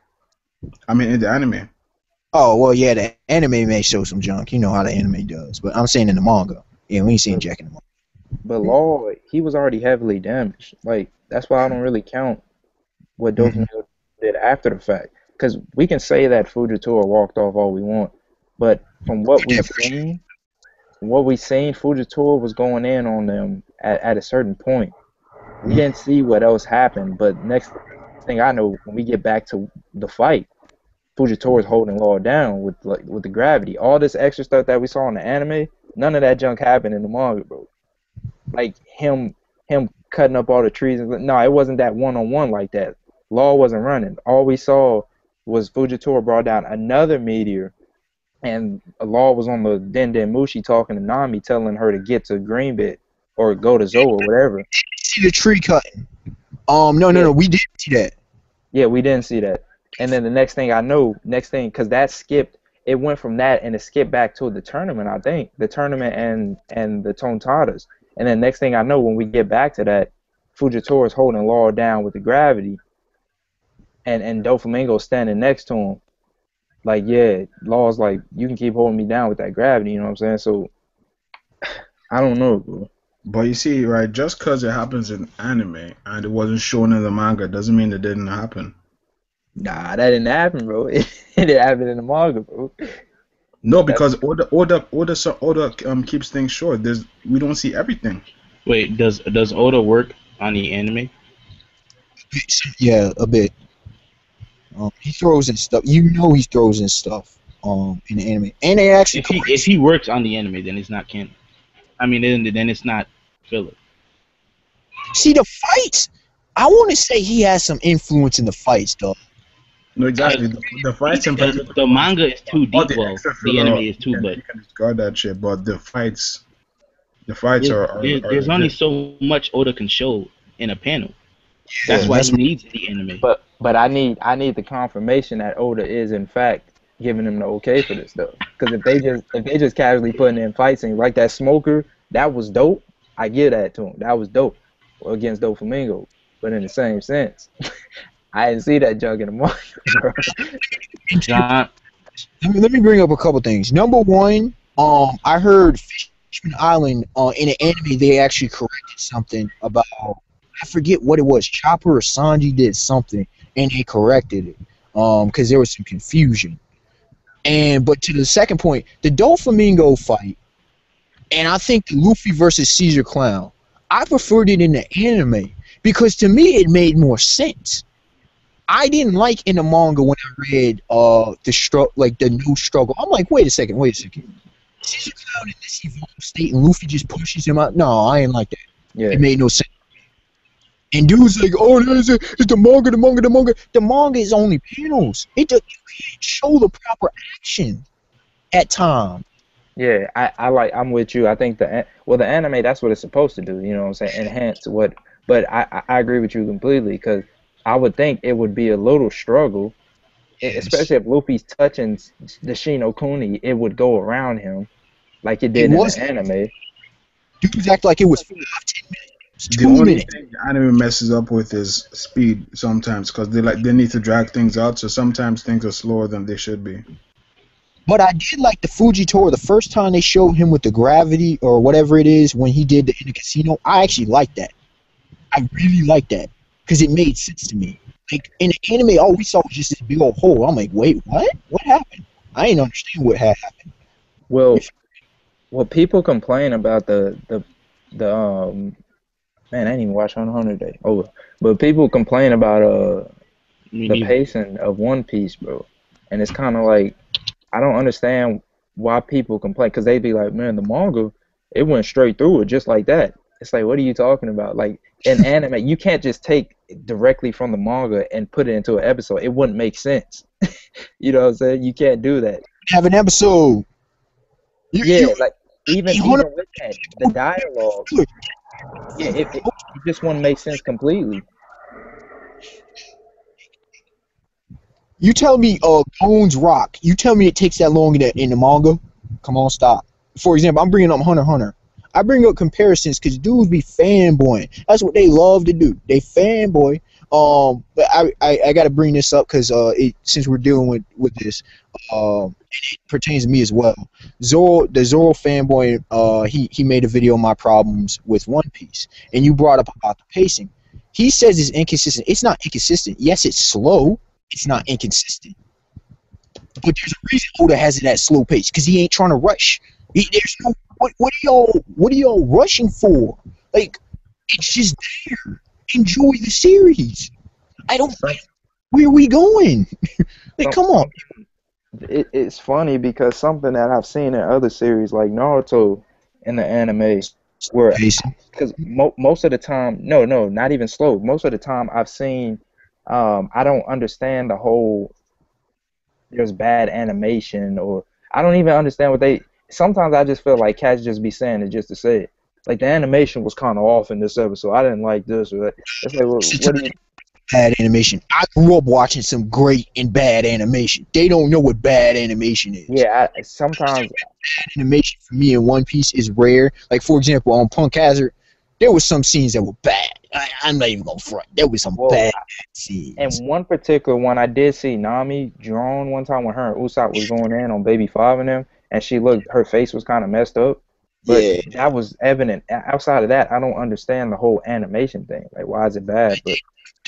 I mean, in the anime. Oh well, yeah, the anime may show some junk. You know how the anime does. But I'm saying in the manga, yeah, we ain't seen Jack in the manga. But Law, he was already heavily damaged. Like, that's why I don't really count what Doflamingo did after the fact. Because we can say that Fujitora walked off all we want, but from what we've seen, Fujitora was going in on them at a certain point. We didn't see what else happened, but next thing I know, when we get back to the fight, Fujitora is holding Law down with the gravity. All this extra stuff that we saw in the anime, none of that junk happened in the manga, bro. Like him cutting up all the trees. No, it wasn't that one-on-one like that. Law wasn't running. All we saw was Fujitora brought down another meteor, and Law was on the Den Mushi talking to Nami, telling her to get to Greenbit or go to Zoe or whatever. See the tree cutting. No, we didn't see that. Yeah, we didn't see that. And then the next thing, because that skipped, it went from that and it skipped back to the tournament, I think. The tournament and the Tontadas. And then next thing I know, when we get back to that, Fujitora's holding Law down with the gravity, and Doflamingo standing next to him. Like, yeah, Law's like, you can keep holding me down with that gravity, you know what I'm saying? So, I don't know, bro. But you see, right, just because it happens in anime and it wasn't shown in the manga doesn't mean it didn't happen. Nah, that didn't happen, bro. It didn't happen in the manga, bro. No, because Oda keeps things short. We don't see everything. Wait, does Oda work on the anime? Yeah, a bit. He throws in stuff. You know he throws in stuff in the anime. And they actually if he works on the anime, then it's not canon. I mean, then it's not filler. See the fights. I want to say he has some influence in the fights, though. No, exactly. The fights and the manga is too deep. Well, the anime is too, but you can discard that shit. But the fights are. There's only so much Oda can show in a panel. That's why he needs the anime. But I need the confirmation that Oda is in fact giving him the okay for this stuff. Because if they just casually putting in fight scenes like that Smoker, that was dope. I give that to him. That was dope against Doflamingo. But in the same sense, I didn't see that junk in the manga, bro. John, let me bring up a couple things. Number one, I heard Fishman Island in an anime they actually corrected something about, I forget what it was, Chopper or Sanji did something and they corrected it because there was some confusion. But to the second point, the Doflamingo fight, and I think the Luffy versus Caesar Clown, I preferred it in the anime because to me it made more sense. I didn't like in the manga when I read the no struggle. I'm like, wait a second. Caesar Clown in this evolved state and Luffy just pushes him out. No, I ain't like that. Yeah. It made no sense. And dude's like, oh, it's the manga. The manga is only panels. You can't show the proper action at time. Yeah, I'm with you. I think the anime, that's what it's supposed to do. You know what I'm saying? Enhance what. But I agree with you completely because I would think it would be a little struggle, especially if Luffy's touching the Shinokuni, it would go around him like it did in the anime. Dudes act like it was 5-10 minutes. The only thing the anime messes up with is speed sometimes because they need to drag things out, so sometimes things are slower than they should be. But I did like the Fuji tour. The first time they showed him with the gravity or whatever it is when he did in the casino, I actually liked that. I really liked that because it made sense to me. Like in the anime, all we saw was just this big old hole. I'm like, wait, what? What happened? I didn't understand what had happened. Well, people complain about the man, I didn't even watch Hunter x Hunter today. Oh, but people complain about the pacing of One Piece, bro. And it's kind of like, I don't understand why people complain, because they be like, man, the manga, it went straight through it just like that. It's like, what are you talking about? Like, in anime, you can't just take directly from the manga and put it into an episode. It wouldn't make sense. You know what I'm saying? You can't do that. Have an episode. Like, even with that, the dialogue, it just wouldn't make sense completely. You tell me Bones Rock. You tell me it takes that long in the manga? Come on, stop. For example, I'm bringing up Hunter x Hunter. I bring up comparisons because dudes be fanboying. That's what they love to do. They fanboy. But I got to bring this up because since we're dealing with this, it pertains to me as well. The Zoro fanboy, he made a video on my problems with One Piece, and you brought up about the pacing. He says it's inconsistent. It's not inconsistent. Yes, it's slow. It's not inconsistent. But there's a reason Oda has it at slow pace because he ain't trying to rush. There's no what are y'all rushing for? Like, it's just there. Enjoy the series. Where are we going? Like, come on. It's funny because something that I've seen in other series like Naruto in the anime, where because most of the time, no, not even slow. Most of the time I've seen, I don't understand the whole. There's bad animation, or I don't even understand what they. Sometimes I just feel like cats just be saying it just to say it. Like, the animation was kind of off in this episode. I didn't like this or that. It's like, what do you? Bad animation. I grew up watching some great and bad animation. They don't know what bad animation is. Yeah, sometimes bad animation for me in One Piece is rare. Like, for example, on Punk Hazard, there was some scenes that were bad. I'm not even gonna front. There was some bad scenes. And one particular one, I did see Nami drawn one time when her and Usopp was going in on Baby 5 and them, and her face was kind of messed up. But that was evident. Outside of that, I don't understand the whole animation thing. Like, why is it bad? But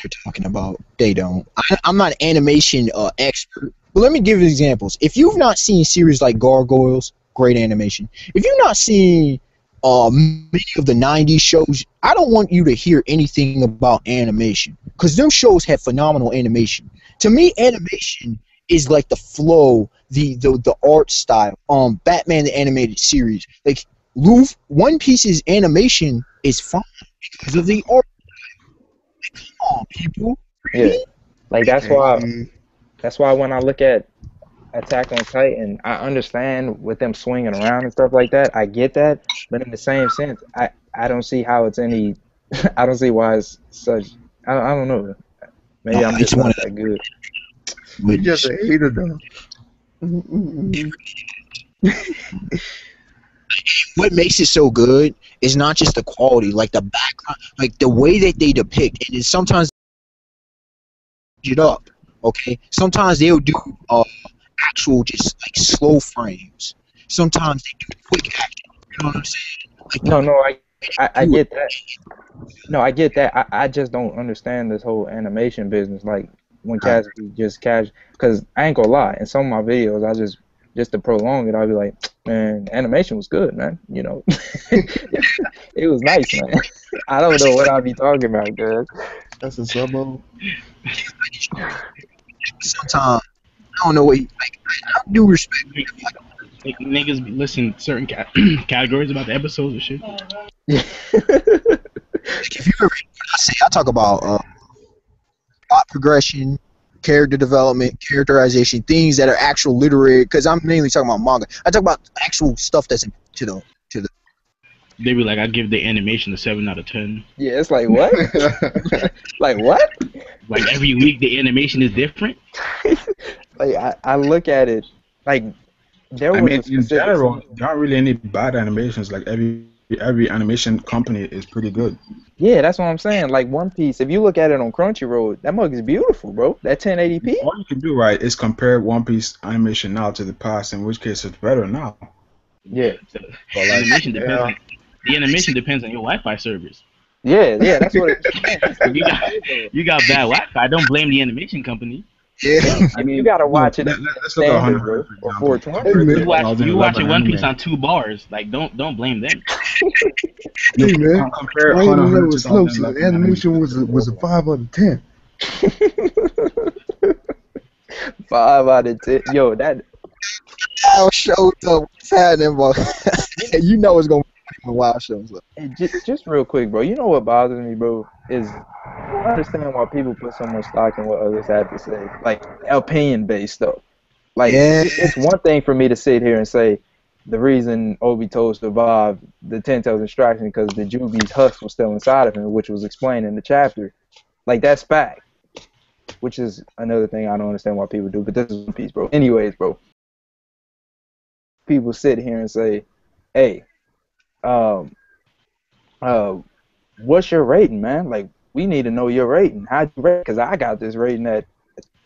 they're talking about, they don't. I'm not an animation expert, but let me give you examples. If you've not seen series like Gargoyles, great animation. If you've not seen many of the 90s shows, I don't want you to hear anything about animation, because them shows have phenomenal animation. To me, animation is like the flow, the art style. Batman the Animated Series, like One Piece's animation is fine because of the art. Like, come on, people. Yeah, like that's why when I look at Attack on Titan, I understand with them swinging around and stuff like that. I get that, but in the same sense, I don't see how it's any. I don't see why it's such. I don't know. Maybe I'm just not that good. You just a hater, though. What makes it so good is not just the quality, like the background, like the way that they depict, and sometimes it up. Okay, sometimes they'll do actual just like slow frames. Sometimes they do quick action. You know what I'm saying? Like, no, I get that. No, I get that. I just don't understand this whole animation business. Like, when cats be just casual, because I ain't gonna lie, in some of my videos, I just to prolong it, I'll be like, man, animation was good, man. You know, it was nice, man. I don't know what I'll be talking about, guys. That's a sub. Sometimes I don't know what I do respect. Like, niggas be listening to certain categories about the episodes and shit. Like, if you ever, I talk about plot progression, character development, characterization, things that are actual literary. Because I'm mainly talking about manga. I talk about actual stuff that's to the. They be like, I give the animation a 7 out of 10. Yeah, it's like, what? Like, what? Like, every week the animation is different. Like, I look at it like there was. I mean, in general, there aren't really any bad animations. Like, every every animation company is pretty good. Yeah, that's what I'm saying. Like One Piece, if you look at it on Crunchyroll, that mug is beautiful, bro. That 1080p. All you can do, right, is compare One Piece animation now to the past, in which case it's better now. Yeah. So, the animation depends on your Wi-Fi servers. Yeah, that's what it is. You got bad Wi-Fi. Don't blame the animation company. Yeah. I mean, you gotta watch it. Let's look at 100 or 420. Hey, you watch One Piece on 2 bars. Like, don't blame them. Hey man, compare I didn't know it was slow. 100 So the animation was a 5 out of 10. 5 out of 10. Yo, that. Wild shows up. What's happening, bro? You know it's gonna be when wild shows up. Hey, just real quick, bro. You know what bothers me, bro, is I don't understand why people put so much stock in what others have to say, like opinion-based stuff. Like, it's one thing for me to sit here and say the reason Obito survived the 10 Tails extraction because the Jubi's husk was still inside of him, which was explained in the chapter. Like, that's fact. Which is another thing I don't understand why people do, but this is One Piece, bro. Anyways, bro. People sit here and say, hey, what's your rating, man? Like, we need to know your rating. How'd you rate? Because I got this rating at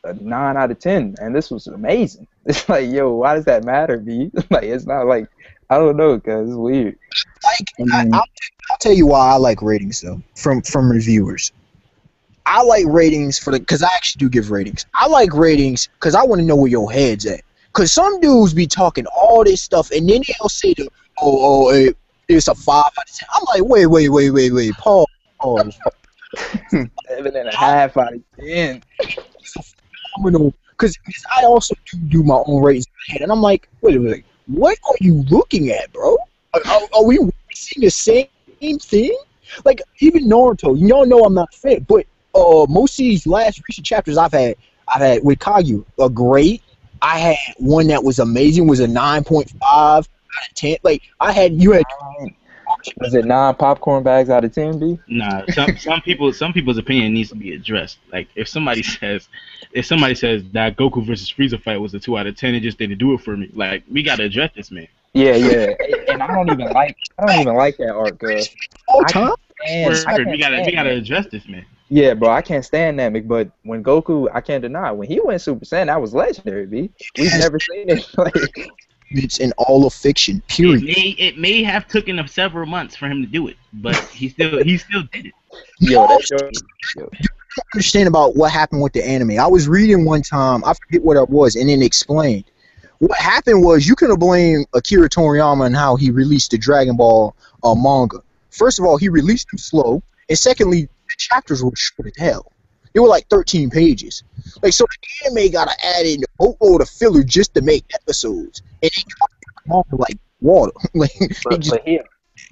a 9 out of 10, and this was amazing. It's like, yo, why does that matter, B? Like, it's not like, I don't know, because it's weird. Like, I'll tell you why I like ratings, though, from reviewers. I like ratings because I actually do give ratings. I like ratings because I want to know where your head's at. Because some dudes be talking all this stuff, and then they'll say, it's a 5 out of 10. I'm like, wait, pause. 7.5 out of 10. Phenomenal. Because I also do my own ratings in my head, and I'm like, wait, what are you looking at, bro? Are we seeing the same thing? Like, even Naruto, y'all know I'm not a fan, but most of these last recent chapters I've had with Kaguya are great. I had one that was amazing, was a 9.5 out of 10. Like, was it 9 popcorn bags out of 10, B? Nah, some people's opinion needs to be addressed. Like, if somebody says that Goku versus Frieza fight was a 2 out of 10, it just didn't do it for me. Like, we gotta address this, man. Yeah, and I don't even like that arc, all time. We gotta address this, man. Yeah, bro, I can't stand Namek, but when Goku, I can't deny, when he went Super Saiyan, that was legendary, B. We've never seen it. Like, it's in all of fiction, period. It may have taken him several months for him to do it, but he still did it. Yo, that's I don't understand about what happened with the anime. I was reading one time, I forget what it was, and it explained. What happened was you couldn't blame Akira Toriyama and how he released the Dragon Ball manga. First of all, he released them slow, and secondly, the chapters were short as hell. They were like 13 pages. Like, so the anime got to add in a boatload of filler just to make episodes, and they come off like water. Like,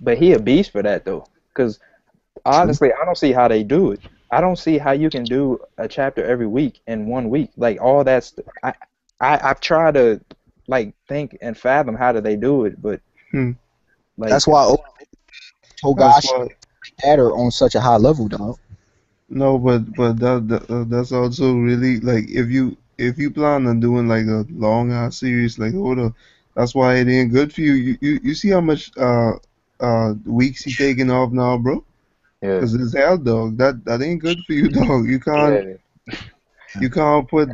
but he a beast for that though, because honestly, I don't see how they do it. I don't see how you can do a chapter every week in 1 week. Like, all that's I've tried to like think and fathom how do they do it, but like, that's why Togashi that are on such a high level, dog. No, but that's also really like if you plan on doing like a long ass series like Oda, that's why it ain't good for you. You see how much weeks he taking off now, bro? Yeah. Cause it's hell, dog. That ain't good for you, dog. You can't put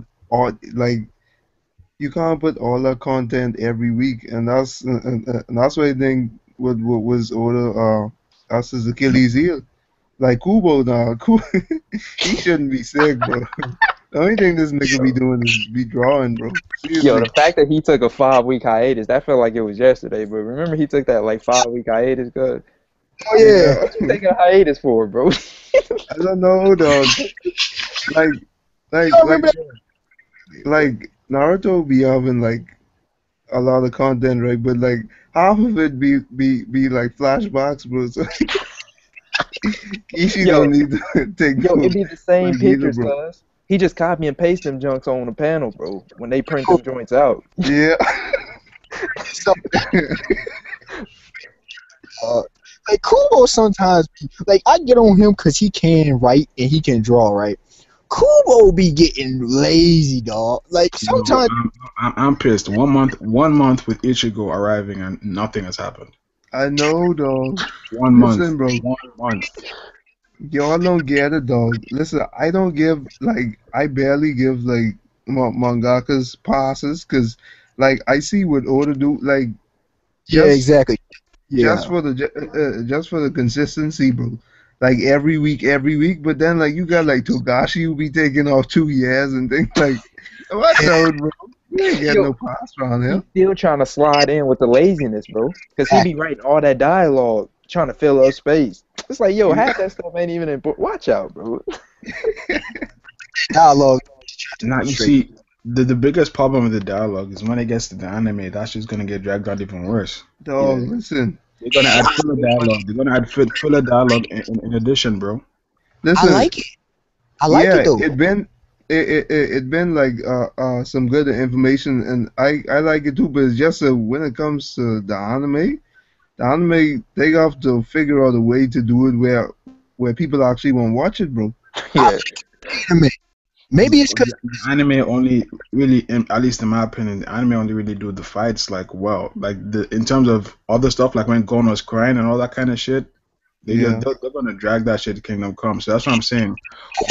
all that content every week, and that's why I think what was Oda that's his Achilles heel. Like Kubo now, he shouldn't be sick, bro. The only thing this nigga be doing is be drawing, bro. Seriously. Yo, the fact that he took a 5-week hiatus, that felt like it was yesterday, but remember he took that like 5-week hiatus, good. Oh yeah. What you taking a hiatus for, bro? I don't know, dog. Like Naruto be having like a lot of content, right? But like half of it be like flashbacks, bro. So Kishi don't need to take. Yo, it be the same pictures, cuz. He just copy and paste them junks on the panel, bro. When they print them joints out. Yeah. Like Kubo sometimes, like I get on him because he can write and he can draw, right? Kubo be getting lazy, dog. Like sometimes I'm pissed. 1 month with Ichigo arriving and nothing has happened. I know, dog. 1 month. Listen, bro. 1 month. Y'all don't get it, dog. Listen, I don't give I barely give mangakas passes, cause I see what Oda do, Yeah, just exactly. Yeah. just for the consistency, bro. Every week. But then you got Togashi who be taking off 2 years and things what the bro? You ain't getting no pass around here. He's still trying to slide in with the laziness, bro. Because he be writing all that dialogue, trying to fill up space. It's like, yo, half that stuff ain't even important. Watch out, bro. Dialogue. Now, you see, the biggest problem with the dialogue is when it gets to the anime, that's just going to get dragged out even worse. Dog, listen. They're going to add filler dialogue. They're going to add filler dialogue in addition, bro. Listen. I like it. I like it, though. It been some good information, and I like it too. But it's just when it comes to the anime they have to figure out a way to do it where people actually want to watch it, bro. Yeah. Maybe it's because the anime only really, at least in my opinion, the anime only really do the fights well. In terms of other stuff, like when Gon was crying and all that kind of shit. They're gonna drag that shit to Kingdom Come. So that's what I'm saying.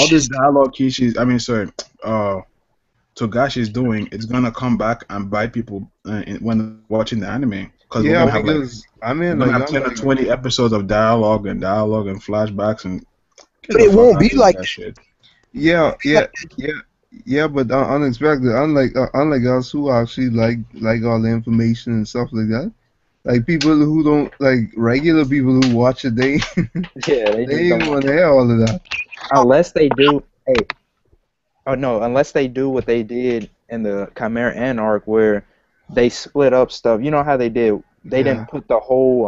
All this dialogue Togashi's doing, it's gonna come back and bite people when watching the anime. Because we're gonna have 10 or 20 episodes of dialogue and flashbacks and. But it won't be like that shit. Yeah, but unexpected. Unlike us who actually like all the information and stuff like that. People who don't regular people who watch it, they ain't want to hear all of that. Unless they do, unless they do what they did in the Chimera Ant arc where they split up stuff. You know how they did? They didn't put the whole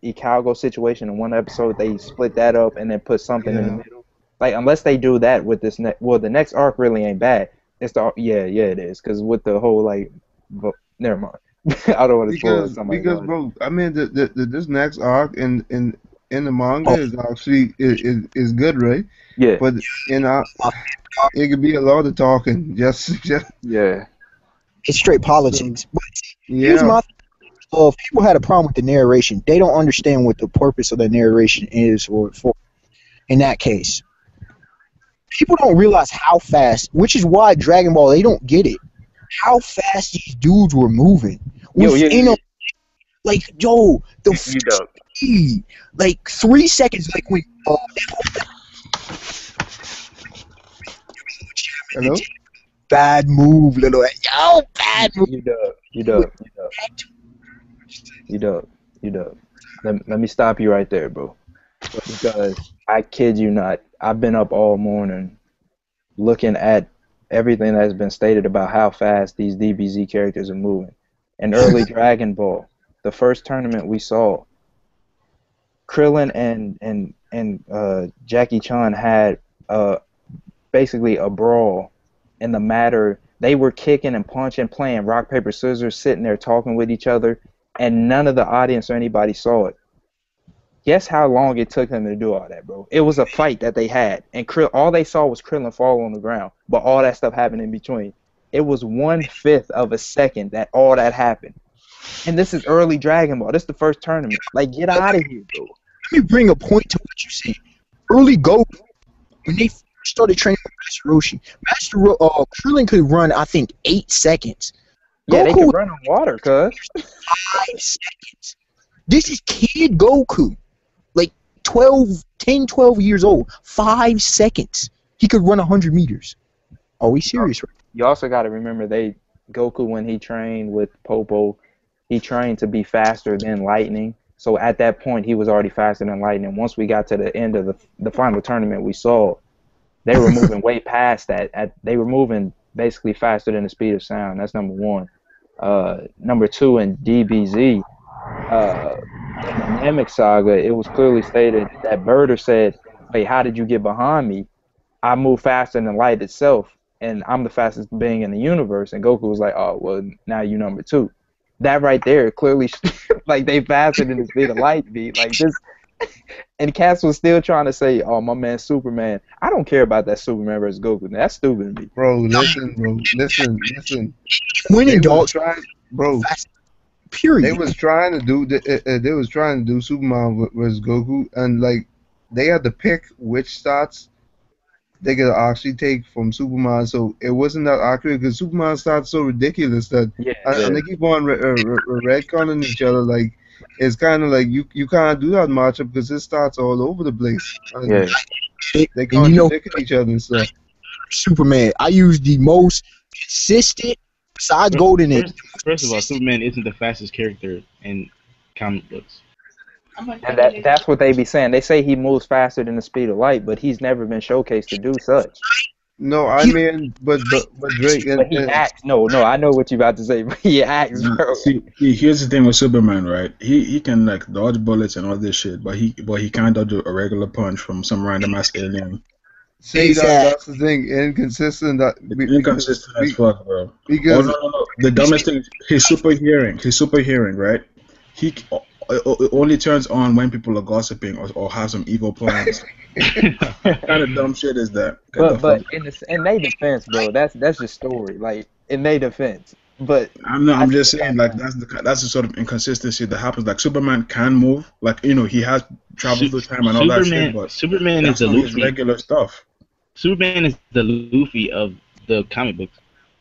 Ikago situation in one episode. They split that up and then put something in the middle. Unless they do that with this the next arc really ain't bad. It's the it is, because with the whole never mind. I don't want to spoil somebody. Because bro, I mean this next arc in the manga is actually is good, right? Yeah. But it could be a lot of talking. Just yeah. It's straight politics. But yeah. Here's my if people had a problem with the narration, they don't understand what the purpose of the narration is for in that case. People don't realize how fast, which is why Dragon Ball, they don't get it. How fast these dudes were moving. The speed, 3 seconds, when hello? Bad move, little bad move. You dub. Let me stop you right there, bro. Because I kid you not, I've been up all morning looking at everything that's been stated about how fast these DBZ characters are moving. In early Dragon Ball, the first tournament we saw, Krillin and Jackie Chan had basically a brawl in the matter. They were kicking and punching, playing rock, paper, scissors, sitting there talking with each other, and none of the audience or anybody saw it. Guess how long it took them to do all that, bro? It was a fight that they had, and all they saw was Krillin fall on the ground, but all that stuff happened in between. It was 1/5 of a second that all that happened. And this is early Dragon Ball. This is the first tournament. Get out of here, bro. Let me bring a point to what you said. Early Goku, when they first started training with Master Roshi, Krillin could run, I think, 8 seconds. Yeah, Goku they could run on water, cuz. 5 seconds. This is kid Goku. 12 years old. 5 seconds. He could run 100 meters. Are we serious? You also got to remember Goku, when he trained with Popo, he trained to be faster than Lightning. So at that point, he was already faster than Lightning. Once we got to the end of the final tournament we saw, they were moving way past that. They were moving basically faster than the speed of sound. That's number one. Number two, in DBZ, in the Namek Saga, it was clearly stated that Birder said, "Hey, how did you get behind me? I move faster than light itself, and I'm the fastest being in the universe." And Goku was like, "Oh, well, now you number two." That right there clearly, they faster than the speed of light beat. This, and Cass was still trying to say, "Oh, my man, Superman." I don't care about that Superman versus Goku. That's stupid to me. Bro, listen. Winning dogs, bro. Period. They was trying to do Superman versus Goku, and like they had to pick which stats they could actually take from Superman, so it wasn't that accurate because Superman starts so ridiculous that and they keep on retconning each other. Like it's kind of like you can't do that matchup because it starts all over the place. And they contradict each other and stuff. Superman, I use the most consistent besides Golden Age. First of all, Superman isn't the fastest character in comic books. And that's what they be saying. They say he moves faster than the speed of light, but he's never been showcased to do such. No, I mean, but Drake. But he acts. No, I know what you about to say, but he acts, bro. See, here's the thing with Superman, right? He can like dodge bullets and all this shit, but he can't dodge a regular punch from some random ass alien. See, that's the thing. Inconsistent. Inconsistent as fuck, bro. Because no. The dumbest thing, his super hearing, right? It only turns on when people are gossiping or have some evil plans. What kind of dumb shit is that? But in their defense, bro, that's the story. Like in their defense. But I'm just saying, like that's the sort of inconsistency that happens. Like Superman can move, like he has traveled through time and all that shit. But Superman is the Luffy. Regular stuff. Superman is the Luffy of the comic book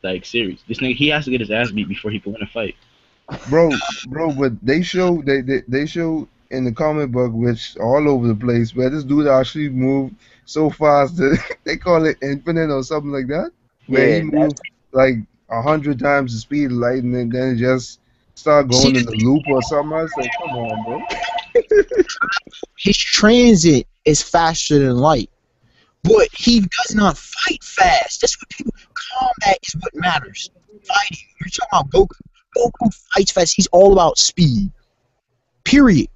like series. This nigga, he has to get his ass beat before he can win a fight. Bro, but they show in the comic book, which all over the place, where this dude actually moved so fast that they call it infinite or something like that. Where he moved like 100 times the speed of light, and then it just start going in the loop or something. I was like, come on, bro. His transit is faster than light, but he does not fight fast. That's what people. Combat is what matters. Fighting. You're talking about Goku. Goku fights fast. He's all about speed. Period.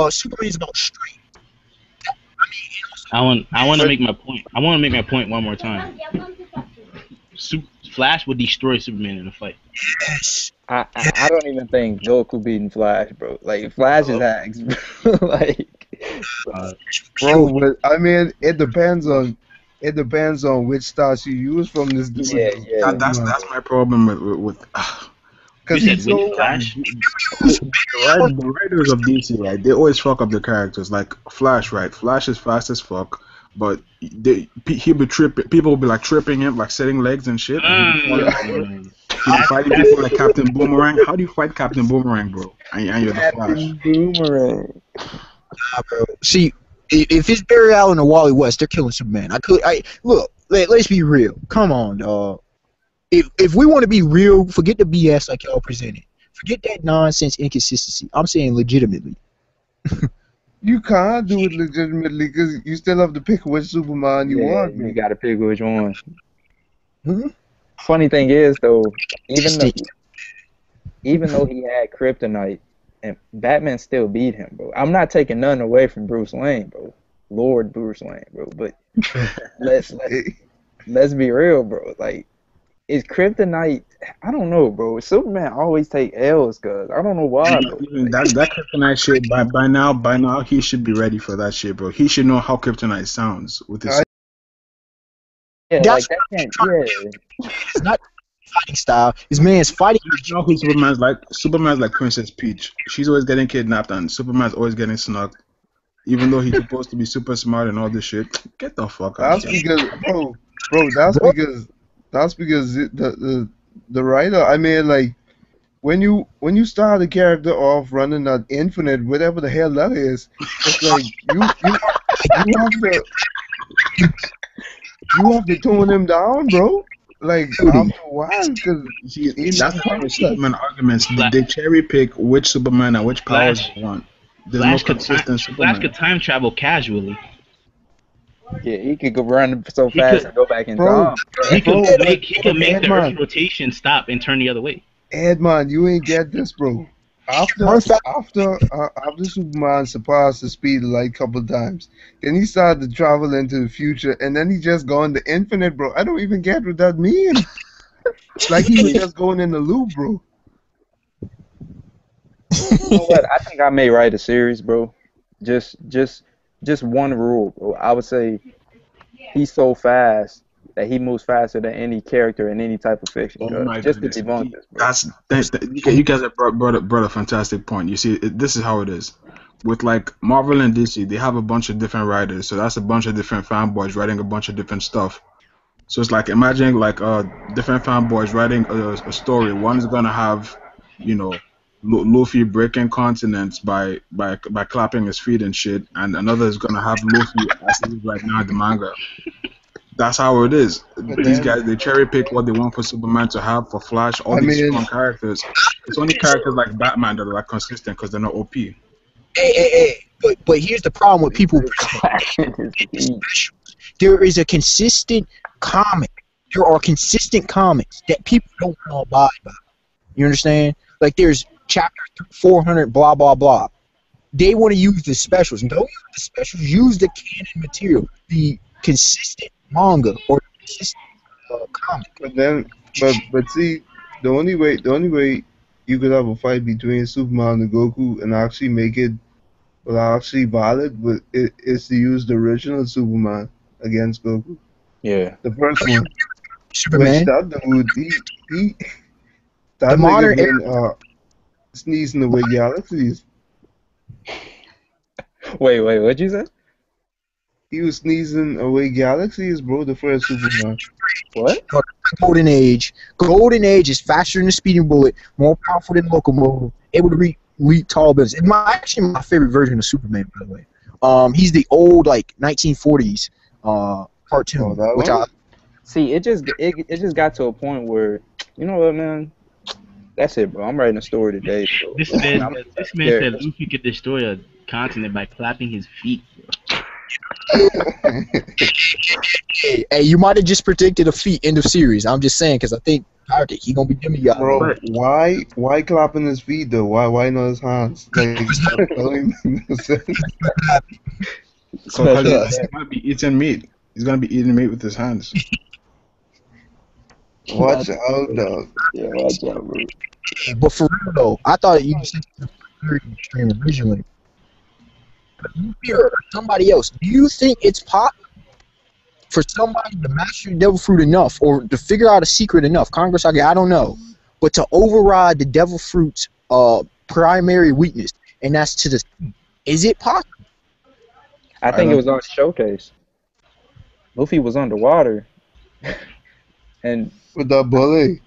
Superman is about strength. I want to make my point. I want to make my point one more time. Flash would destroy Superman in a fight. Yes. I don't even think Goku beating Flash, bro. Like Flash is hacks, bro. Like, bro. But I mean, it depends on which stars you use from this dude. Yeah. That's my problem with because he's so Flash. The writers of DC, right? They always fuck up the characters. Like Flash, right? Flash is fast as fuck, but he'll be tripping. People will be like tripping him, like setting legs and shit. He'll be fighting people like Captain Boomerang. How do you fight Captain Boomerang, bro? And you're the Flash. Boomerang. Nah, bro. See, if it's Barry Allen or Wally West, they're killing Superman. Look. Let's be real. Come on, dog. If we want to be real, forget the BS like y'all presented. Forget that nonsense inconsistency. I'm saying legitimately. You can't do it legitimately because you still have to pick which Superman you want. You gotta pick which one. Funny thing is though, even though he had kryptonite, and Batman still beat him, bro. I'm not taking nothing away from Bruce Wayne, bro. Lord Bruce Wayne, bro. But let's be real, bro. Like, is kryptonite? I don't know, bro. Superman always take L's, cause I don't know why. Bro. That kryptonite shit. By now, he should be ready for that shit, bro. He should know how kryptonite sounds with his. Yeah, like that can't. Yeah. It's not fighting style. This man's fighting. You know who Superman's like? Superman's like Princess Peach. She's always getting kidnapped, and Superman's always getting snuck. Even though he's supposed to be super smart and all this shit. Get the fuck out. That's because, bro. That's because the writer. I mean, like when you start a character off running that infinite, whatever the hell that is, it's like you have to tone him down, bro. Like after a while, because that's the Superman arguments. They cherry pick which Superman and which powers they want. There's no consistent Superman. Flash could time travel casually. Yeah, he could go run so fast and go back in time. He could make the Earth's rotation stop and turn the other way. Edmond, you ain't get this, bro. After Superman surpassed the speed of light a couple of times, then he started to travel into the future, and then he just gone to infinite, bro. I don't even get what that means. Like he was just going in the loop, bro. You know what? I think I may write a series, bro. Just one rule, bro. I would say he's so fast, that he moves faster than any character in any type of fiction. Oh my just goodness. to debunk this, bro. You guys have brought a fantastic point. You see, this is how it is. With like Marvel and DC, they have a bunch of different writers, so that's a bunch of different fanboys writing a bunch of different stuff. So it's like imagine like different fanboys writing a story. One is gonna have, you know, Luffy breaking continents by clapping his feet and shit, and another is gonna have Luffy as he is right now in the manga. That's how it is. These guys, they cherry pick what they want for Superman to have, for Flash, all these strong characters. It's only characters like Batman that are like consistent because they're not OP. Hey. But here's the problem with people. There is a consistent comic. There are consistent comics that people don't want to abide by. You understand? Like there's chapter 400, blah, blah, blah. They want to use the specials. Don't use the specials. Use the canon material. The consistent manga or consistent comic. But see, the only way you could have a fight between Superman and Goku and actually make it actually valid, but it is to use the original Superman against Goku. Yeah. The first one. Superman. Which that dude, he that the modern nigga been sneezing away galaxies. Wait, what'd you say? He was sneezing away galaxies, bro. The first Superman. What? Golden Age. Golden Age is faster than a speeding bullet, more powerful than a locomotive, able to reach tall buildings. It's actually my favorite version of Superman, by the way. He's the old like 1940s cartoon, which I see. It just got to a point where, you know what, man. That's it, bro. I'm writing a story today. So. This man said Luffy could destroy a continent by clapping his feet, bro. Hey, you might have just predicted a feat end of series. I'm just saying because I think he gonna be demigod. Bro, why clapping his feet though? Why not his hands? Like, so he might be eating meat. He's gonna be eating meat with his hands. Watch out, dog. Yeah, watch out, bro. But for real though, I thought you said very extreme originally. But you or somebody else, do you think it's possible for somebody to master the devil fruit enough, or to figure out a secret enough? Congress, I don't know, but to override the devil fruit's primary weakness, and that's to the sea. Is it possible? I think it was on Showcase. Luffy was underwater, and with that bully.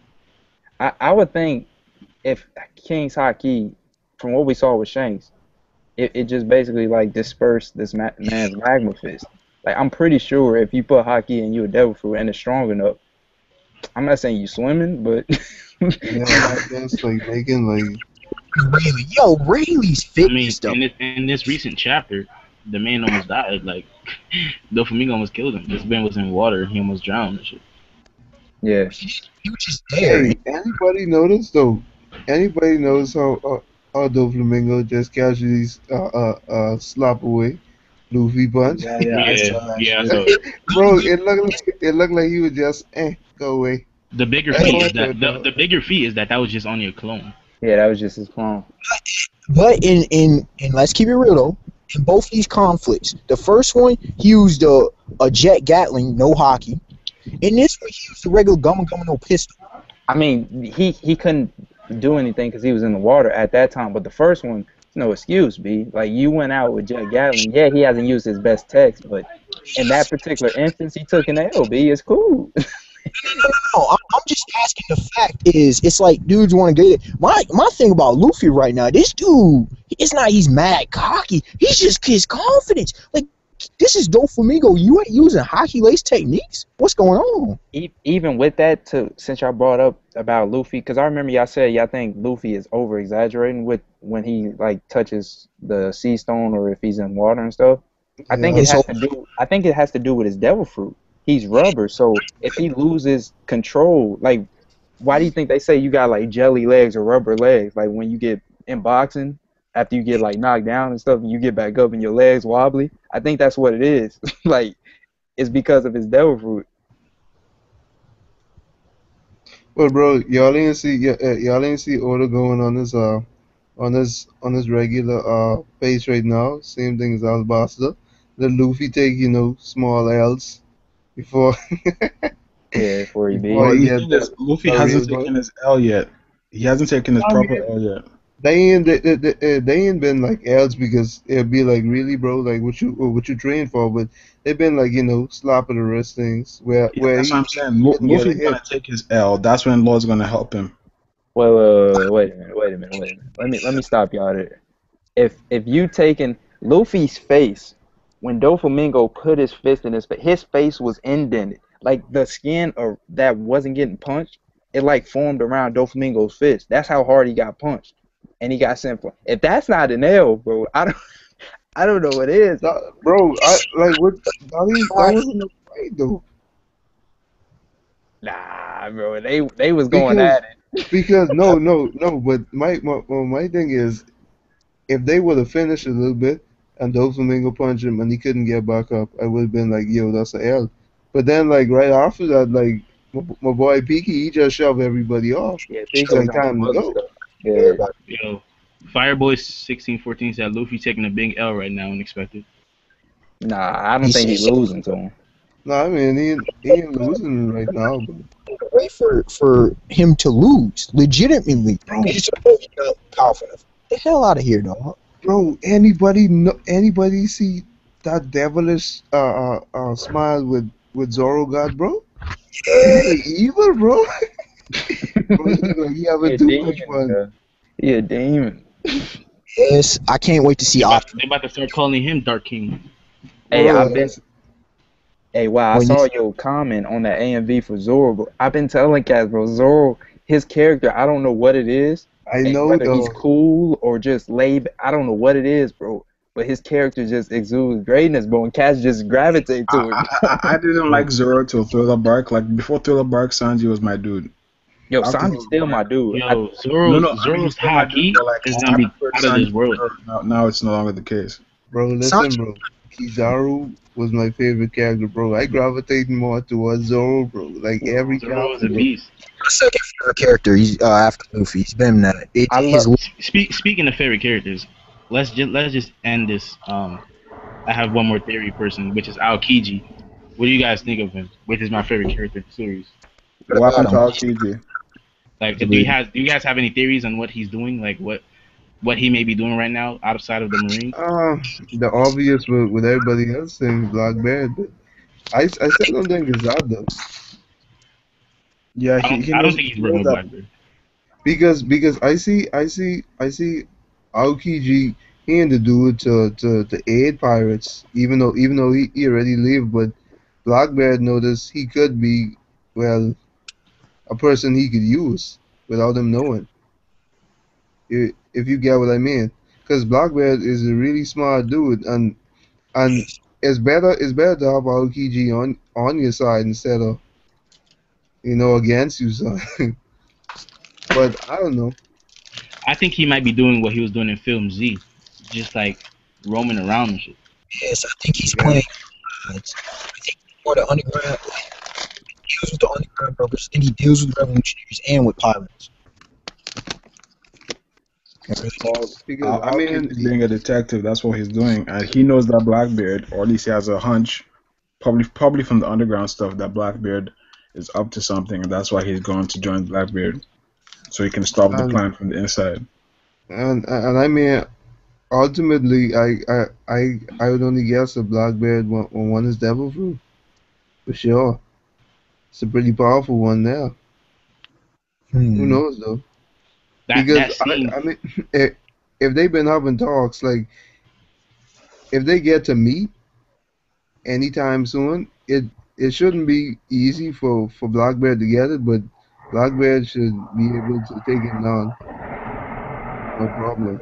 I would think if King's Haki, from what we saw with Shanks, it just basically like dispersed this man's magma fist. Like I'm pretty sure if you put Haki in you a devil fruit and it's strong enough, I'm not saying you swimming, but yeah, that's like making like Rayleigh's fit. I mean, in this recent chapter, the man almost died. Like Doflamingo almost killed him. This man was in water. He almost drowned and shit. Yeah. He was just there. Anybody notice though? Anybody knows how Doflamingo just casually slap away Luffy punch? Yeah. So bro, it looked like he was just go away. The bigger feat is that that was just only a clone. Yeah, that was just his clone. But in let's keep it real though. In both these conflicts, the first one he used a jet Gatling, no hockey. In this one, he used a regular Gumma no pistol. I mean, he couldn't do anything because he was in the water at that time. But the first one, no excuse, B. Like, you went out with Jet Gatling. Yeah, he hasn't used his best text, but in that particular instance, he took an L, B. It's cool. No, I'm just asking. The fact is, it's like dudes want to get it. My thing about Luffy right now, this dude, it's not he's mad cocky. He's just his confidence. Like, this is Doflamingo. You ain't using hockey lace techniques. What's going on? Even with that, since y'all brought up about Luffy, because I remember y'all said y'all think Luffy is over exaggerating with when he like touches the sea stone or if he's in water and stuff. I think it has to do with his devil fruit. He's rubber, so if he loses control, like, why do you think they say you got like jelly legs or rubber legs? Like when you get in boxing, after you get like knocked down and stuff, and you get back up and your legs wobbly. I think that's what it is. Like, it's because of his devil fruit. Well, bro, y'all ain't see Oda going on his regular pace right now. Same thing as Alabasta. The Luffy take small L's before Yeah, for you, B. Oh, Well, the yeah, thing is, Luffy hasn't taken his L yet. He hasn't taken his proper L yet. they ain't been like L's because it'd be like, really, bro, like what you train for, but they've been like, slap of the wrist things where Yeah, that's what I'm saying. couldn't get a Luffy's hit. gonna take his L. That's when Lord's gonna help him. Wait a minute. Let me stop y'all there. If you taking Luffy's face when Doflamingo put his fist in his face was indented. Like the skin of that wasn't getting punched, it like formed around Doflamingo's fist. That's how hard he got punched, and he got sent for. If that's not an L, bro, I don't know what is. Bro, I like what that wasn't a fight though. Nah, bro, they was going at it. Because no, but my thing is, if they would have finished a little bit and Doflamingo punched him and he couldn't get back up, I would have been like, yo, that's a L. But then like right after that, like my boy Peaky, he just shoved everybody off. Yeah, It's like time to go. Yeah. Yo, Fireboy1614 said Luffy taking a big L right now, unexpected. Nah, I don't think he's losing to him. No, I mean he ain't losing right now. But Wait for him to lose, legitimately, bro. He's supposed to be confident. Get the hell out of here, dog. bro, anybody see that devilish smile with Zoro got, bro? He's evil, bro. Bro, he having too much fun. He a demon. Yes, I can't wait to see Optimus. They about to start calling him Dark King. Hey, Bro, I saw your comment on that AMV for Zoro, bro. I've been telling cats, bro, Zoro, his character, I don't know what it is. I know, whether though. he's cool or just laid, I don't know what it is, bro. But his character just exudes greatness, bro, and cats just gravitate to it. I didn't like Zoro till Thriller Bark. Like before Thriller Bark, Sanji was my dude. Yo, Sanji's still my dude. Yo, Zoro's haki is gonna be out of this world. Now it's no longer the case. Bro, listen, bro. Kizaru was my favorite character, bro. I gravitated more towards Zoro, bro. Like every Zoro was chapter, a bro. beast. My second favorite character, he's after Luffy. He's been that. Speaking of favorite characters, let's just end this. I have one more theory person, which is Aokiji. What do you guys think of him? Which is my favorite character in the series. What happened to Aokiji? Like, do you guys have any theories on what he's doing? Like, what he may be doing right now outside of the Marine? The obvious with everybody else saying Black Bear, but I still don't think it's that though. Yeah, I don't think he's working with Blackbeard. Because I see Aokiji, he ain't to do it to aid pirates, even though he already lived, but Blackbeard noticed he could be, well, a person he could use without him knowing. If you get what I mean. Because Blackbeard is a really smart dude, and it's better to have Aokiji on your side instead of against you, son. But I don't know. I think he might be doing what he was doing in film Z, just like roaming around and shit. Yes, I think he's playing. I think more the underground. He deals with the underground brokers. I think he deals with revolutionaries and with pirates. Because I mean, he's being a detective. That's what he's doing, and he knows that Blackbeard, or at least he has a hunch, probably from the underground stuff, that Blackbeard is up to something, and that's why he's going to join Blackbeard, so he can stop the plan from the inside. And I mean, ultimately, I would only guess that Blackbeard one is Devil Fruit, for sure. It's a pretty powerful one there. Who knows though? Because I mean, if they've been having talks, like if they get to meet anytime soon, it shouldn't be easy for Blackbeard to get it, but Blackbeard should be able to take him down, no problem.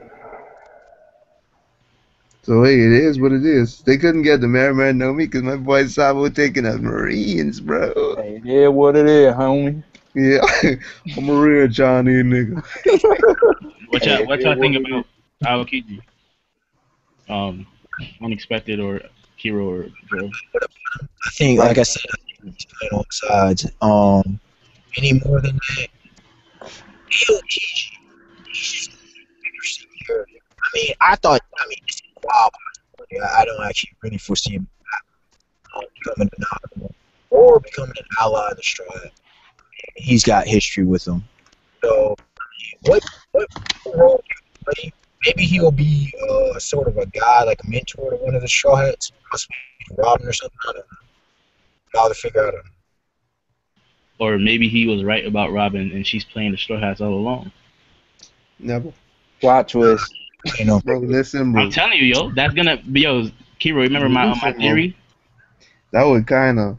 So hey, it is what it is. They couldn't get the Merriman Nomi because my boy Sabo taking us Marines, bro. Hey, it is what it is, homie. Yeah, I'm a real Chinese nigga. What y'all think about Aokiji? Unexpected or hero or Joe? I think, like I said, he's playing on sides. Any more than that, Aokiji, he's just a character. I mean, this is wild. I don't actually really foresee him becoming an honorable. or becoming an ally of the Straw Hat. He's got history with them. So, what role do you play? Maybe he'll be sort of a guy, like a mentor to one of the Straw Hats, possibly Robin or something. I don't know. I'll figure out. Or maybe he was right about Robin and she's playing the Straw Hats all along. Never. Plot twist. You know, Bro, listen, bro. I'm telling you, yo, that's gonna be Kiro. Remember my theory? That would kind of.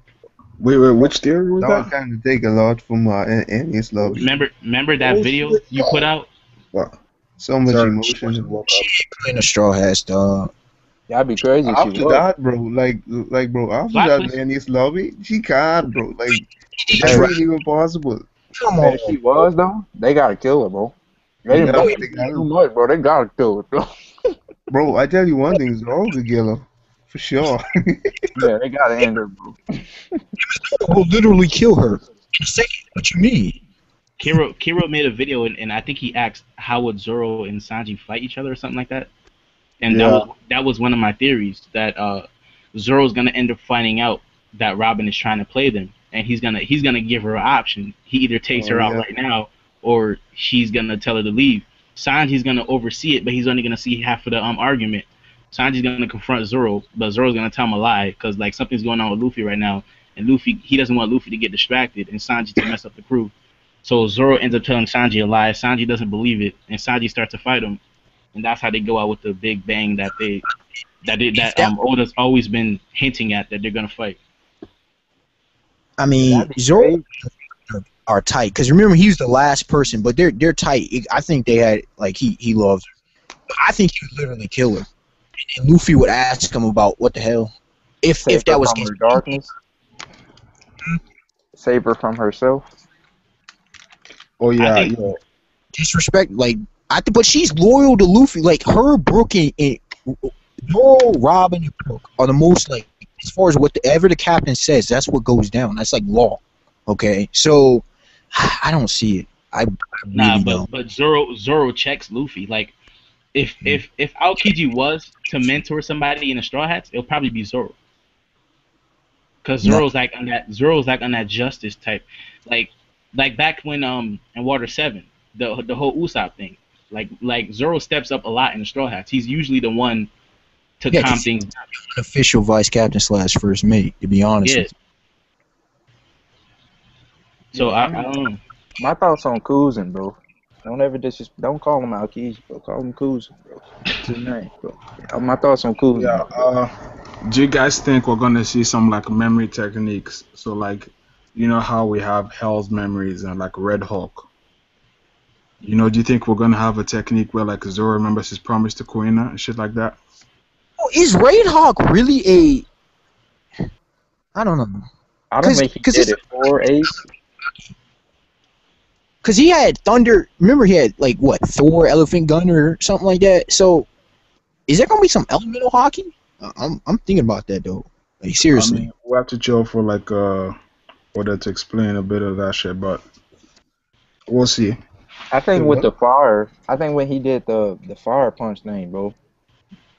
Wait, which theory was That that? would kind of take a lot from Annie's love. Remember that video you put out? What? So much Sorry, emotion. she ain't playing the Straw Hats, dog. That'd be crazy if she After was. that, bro, bro, after Plot that, twist. Annie's lobby, she can't, bro. Like, Hey, that ain't even possible. Come Man, on. if she was though, they gotta kill her, bro. They Yeah, didn't they do gotta- too much, bro. They gotta kill her, bro. Bro, I tell you one thing, Zorro could kill her. For sure. Yeah, they gotta end her, bro. Will literally kill her in a second. What you mean? Kiro made a video and I think he asked how would Zoro and Sanji fight each other or something like that. And that was one of my theories that Zoro's gonna end up finding out that Robin is trying to play them, and he's gonna give her an option. He either takes her out right now, or she's gonna tell her to leave. Sanji's gonna oversee it, but he's only gonna see half of the argument. Sanji's gonna confront Zoro, but Zoro's gonna tell him a lie because like something's going on with Luffy right now, and he doesn't want Luffy to get distracted and Sanji to mess up the crew. So Zoro ends up telling Sanji a lie. Sanji doesn't believe it, and Sanji starts to fight him, and that's how they go out with the big bang that Oda's always been hinting at that they're gonna fight. I mean, Zoro are tight because remember he was the last person, but they're tight. I think they had like he loves her. I think he would literally kill her, and Luffy would ask him about what the hell if that was from her darkness. Save her from herself. Oh yeah, I think- yeah. disrespect. Like but she's loyal to Luffy. Like her, Brook, and Zoro, Robin, and Brook are the most like as far as whatever the captain says. That's what goes down. That's like law. Okay, so I don't see it. I really don't. But Zoro checks Luffy. Like if Aokiji was to mentor somebody in the Straw Hats, it'll probably be Zoro. Cause Zoro's like on that justice type, like back when in Water 7, the whole Usopp thing, like Zoro steps up a lot in the Straw Hats. He's usually the one to calm things down. Official vice captain / first mate, to be honest. Yeah. With you. So I don't know. My thoughts on Kuzan, bro. Don't call him Aokiji, bro. Call him Kuzan, bro. That's his name, bro. My thoughts on Kuzan. Yeah. Do you guys think we're gonna see some like memory techniques? So like, you know how we have Hell's memories and like Red Hawk. You know, do you think we're gonna have a technique where like Zoro remembers his promise to Kuina and shit like that? Oh, is Raid Hawk really a? I don't know. I don't think he did it for Ace. Because he had Thunder. Remember, he had like what Thor, Elephant Gun, or something like that. So, is there gonna be some elemental hockey? I'm thinking about that though. Like seriously. I mean, we'll have to chill for like order to explain a bit of that shit, but we'll see. I think with the fire, I think when he did the fire punch thing, bro,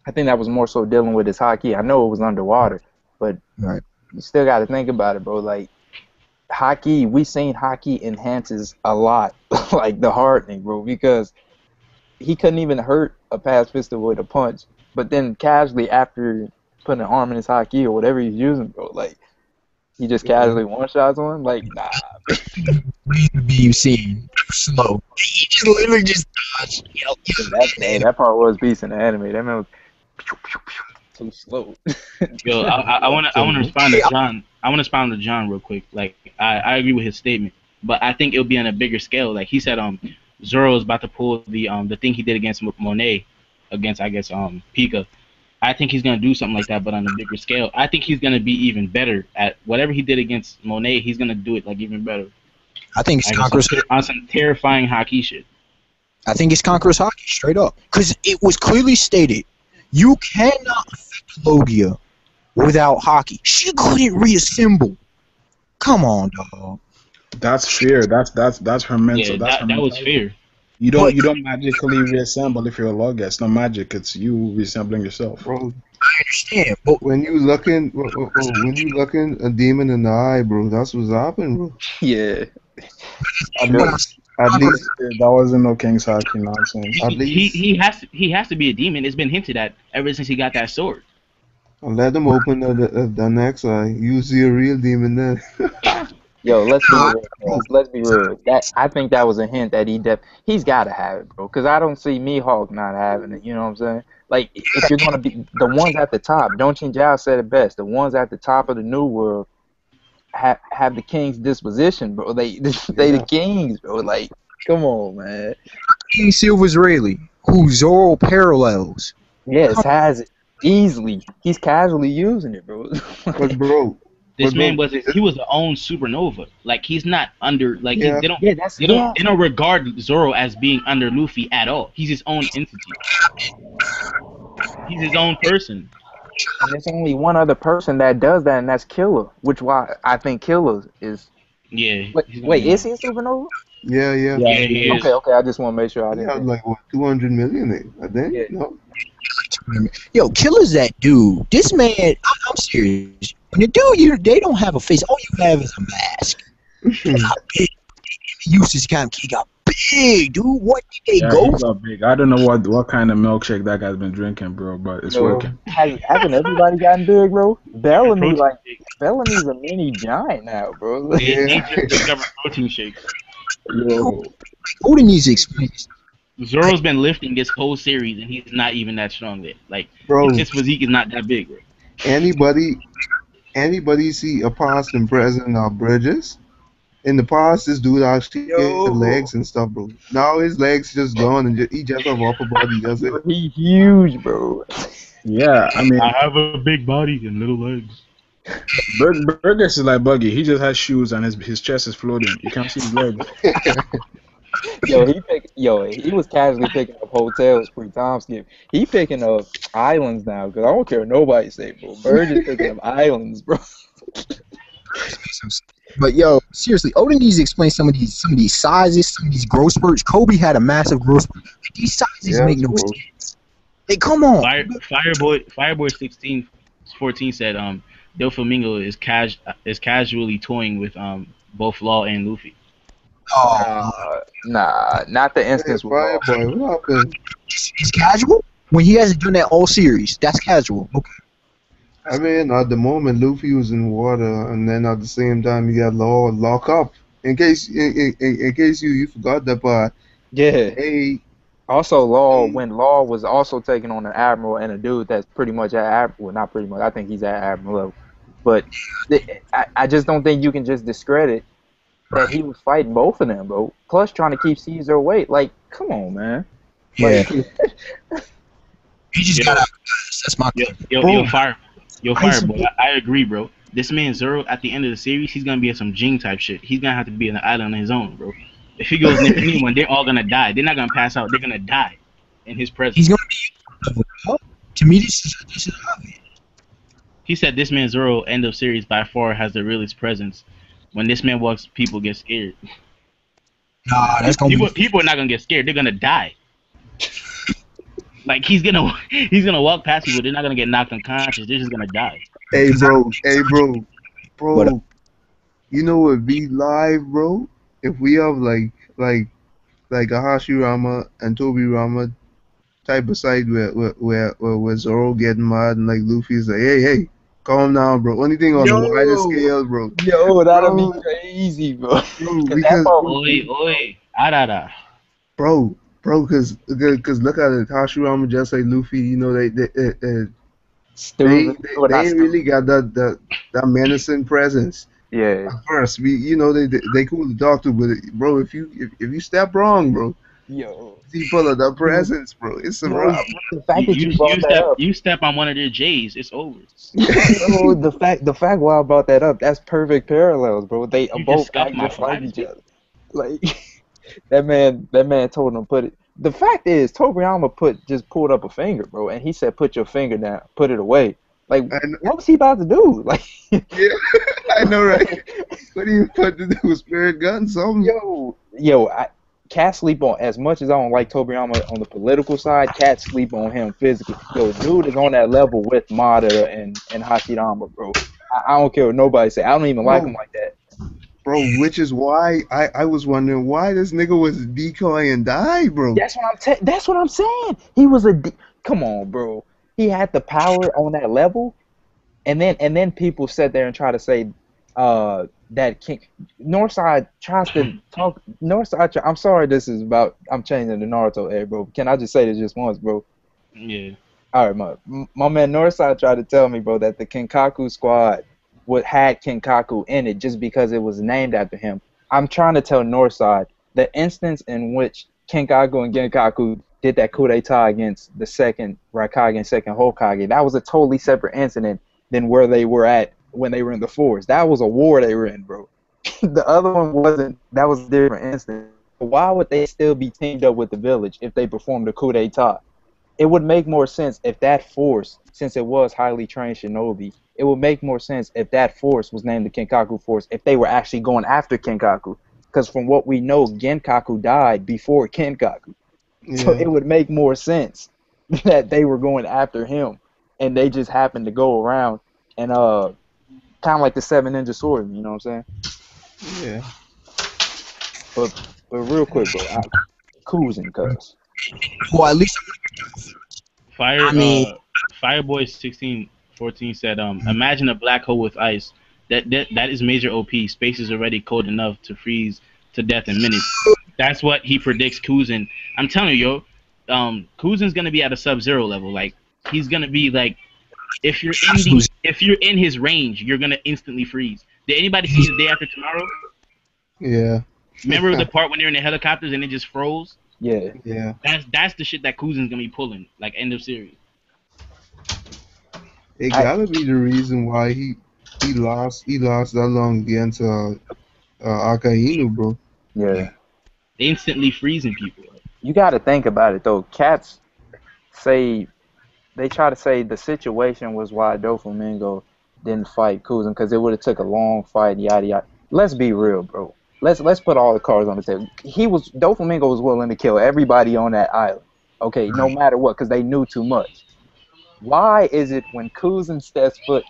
I think that was more so dealing with his hockey. I know it was underwater, but Right. you still got to think about it, bro. Like hockey, we seen hockey enhances a lot, like the hardening, bro, because he couldn't even hurt a past pistol with a punch, but then casually after putting an arm in his hockey or whatever he's using, bro, like he just casually one shots on him, like nah. Be seen slow. He just literally just dodged. That part was beast in the anime. That man was too slow. Yo, I want to respond to John. I want to respond to John real quick. Like I agree with his statement, but I think it'll be on a bigger scale. Like he said, Zoro is about to pull the thing he did against Monet, against I guess Pika. I think he's gonna do something like that, but on a bigger scale. I think he's gonna be even better at whatever he did against Monet. He's gonna do it like even better. I think it's Like, Conqueror's. on some terrifying hockey shit. I think it's Conqueror's hockey, straight up, because it was clearly stated you cannot affect Logia without hockey. She couldn't reassemble. Come on, dog. That's fear. That's her mental. Yeah, that's her that was mentality. fear. You don't magically reassemble if you're a Logia. It's not magic. It's you reassembling yourself. Bro, understand, but when you looking a demon in the eye, bro, that's what's happening, bro. Yeah. At what I'm least, at least that wasn't no King Saki nonsense. At least he has to be a demon. It's been hinted at ever since he got that sword. let them open the next eye. You see a real demon then. Yo, let's be real, bro. Let's be real. I think that was a hint that he's got to have it, bro. Because I don't see Mihawk not having it. You know what I'm saying? Like, if you're gonna be the ones at the top, Don't Chin-Jiao said it best. The ones at the top of the new world have the king's disposition, bro. They the kings, bro. Like, come on, man. King Silver's Rayleigh, who Zoro parallels. Yes, has it easily. He's casually using it, bro. But bro, This man was the own supernova. Like he's not under like Yeah. they don't Yeah, that's they don't regard Zoro as being under Luffy at all. He's his own entity. He's his own person. And there's only one other person that does that, and that's Killer. Which why I think Killer is. Yeah. Wait, is he a supernova? yeah. Yeah, he is. Okay. I just want to make sure I He didn't. had like what 200 million, I think. Yeah. No. Yo, Killer's that dude. This man, I'm serious. When the dude, they don't have a face. All you have is a mask. How big uses he got big, dude. What did they go? He got big. I don't know what kind of milkshake that guy's been drinking, bro, but it's working. Hasn't everybody gotten big, bro? Bellamy, Protein Bellamy's a mini giant now, bro. They just discovered protein shakes. Yo, Who needs to explain this? Zoro's been lifting this whole series, and he's not even that strong yet. Like Bro. his physique is not that big, bro. Anybody see a past and present of Bridges? In the past, this dude actually had legs and stuff, bro. Now his legs just gone, and he just have upper body. That's it. He huge, bro. yeah, I mean, I have a big body and little legs. Burgess is like Buggy. He just has shoes and his chest is floating. You can't see his legs. He was casually picking up hotels pre-time skip. He picking up islands now, because I don't care what nobody say, bro. Bird is picking up islands, bro. But yo, seriously, Oda needs to explain some of these sizes, some of these growth spurts. Kobe had a massive growth spurt. These sizes make no sense. Hey, come on. Fireboy 1614 said Doflamingo is casually toying with both Law and Luffy. Nah, not the instance with Law. Fireboy, what happened? It's casual? When he hasn't done that all series, that's casual. Okay. I mean, at the moment, Luffy was in water, and then at the same time, you got Law lock up. In case you forgot that part. Yeah. Hey. Also, when Law was also taking on an admiral and a dude that's pretty much at admiral, well, not pretty much. I think he's at admiral level, but I just don't think you can just discredit that he was fighting both of them, bro. Plus, trying to keep Caesar away. Like, come on, man. Yeah. He just got out. That's my Yo, Fireboy, I agree, bro. This man Zoro, at the end of the series, he's gonna be in some Jing type shit. He's gonna have to be on an island on his own, bro. If he goes near anyone, they're all gonna die. They're not gonna pass out. They're gonna die in his presence. He's gonna be. To me, this is obvious. He said this man Zoro, end of series, by far has the realest presence. When this man walks, people get scared. Nah, that's gonna people are not gonna get scared. They're gonna die. Like he's gonna walk past people. They're not gonna get knocked unconscious. They're just gonna die. Hey, bro. You know what be live, bro? If we have like a Hashirama and Tobirama type of side where Zoro getting mad and like Luffy's like, hey, calm down, bro. Only thing on the wider scale, bro. Yo, that'll be crazy, bro. Because Oi, arara. Bro, because look at it, Hashirama just like Luffy, you know, they ain't really got that menacing presence. Yeah. At first, they cool to talk to, but bro, if you step wrong, bro, yo, see full of that presence, bro. It's a rough. The fact that you brought that up, you step on one of their J's, it's over. Bro, the fact why I brought that up, that's perfect parallels, bro. They both got my just like each other. Like that man told him put it. The fact is, Toriyama just pulled up a finger, bro, and he said, "Put your finger down, put it away." Like, what was he about to do? Like, yeah, I know, right? What do you put to do? Spirit gun, something? Yo, Cat sleep on, as much as I don't like Tobiyama on the political side, Cat sleep on him physically. Yo, dude is on that level with Madara and Hashirama, bro. I don't care what nobody say. I don't even like him like that. Bro, which is why I was wondering why this nigga was decoy and die, bro. That's what I'm saying. He was come on, bro. He had the power on that level, and then people sit there and try to say that King Northside tries to talk. Northside, I'm sorry, I'm changing the Naruto era, bro. Can I just say this just once, bro? Yeah. All right, my man Northside tried to tell me, bro, that the Kenkaku squad had Kenkaku in it just because it was named after him. I'm trying to tell Northside the instance in which Kenkaku and Genkaku did that coup d'etat against the second Raikage and second Hokage, that was a totally separate incident than where they were at when they were in the forest. That was a war they were in, bro. The other one wasn't. That was a different instance. Why would they still be teamed up with the village if they performed a coup d'etat? It would make more sense if that force, since it was highly trained shinobi, it would make more sense if that force was named the Kenkaku Force, if they were actually going after Kenkaku. Because from what we know, Genkaku died before Kenkaku. Yeah. So it would make more sense that they were going after him, and they just happened to go around and kind of like the Seven Ninja Sword, you know what I'm saying? Yeah. But real quick, bro, cruising, cuz. Well, at least Fireboy 1614 said, imagine a black hole with ice. That is major OP. Space is already cold enough to freeze to death in minutes. That's what he predicts Kuzin. I'm telling you, yo, Kuzin's gonna be at a sub-zero level. Like, he's gonna be like, if you're in his range, you're gonna instantly freeze. Did anybody see The Day After Tomorrow? Yeah. Remember the part when they're in the helicopters and it just froze? Yeah. Yeah. That's the shit that Kuzin's gonna be pulling. Like, end of series. It gotta be the reason why he lost that long against Akainu, bro. Yeah. Instantly freezing people. You got to think about it though. Cats say they try to say the situation was why Doflamingo didn't fight Kuzin because it would have took a long fight. Yada yada. Let's be real, bro. Let's put all the cards on the table. Doflamingo was willing to kill everybody on that island. Okay, no matter what, because they knew too much. Why is it when Kuzin steps foot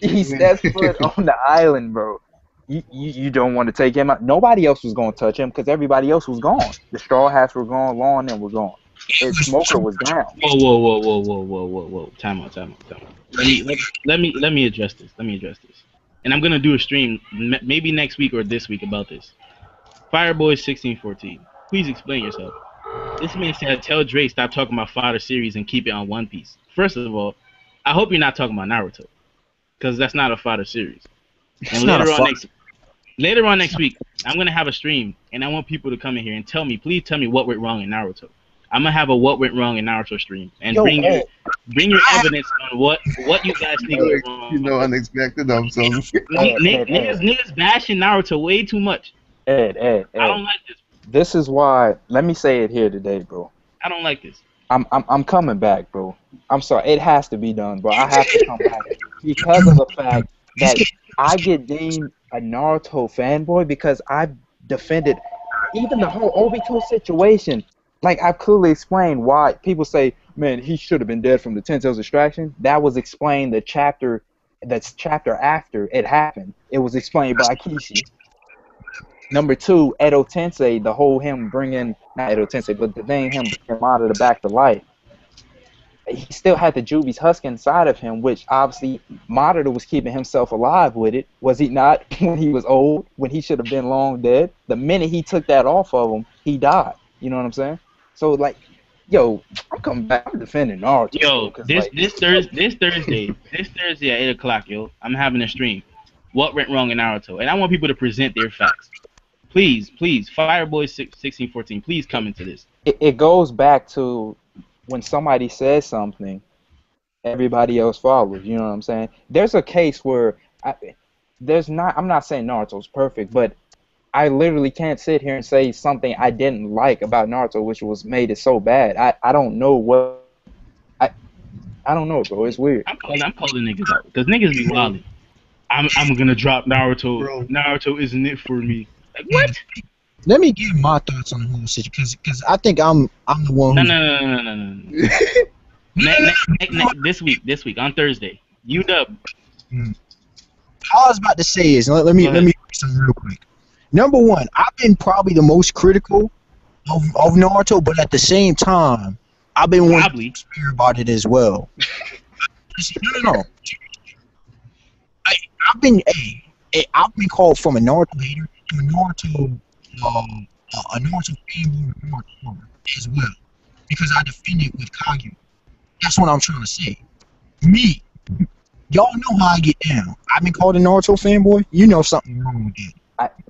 he steps foot on the island, bro? You don't want to take him out. Nobody else was going to touch him because everybody else was gone. The Straw Hats were gone. Law and them were gone. And Smoker was down. Whoa. Time out. Let me address this. And I'm gonna do a stream maybe next week or this week about this. Fireboy 1614. Please explain yourself. This man said, tell Drake stop talking about fodder series and keep it on One Piece. First of all, I hope you're not talking about Naruto, because that's not a fodder series. And later on next week, I'm gonna have a stream, and I want people to come in here and please tell me what went wrong in Naruto. I'm gonna have a what went wrong in Naruto stream, and bring your evidence on what you guys think went wrong. You know, unexpected. I'm so niggas bashing Naruto way too much. Ed. I don't like this. This is why. Let me say it here today, bro. I don't like this. I'm coming back, bro. I'm sorry. It has to be done, bro. I have to come back because of the fact that I get deemed a Naruto fanboy because I defended even the whole Obito situation. Like, I've clearly explained why people say, man, he should have been dead from the Ten Tails extraction. That was explained the chapter after it happened. It was explained by Kishi. Number two, Edo Tensei, the whole him bringing, not Edo Tensei, but the thing him bringing Madara back to life. He still had the Jubi's husk inside of him, which obviously Madara was keeping himself alive with it. Was he not when he was old, when he should have been long dead? The minute he took that off of him, he died. You know what I'm saying? So, like, yo, I'm coming back. I'm defending Naruto. Yo, this Thursday at 8 o'clock, yo, I'm having a stream. What went wrong in Naruto? And I want people to present their facts. Please, Fireboy 1614, please come into this. It goes back to when somebody says something, everybody else follows. You know what I'm saying? There's a case where I'm not saying Naruto's perfect, but I literally can't sit here and say something I didn't like about Naruto, which was made it so bad. I don't know what I don't know, bro. It's weird. I'm calling niggas out because niggas be wilding. I'm gonna drop Naruto. Bro. Naruto isn't it for me. Like, what? Let me give my thoughts on the whole situation, because I think I'm the one. No. This week on Thursday. UW. All I was about to say is let me say something real quick. Number one, I've been probably the most critical of Naruto, but at the same time, I've been wanting to speak about it as well. No. I've been called from a Naruto hater to a Naruto fanboy as well, because I defended with Kaguya. That's what I'm trying to say. Me, y'all know how I get down. I've been called a Naruto fanboy. You know something wrong with that.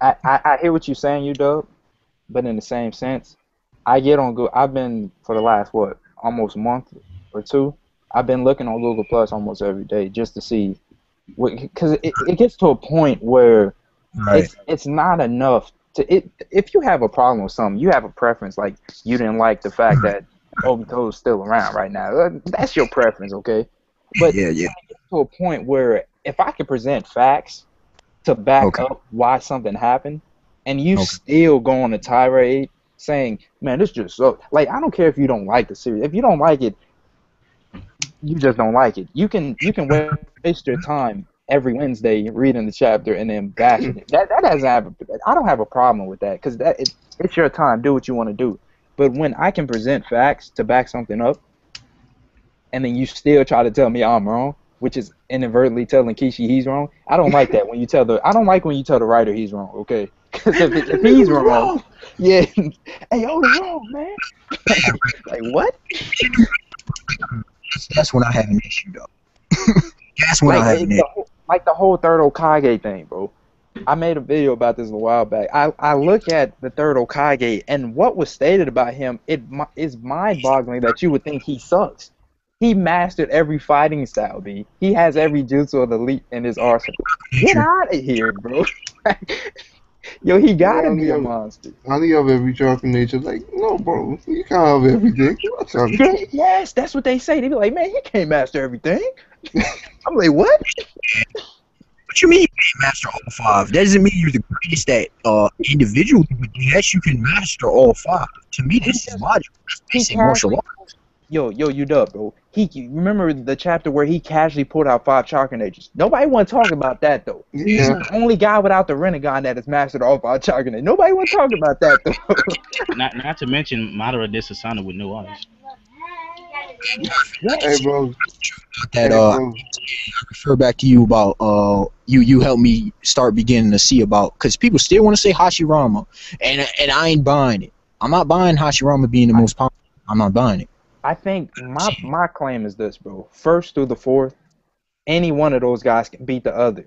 I hear what you're saying, you dub, but in the same sense, I get on Google. I've been for the last almost a month or two. I've been looking on Google Plus almost every day just to see, because it gets to a point where it's not enough to if you have a problem with something, you have a preference. Like you didn't like the fact that Obito is still around right now. That's your preference, okay? But it gets to a point where if I can present facts to back up why something happened, and you still go on a tirade saying, man, this just so, like, I don't care if you don't like the series. If you don't like it, you just don't like it. You can waste your time every Wednesday reading the chapter and then bashing it. That doesn't have I don't have a problem with that, because it's your time. Do what you want to do. But when I can present facts to back something up, and then you still try to tell me I'm wrong, which is inadvertently telling Kishi he's wrong. I don't like that when you tell I don't like when you tell the writer he's wrong, okay? Because if he's wrong, yeah, hey, hold it wrong, man. Like what? That's when I have an issue, though. That's when I have an issue. Like the whole third Hokage thing, bro. I made a video about this a while back. I look at the third Hokage, and what was stated about him, is mind-boggling that you would think he sucks. He mastered every fighting style, B. He has every jutsu of the elite in his arsenal. Get out of here, bro. Yo, he gotta be a monster. I think of every shark in nature. Like, no, bro, you can't have everything. Yes, that's what they say. They be like, man, he can't master everything. I'm like, what? What you mean you can't master all five? That doesn't mean you're the greatest at individual. Yes, you can master all five. To me, this is logical. Basic martial arts. Yo, you dub, bro. He remember the chapter where he casually pulled out 5 chakra natures. Nobody want to talk about that though. Yeah. He's the only guy without the Rinnegan that has mastered all 5 chakra natures. Nobody want to talk about that though. not to mention Madara did Sasana with no eyes. Hey, bro. That I refer back to you about you helped me start beginning to see about, because people still want to say Hashirama, and I ain't buying it. I'm not buying Hashirama being the most popular. I'm not buying it. I think my claim is this, bro. First through the fourth, any one of those guys can beat the other.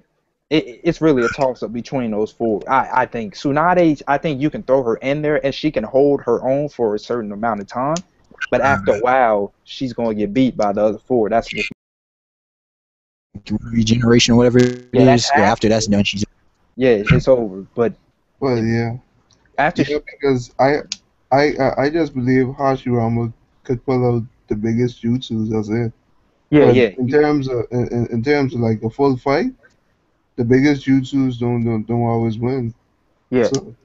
It's really a toss-up between those 4. I think Tsunade, I think you can throw her in there and she can hold her own for a certain amount of time. But after a while, she's going to get beat by the other 4. That's just regeneration or whatever it is. Yeah, after that's done, she's... Yeah, it's over. But... Well, yeah. After because I just believe Hashirama could pull out the biggest jutsus. That's it. Yeah, but yeah. In terms of like a full fight, the biggest jutsus don't always win. Yeah. So,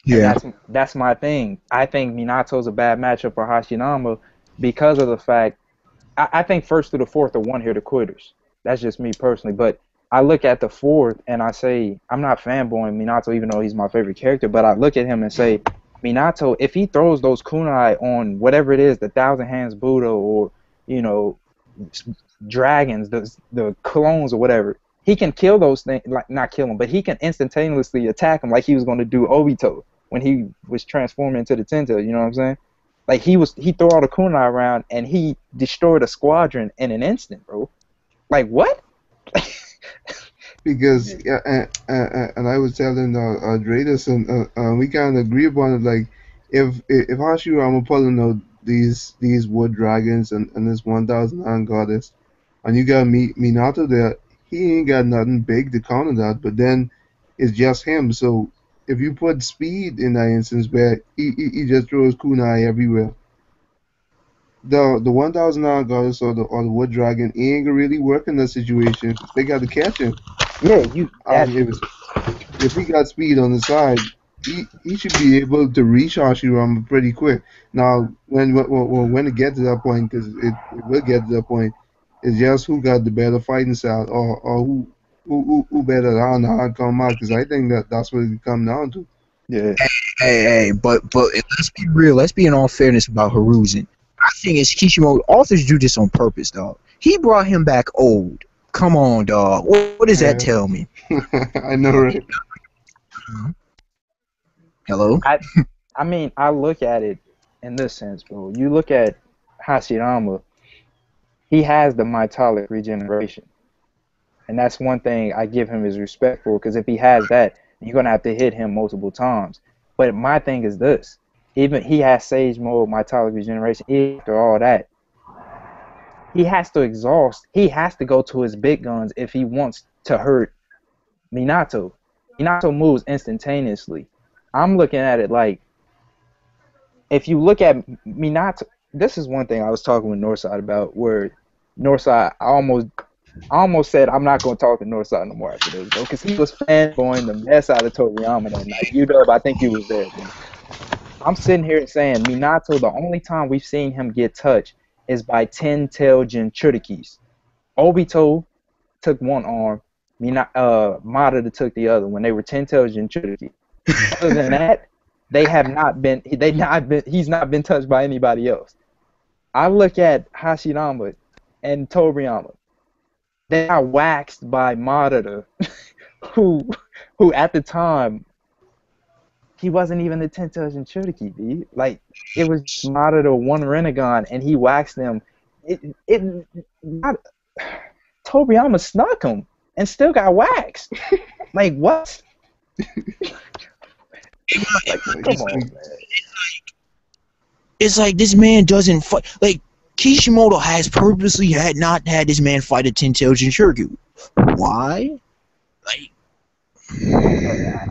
yeah. That's my thing. I think Minato's a bad matchup for Hashirama because of the fact I think first through the fourth are one-hitter quitters. That's just me personally. But I look at the fourth and I say, I'm not fanboying Minato even though he's my favorite character, but I look at him and say, Minato, if he throws those kunai on whatever it is, the Thousand Hands Buddha or, you know, dragons, the clones or whatever, he can kill those things, like not kill them, but he can instantaneously attack them like he was going to do Obito when he was transforming into the Tento, you know what I'm saying? Like he threw all the kunai around and he destroyed a squadron in an instant, bro. Like what? Because and I was telling Dradus and we kind of agree upon it. Like if Hashirama pulling out these wood dragons and this 1,009 goddess, and you got Minato there, he ain't got nothing big to counter that. But then it's just him. So if you put speed in that instance, where he just throws kunai everywhere, the 1,009 goddess or the wood dragon ain't gonna really work in that situation. They got to catch him. Yeah, If he got speed on the side, he should be able to reach Hashirama pretty quick. Now, when it gets to that point, because it will get to that point, it's just who got the better fighting style, or who better how come out. Because I think that's what it come down to. Yeah. Hey, but let's be real. Let's be in all fairness about Hiruzen. I think it's Kishimoto. Authors do this on purpose, dog. He brought him back old. Come on, dog. What does that tell me? I know, right? Hello? I mean, I look at it in this sense, bro. You look at Hashirama, he has the mitolic regeneration. And that's one thing I give him his respect for, because if he has that, you're going to have to hit him multiple times. But my thing is this. Even he has Sage Mode, mitolic regeneration, after all that, he has to exhaust. He has to go to his big guns if he wants to hurt Minato. Minato moves instantaneously. I'm looking at it like, if you look at Minato, this is one thing I was talking with Northside about, where Northside, I almost said I'm not going to talk to Northside no more after this, bro, because he was fanboying the mess out of Toriyama that night. UW, I think you was there, bro. I'm sitting here saying Minato, the only time we've seen him get touched is by 10-tailed Jinchurikis. Obito took one arm, Madara took the other when they were 10-tailed Jinchuriki. Other than that, he's not been touched by anybody else. I look at Hashirama and Toriyama. They got waxed by Madara, who at the time, he wasn't even the 10-tailed Jinchuriki, B. Like, it was Madara one Renegon, and he waxed them. Toriyama snuck him and still got waxed. Like, what? Like, come on, man. It's like this man doesn't fight. Like, Kishimoto has purposely not had this man fight a 10-tailed Jinchuriki. Why? Like,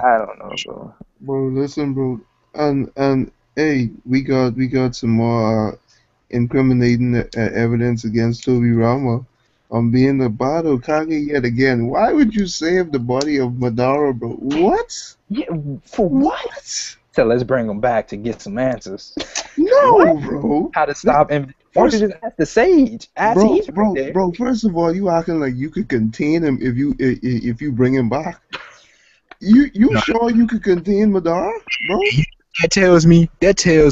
I don't know, bro. Bro, listen, bro, and hey, we got some more incriminating evidence against Toriyama on being the battle Kage yet again. Why would you save the body of Madara, bro? What? Yeah, for what? So let's bring him back to get some answers. No, bro. How to stop him? Why don't you just ask the Sage? Bro. First of all, you acting like you could contain him if you bring him back. You sure you could contain Madara, bro? That tells me they feel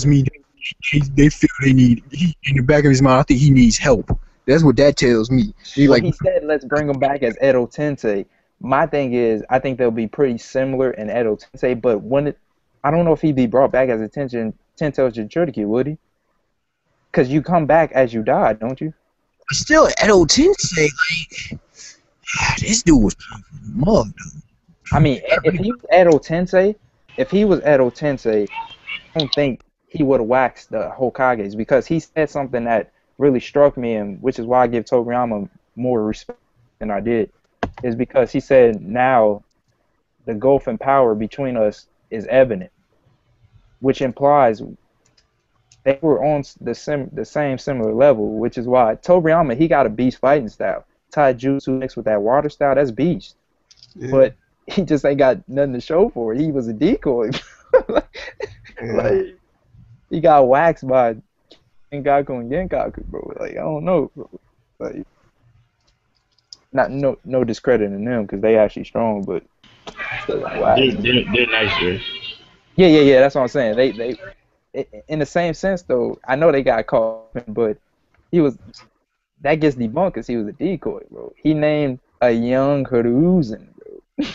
they need, in the back of his mind, I think he needs help. That's what that tells me. He said, let's bring him back as Edo Tensei. My thing is, I think they'll be pretty similar in Edo Tensei, but I don't know if he'd be brought back as a 10-tailed Jinchuriki, would he? Because you come back as you died, don't you? Still, Edo Tensei, like, this dude was mugged, dude. I mean, if he was Edo Tensei, I don't think he would have waxed the Hokages, because he said something that really struck me, and which is why I give Toriyama more respect than I did, is because he said now the gulf in power between us is evident, which implies they were on the same similar level, which is why Toriyama, he got a beast fighting style. Taijutsu mixed with that water style, that's beast. Yeah. But he just ain't got nothing to show for it. He was a decoy. Like, he got waxed by Gengaku and Genkaku, bro. Like, I don't know, bro. Like, no discrediting them, because they actually strong, but wow. They're nice, bro. Yeah. That's what I'm saying. They in the same sense though. I know they got caught, but that gets debunked because he was a decoy, bro. He named a young Hiruzen, bro.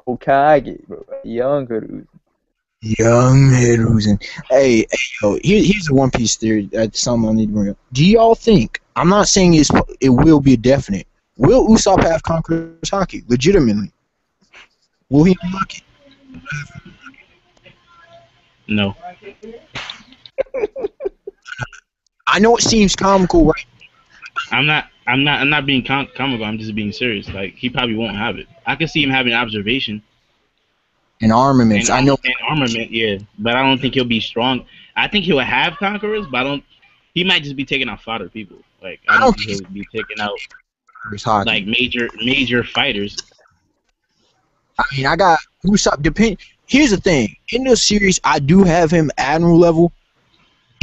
Hokage, bro. Young Hiruzen. Young Hiruzen. Hey, yo, here's a One Piece theory. That's something I need to bring up. Do y'all think? I'm not saying it will be a definite. Will Usopp have Conqueror's Haki? Legitimately. Will he unlock it? No. I know it seems comical, right? I'm not being comical. I'm just being serious. Like, he probably won't have it. I can see him having observation. And armaments. I know. And armament, yeah. But I don't think he'll be strong. I think he'll have conquerors, but he might just be taking out fodder people. Like, I don't think he'll be taking out like major fighters. I mean, I got Usopp. here's the thing. In this series, I do have him admiral level,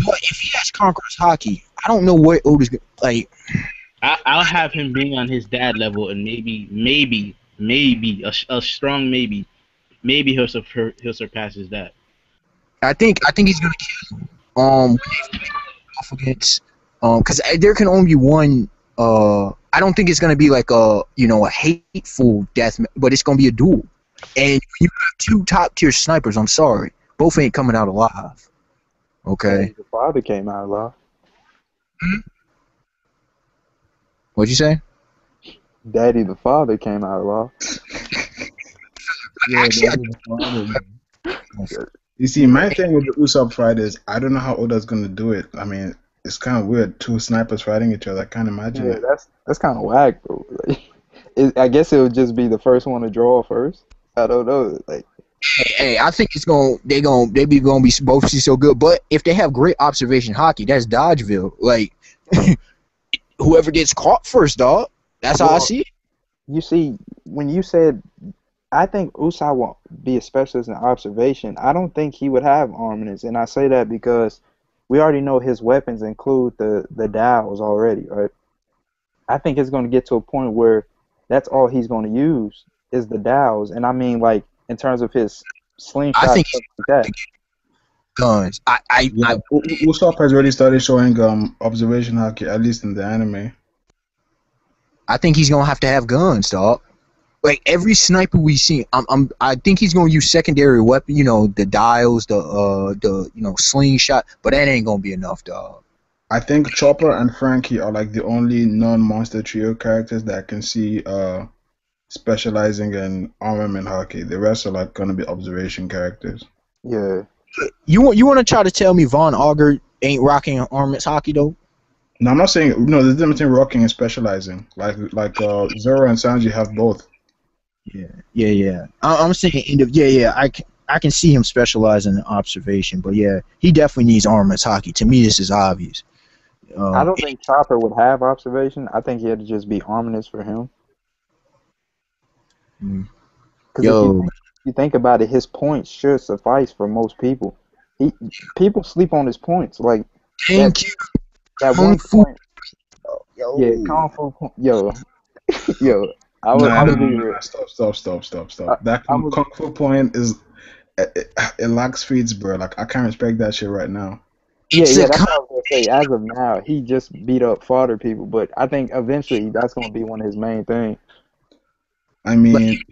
but if he has Conqueror's Hockey, I don't know what Oda's gonna like. I'll have him being on his dad level, and maybe a strong maybe he'll surpass his dad. I think he's gonna kill off against because there can only be one. I don't think it's gonna be like a hateful death, but it's gonna be a duel. And you have two top tier snipers. I'm sorry, both ain't coming out alive. Okay. The father came out alive. What'd you say? Daddy the father came out alive. Yeah, you see, my thing with the Usopp fight is I don't know how Oda's gonna do it. I mean, it's kind of weird. Two snipers fighting each other. I can't imagine it. That's kind of whack, bro. Like, I guess it would just be the first one to draw first. I don't know. Like, hey, I think it's they be both be so good. But if they have great observation hockey, that's Dodgeville. Like, whoever gets caught first, dog. That's how I see it. You see, when you said, I think Usopp will be a specialist in observation. I don't think he would have armaments, and I say that because we already know his weapons include the dials already, right? I think it's going to get to a point where that's all he's going to use is the dials, and I mean, like, in terms of his slingshot, I think stuff like that. Guns. Usopp has already started showing observation hockey, at least in the anime. I think he's gonna have to have guns, dog. Like every sniper we see, I think he's gonna use secondary weapon. The dials, the slingshot, but that ain't gonna be enough, dog. I think Chopper and Frankie are like the only non-monster trio characters that can see specializing in armament hockey. The rest are like gonna be observation characters. Yeah. You want to try to tell me Von Auger ain't rocking armaments hockey though? No, I'm not saying no. There's a difference between rocking and specializing. Like Zoro and Sanji have both. Yeah. I'm saying I can see him specializing in observation, but yeah, he definitely needs armaments hockey. To me, this is obvious. I don't think Chopper would have observation. I think he had to just be armaments for him. Because if you think about it, his points should suffice for most people. People sleep on his points. Like, thank you. That Kung one Fu. point. Yeah, Kung Fu. Yo. I would Stop. That Kung Fu point is it lacks feeds, bro. Like I can't respect that shit right now. Yeah, that's what I was gonna say. As of now, he just beat up fodder people, but I think eventually that's gonna be one of his main things. I mean,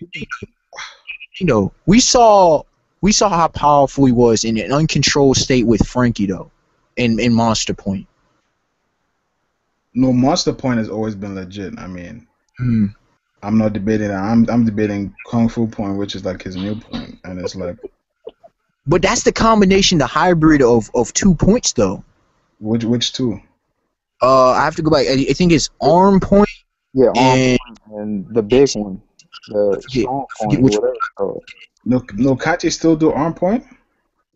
we saw how powerful he was in an uncontrolled state with Frankie though, in Monster Point. No, Monster Point has always been legit. I mean, I'm not debating that. I'm debating Kung Fu Point, which is like his new point, and it's like. But that's the combination, the hybrid of 2 points though. Which two? I have to go back. I think it's Arm Point. Yeah, Arm Point and the big one, the Strong Point, whatever it's called. No, Kachi still do Arm Point?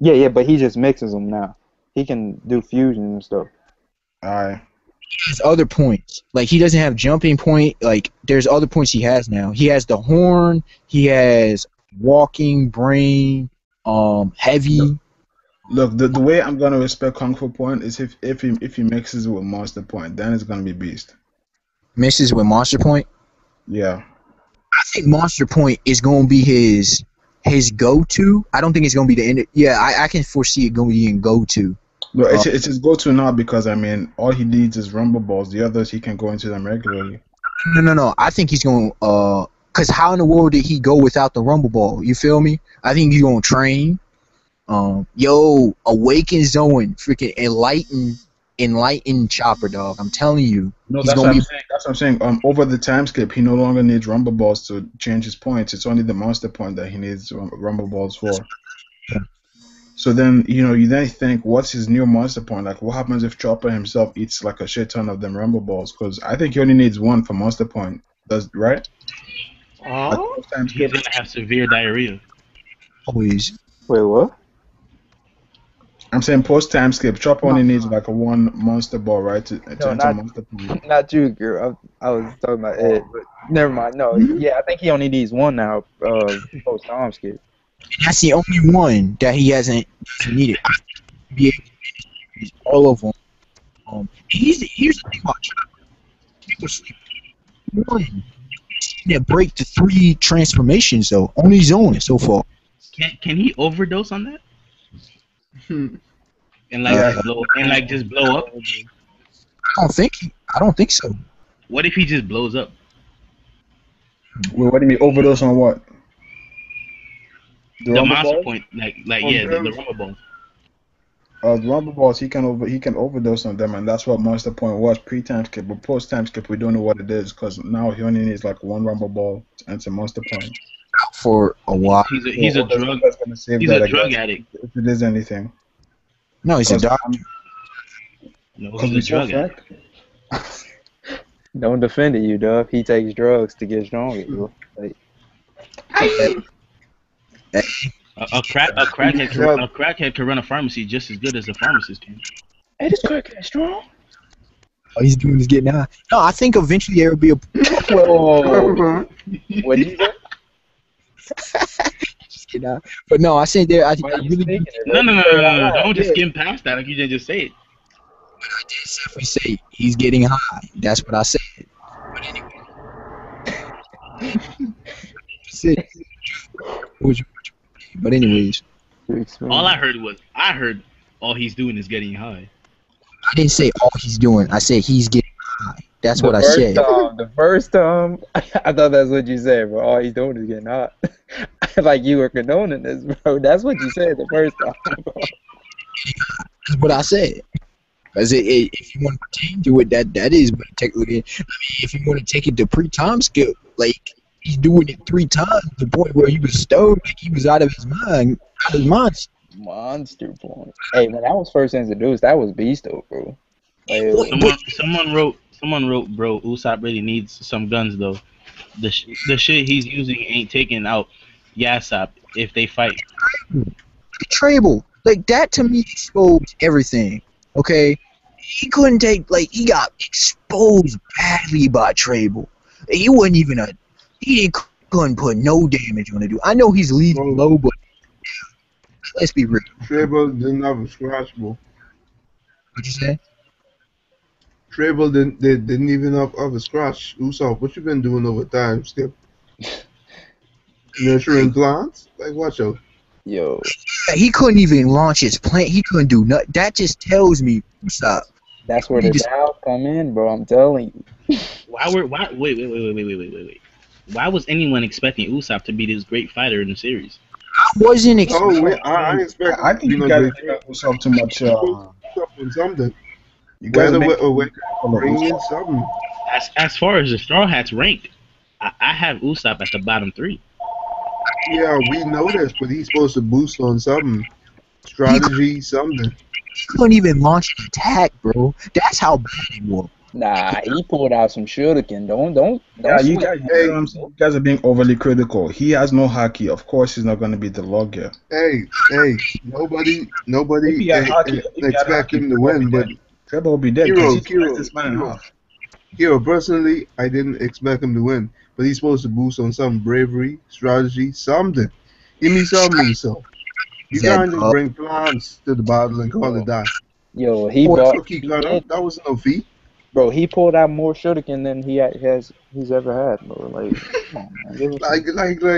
Yeah, but he just mixes them now. He can do fusion and stuff. Alright. He has other points. Like, he doesn't have jumping point. Like, there's other points he has now. He has the horn. He has walking, brain, heavy. Look, the way I'm gonna respect Kung Fu Point is if he mixes it with Monster Point, then it's gonna be beast. Mixes with Monster Point? Yeah. I think Monster Point is gonna be his go-to. I don't think it's gonna be the end. Yeah, I can foresee it going to be in go-to. No, it's his go-to now because I mean, all he needs is rumble balls. The others he can go into them regularly. No. I think he's going to because how in the world did he go without the rumble ball? You feel me? I think he's going to train. Awaken Zoan, freaking enlighten Chopper, dog. I'm telling you. No, that's what I'm saying. Over the time skip, he no longer needs rumble balls to change his points. It's only the monster point that he needs rumble balls for. Yeah. So then, you then think, what's his new monster point? Like, what happens if Chopper himself eats like a shit ton of them rumble balls? Because I think he only needs one for monster point. Right? He's gonna have severe diarrhea. Always. Wait, what? I'm saying post time skip. Chopper only needs like a one monster ball, right? To enter monster point. Not you, girl. I was talking about Ed, but never mind. No, yeah, I think he only needs one now. Post time skip. And that's the only one that he hasn't needed. Be able to use all of them. Here's the thing about people sleep. One that break the 3 transformations though on his own so far. Can he overdose on that? And just blow up? I don't think so. What if he just blows up? Well, what do you mean overdose on what? The monster point, the rumble ball. The rumble balls, he can overdose on them, and that's what monster point was pre-time skip. But post-time skip, we don't know what it is because now he only needs like 1 rumble ball and some monster point. For a while. He's a drug addict. If it is anything. No, he's a doctor. No, he's a drug addict. Don't defend it, you dub. He takes drugs to get stronger. Like, a crackhead can run a pharmacy just as good as a pharmacist can. hey, this crackhead strong. All he's doing is getting high. No, I think eventually there will be a. Whoa. What did you say? Just kidding. But no, I said there. I really. No. Don't just skim past that. Like you didn't just say it. I did definitely say he's getting high. That's what I said. But anyway. But anyways. All I heard all he's doing is getting high. I didn't say all he's doing. I said he's getting high. That's what I said. The first time, I thought that's what you said, bro. All he's doing is getting hot. Like you were condoning this, bro. That's what you said the first time, bro. That's what I said. Because if you want to pertain to it, that is. But technically, I mean, if you want to take it to pre-time skip, like he's doing it 3 times to the point where he was stoned, like he was out of his mind. Monster point. Hey man, that was first introduced. That was Beasto, bro. Like, Someone wrote, bro, Usopp really needs some guns though. The shit he's using ain't taking out Yasop if they fight. Trable, like that to me exposed everything. Okay, he couldn't take, like, he got exposed badly by Trable. He wasn't even couldn't put no damage on the dude. I know he's leaving low, but let's be real. Trable didn't have a scratch, bro. What'd you say? Trable didn't even have a scratch. Usopp, what you been doing over time, Skip? Nurturing plants? Like, watch out. Yo. He couldn't even launch his plant. He couldn't do nothing. That just tells me, Usopp. That's where the doubt come in, bro. I'm telling you. Wait. Why was anyone expecting Usopp to be this great fighter in the series? I wasn't expecting. Oh, wait, I expect. I think you guys give Usopp too much. Something. You guys bring in something. As far as the Straw Hats ranked, I have Usopp at the bottom 3. Yeah, we know this, but he's supposed to boost on something. Strategy, something. He couldn't even launch an attack, bro. That's how bad it was. Nah, he pulled out some shuriken. Don't. Yeah, you guys are being overly critical. He has no haki. Of course, he's not going to be the logger. Hey, nobody expect him to win, but Trevor will be dead. Hero, personally, I didn't expect him to win, but he's supposed to boost on some bravery, strategy, something. Give me something, so. You can't just bring plants to the battle and call it that. Yo, that was no feat. Bro, he pulled out more shuriken than he's ever had, bro. Like, come on, man.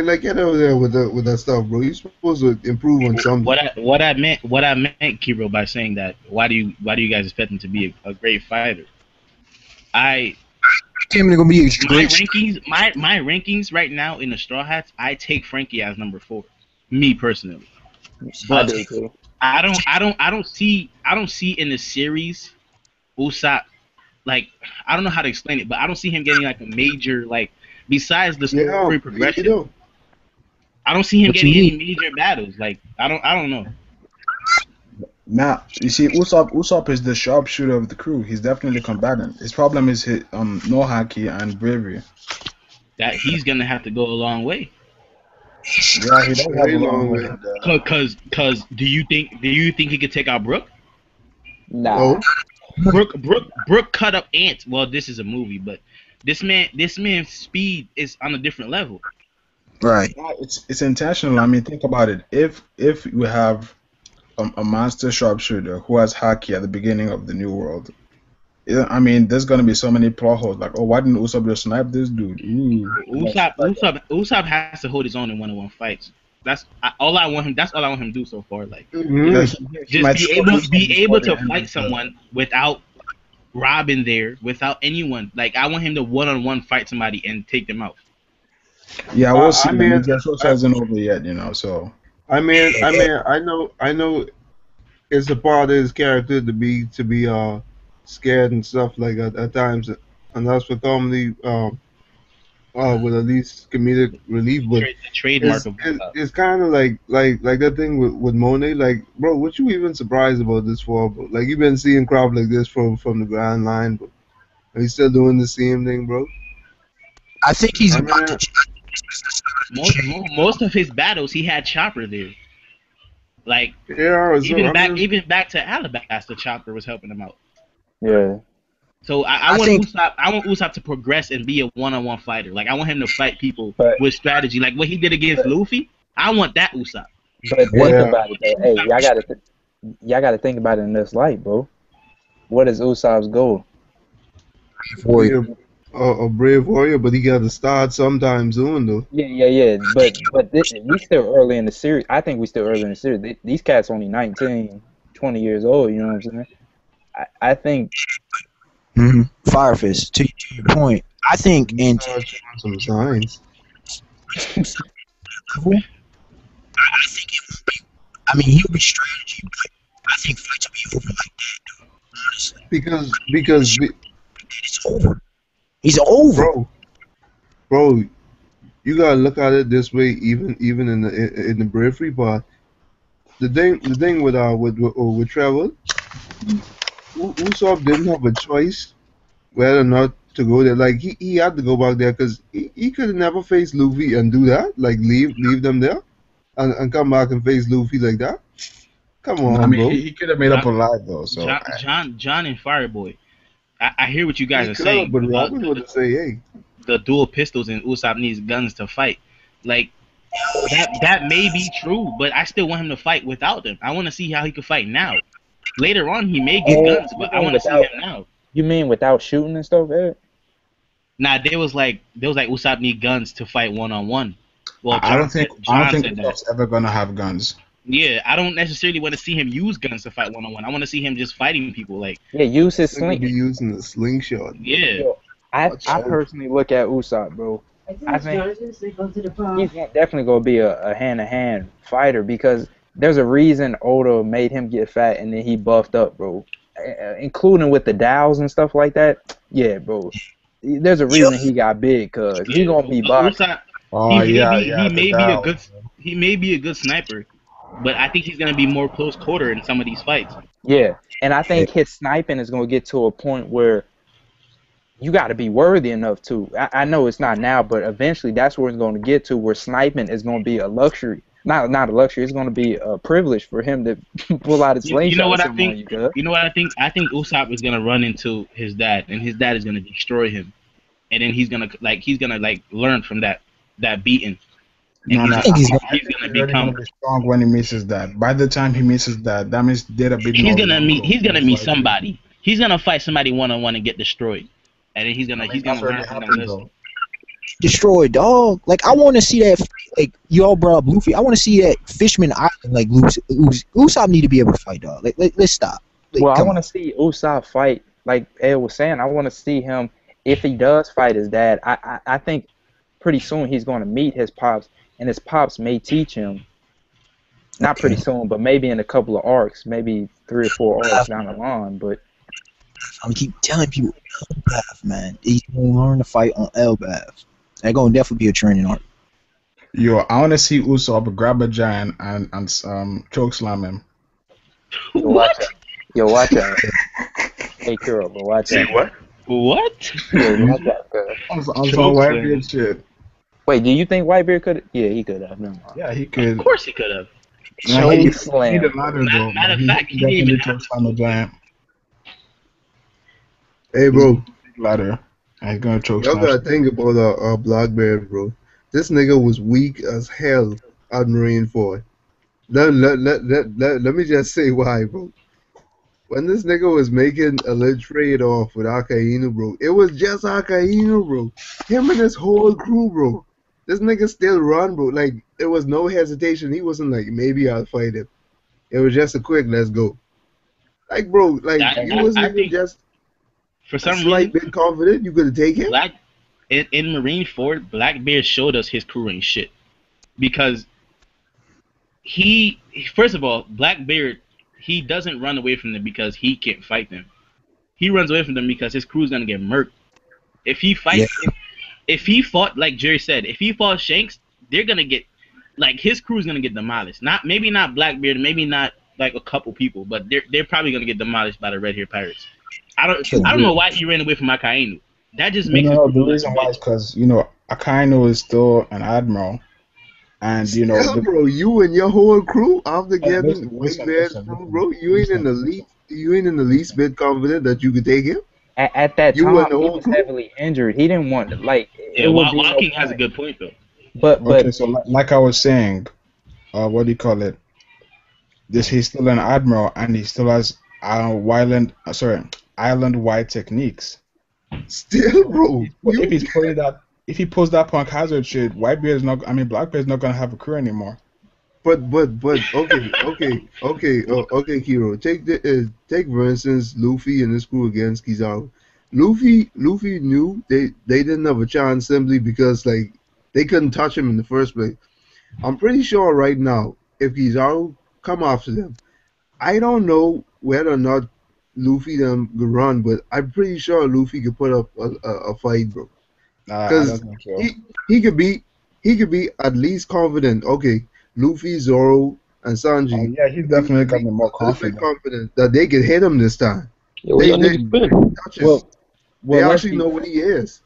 Like, get over there with that stuff, bro. You're supposed to improve on something. What I meant, Kiro, by saying that, why do you guys expect him to be a great fighter? My rankings right now in the Straw Hats, I take Frankie as number 4. Me personally. But I don't see in the series Usopp, like, I don't know how to explain it, but I don't see him getting like a major, like, besides the story progression. I don't see him getting any major battles. Like, I don't know. Nah, you see, Usopp is the sharpshooter of the crew. He's definitely combatant. His problem is his no haki and bravery. That he's gonna have to go a long way. Yeah, he does have a long way. Cause do you think he could take out Brook? Nah. Brook cut up ants. Well, this is a movie, but this man's speed is on a different level. Right. Yeah, it's intentional. I mean, think about it. If we have a master sharpshooter who has haki at the beginning of the new world, yeah, I mean, there's gonna be so many plot holes. Like, oh, why didn't Usopp just snipe this dude? Ooh. Usopp has to hold his own in one-on-one fights. All I want him. That's all I want him to do so far. Like, just be able to fight someone without Robin there, without anyone. Like, I want him to one-on-one fight somebody and take them out. Yeah, we'll see. I mean, the show hasn't over yet, you know. So I know, it's a part of his character to be scared and stuff like that at times, and that's for comedy. With at least comedic relief, but The trademark of it's kind of like that thing with Monet. Like, bro, what you even surprised about this for? Bro? Like, you've been seeing crap like this from the Grand Line, but are you still doing the same thing, bro? I think he's I about mean, to. most of his battles, he had Chopper there. Like, yeah, so, even back to Alabasta, Chopper was helping him out. Yeah. So I want Usopp to progress and be a one-on-one fighter. Like, I want him to fight people with strategy, like what he did against Luffy. I want that Usopp. But think about it, though. Hey, y'all gotta think about it in this light, bro. What is Usopp's goal? Warrior. a brave warrior, but he got to start sometime soon, though. Yeah. But we still early in the series. I think we still early in the series. These cats only 19, 20 years old. You know what I'm saying? I think. Firefist. To your point, I think in some signs. I think it will be. I mean, he'll be strategy, but I think fights will be over like that, dude. Honestly, Because it's over. He's over, bro. You gotta look at it this way, even in the bravery part. The thing with Trevor, Usopp didn't have a choice whether or not to go there. Like, he had to go back there because he could have never faced Luffy and do that. Like, leave them there and come back and face Luffy like that. Come on, I mean, bro. he could have made up a lie though. So John and Fireboy. I hear what you guys are He saying. could, but Robin would say, "Hey, the dual pistols and Usopp needs guns to fight. Like, that may be true, but I still want him to fight without them. I want to see how he can fight now. Later on, he may get guns, but I want to see him now. You mean without shooting and stuff, Ed? Nah, there was like Usopp need guns to fight one-on-one. Well, I don't think Usopp's ever gonna have guns. Yeah, I don't necessarily want to see him use guns to fight one-on-one. I want to see him just fighting people. Like, yeah, use his he's gonna sling. be using the slingshot." Yeah. I personally look at Usopp, bro. I think he's definitely gonna be a hand-to-hand fighter because there's a reason Oda made him get fat and then he buffed up, bro. Including with the Dows and stuff like that. Yeah, bro. There's a reason he got big, cause he's gonna be boxing. He may be a good sniper, but I think he's gonna be more close quarter in some of these fights. Yeah, and I think his sniping is gonna get to a point where you got to be worthy enough to. I know it's not now, but eventually that's where it's going to get to, where sniping is going to be a luxury. Not a luxury. It's going to be a privilege for him to pull out his slingshot. You know what I think? You know what I think? I think Usopp is gonna run into his dad, and his dad is gonna destroy him, and then he's gonna learn from that beating. I think he's gonna become strong when he misses that. By the time he misses that, that means did a bit. He's gonna meet somebody. He's gonna fight somebody one-on-one and get destroyed, and then he's gonna learn from that lesson. Destroy, dog. Like, I want to see that. Like, y'all brought up Luffy. I want to see that Fishman Island. Like, Usopp need to be able to fight, dog. Like, let's stop. Like, well, I want to see Usopp fight. Like Ed was saying, I want to see him, if he does fight his dad. I think pretty soon he's going to meet his pops, and his pops may teach him. Not pretty soon, but maybe in a couple of arcs, maybe 3 or 4 arcs down the line. But I'm keep telling people, Elbaf, man. He's going to learn to fight on Elbaf. That's going to definitely be a training arc. Yo, I want to see Usopp grab a giant and choke slam him. What? Yo, watch out. Hey, Kuro, but watch out. What? What? Yo, watch out, on some Whitebeard shit. Wait, do you think Whitebeard could? Yeah, he could have. Yeah, he could. Of course he could have. Choke slam. Matter of fact, he didn't even choke slam a giant. Hey, bro. Ladder. I'm gonna choke Y'all slam. gotta think about Blackbeard, bro. This nigga was weak as hell at Marineford. Let me just say why, bro. When this nigga was making a little trade off with Akainu, bro, it was just Akainu, bro. Him and his whole crew, bro. This nigga still run, bro. Like, there was no hesitation. He wasn't like, maybe I'll fight him. It was just a quick, let's go. Like, bro, like, you wasn't even just for some slight reason bit confident you could take him? In Marineford, Blackbeard showed us his crew ain't shit. Because first of all, Blackbeard, he doesn't run away from them because he can't fight them. He runs away from them because his crew's gonna get murked. If he fights, if he fought, like Jerry said, if he fought Shanks, they're gonna get, like, his crew's gonna get demolished. Maybe not Blackbeard, maybe not like a couple people, but they're probably gonna get demolished by the Red Hair Pirates. I don't know why he ran away from Akainu. That just makes the reason why is because Akainu is still an admiral. And bro, you and your whole crew after getting crew, bro, you ain't in the least bit confident that you could take him. At that time, he was heavily injured. He didn't want to, like. Walking has a good point though. But okay, so like I was saying, what do you call it? He's still an admiral, and he still has island-wide techniques. Still, bro. If he pulls that punk hazard shit, Blackbeard's not gonna have a crew anymore. But okay, Kiro. Take for instance Luffy and his crew against Kizaru. Luffy knew they didn't have a chance simply because like they couldn't touch him in the first place. I'm pretty sure right now if Kizaru come after them, I don't know whether or not Luffy them could run, but I'm pretty sure Luffy could put up a fight, bro. Because he could be at least confident. Okay, Luffy, Zoro, and Sanji. Yeah, he's definitely got more confident that they could hit him this time. They actually know what he is.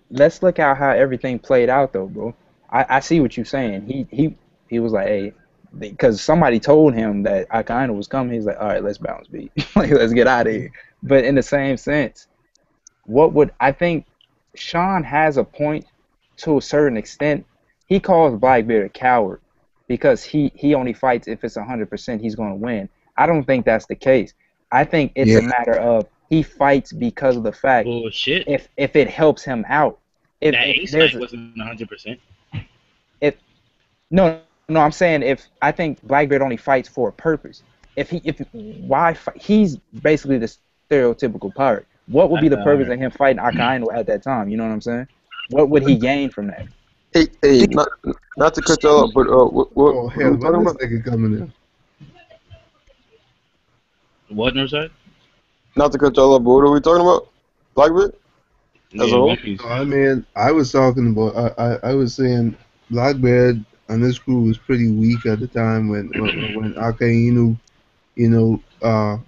Let's look at how everything played out, though, bro. I see what you're saying. He was like, hey, because somebody told him that Akainu was coming. He's like, all right, let's bounce beat. Like, let's get out of here. But in the same sense, I think Sean has a point to a certain extent. He calls Blackbeard a coward because he only fights if it's 100% he's going to win. I don't think that's the case. I think it's a matter of he fights because of the fact if it helps him out. That ace fight wasn't 100%. No, I'm saying I think Blackbeard only fights for a purpose. He's basically the stereotypical pirate. What would be the purpose of him fighting Akainu at that time? You know what I'm saying? What would he gain from that? Hey, not to cut y'all up, but what hell, when this nigga coming in? What, Northside? Not to cut y'all up, but what are we talking about? Blackbeard? As a whole? I mean, I was talking about, I was saying Blackbeard and his crew was pretty weak at the time when Akainu,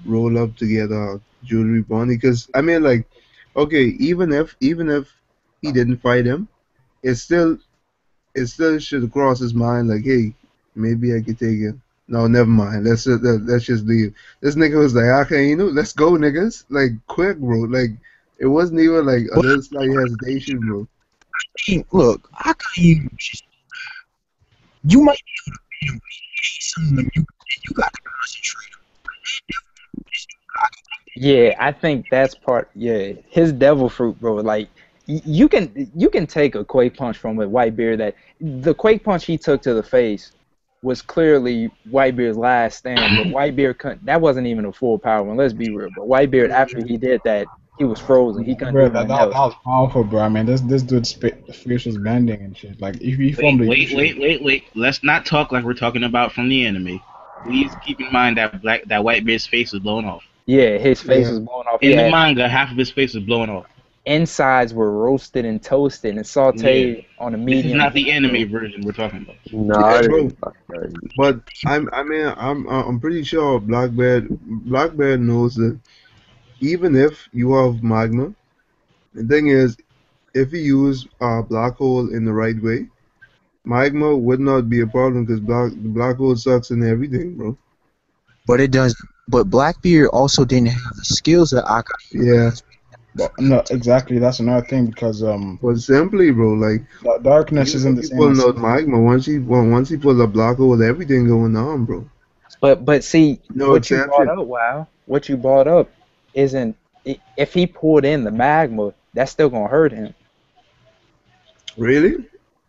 roll up together, Jewelry Bonnie. Because I mean, like, okay, even if he didn't fight him, it still should have crossed his mind like, hey, maybe I could take him. No, never mind. Let's just leave. This nigga was like, Akainu, let's go, niggas. Like, quick, bro. Like, it wasn't even like a little slight hesitation, bro. Look, Akainu, you might be able to beat him, but some of them you got to concentrate on. Yeah, I think that's part. Yeah, his devil fruit, bro. Like, you can take a quake punch from a Whitebeard. That the quake punch he took to the face was clearly Whitebeard's last stand. But Whitebeard couldn't. That wasn't even a full power one. Let's be real. But Whitebeard, after he did that, he was frozen. He couldn't do anything else. That was powerful, bro. I mean, this dude's face was bending and shit. Like, if he formed wait. Let's not talk like we're talking about from the anime. Please keep in mind that Whitebeard's face was blown off. Yeah, his face was blown off. In the manga, half of his face was blown off. Insides were roasted and toasted and sauteed on a medium. This is not the anime version we're talking about. No, but I'm pretty sure Blackbeard knows that even if you have magma, the thing is, if you use black hole in the right way, magma would not be a problem because black hole sucks in everything, bro. But it does. But Blackbeard also didn't have the skills that Akainu. Yeah. But no, exactly. That's another thing because But simply, bro, like darkness isn't the same. Pulling out magma. Once he pulls a black hole, everything going on, bro. But see, No what you brought exception. up, wow, what you brought up isn't. If he pulled in the magma, that's still gonna hurt him. Really?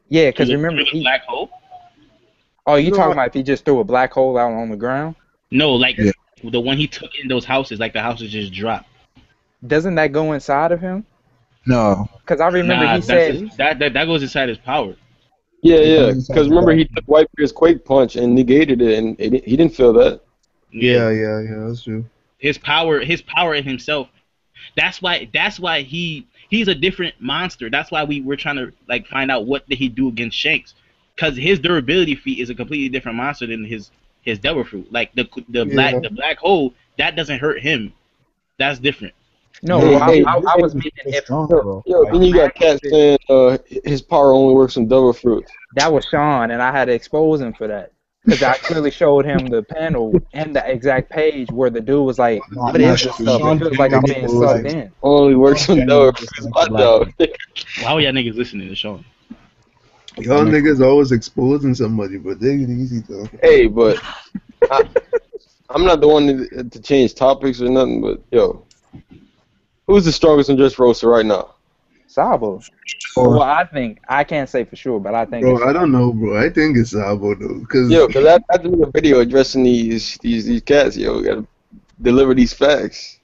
Yeah, because remember, a black hole. oh, you talking about if he just threw a black hole out on the ground? No, like Yeah. the one he took in those houses, like the houses just dropped. Doesn't that go inside of him? No. Because I remember Nah, he said that goes inside his power. Yeah. Because remember, he took White Beard's quake punch and negated it, and he didn't feel that. Yeah, that's true. His power in himself. That's why he's a different monster. That's why we're trying to like find out what did he do against Shanks, because his durability feat is a completely different monster than his devil fruit. Like the black hole, that doesn't hurt him. That's different. no. Hey, I was meaning if Bro. Yo, then you got Cat saying his power only works on devil fruit. that was Sean, and I had to expose him for that. Because I clearly showed him the panel and the exact page where the dude was like, "What is this stuff? It feels like I'm being sucked in." Only works on devil fruit. My dog. Why were y'all niggas listening to Sean? Y'all niggas always exposing somebody, but they get easy though. Hey, but I'm not the one to change topics or nothing. But yo, who's the strongest undressed roaster right now? Sabo. Well, I think I can't say for sure, but I think. Bro, I don't know, bro. I think it's Sabo though, cause I did a video addressing these cats. Yo, gotta deliver these facts.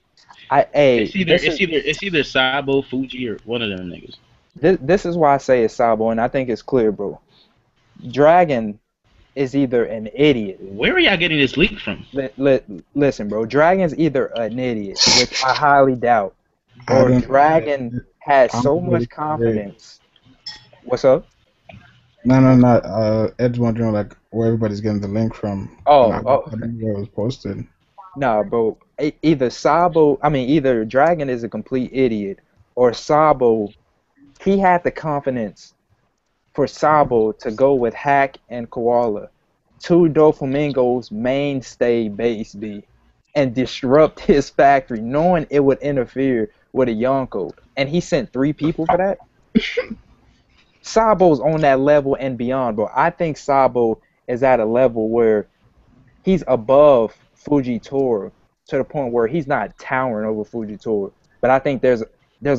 It's either Sabo, Fuji, or one of them niggas. This is why I say it's Sabo, and I think it's clear, bro. Dragon is either an idiot. Where are y'all getting this leak from? Listen, bro. Dragon's either an idiot, which I highly doubt, or Dragon has so much confidence. What's up? No. Ed's wondering like where everybody's getting the link from. I think where it was posted. Nah, bro. Either Dragon is a complete idiot, or Sabo, he had the confidence for Sabo to go with Hack and Koala, two Doflamingo's mainstay base B, and disrupt his factory, knowing it would interfere with a Yonko. And he sent 3 people for that? Sabo's on that level and beyond, bro. I think Sabo is at a level where he's above Fujitora to the point where he's not towering over Fujitora. But I think there's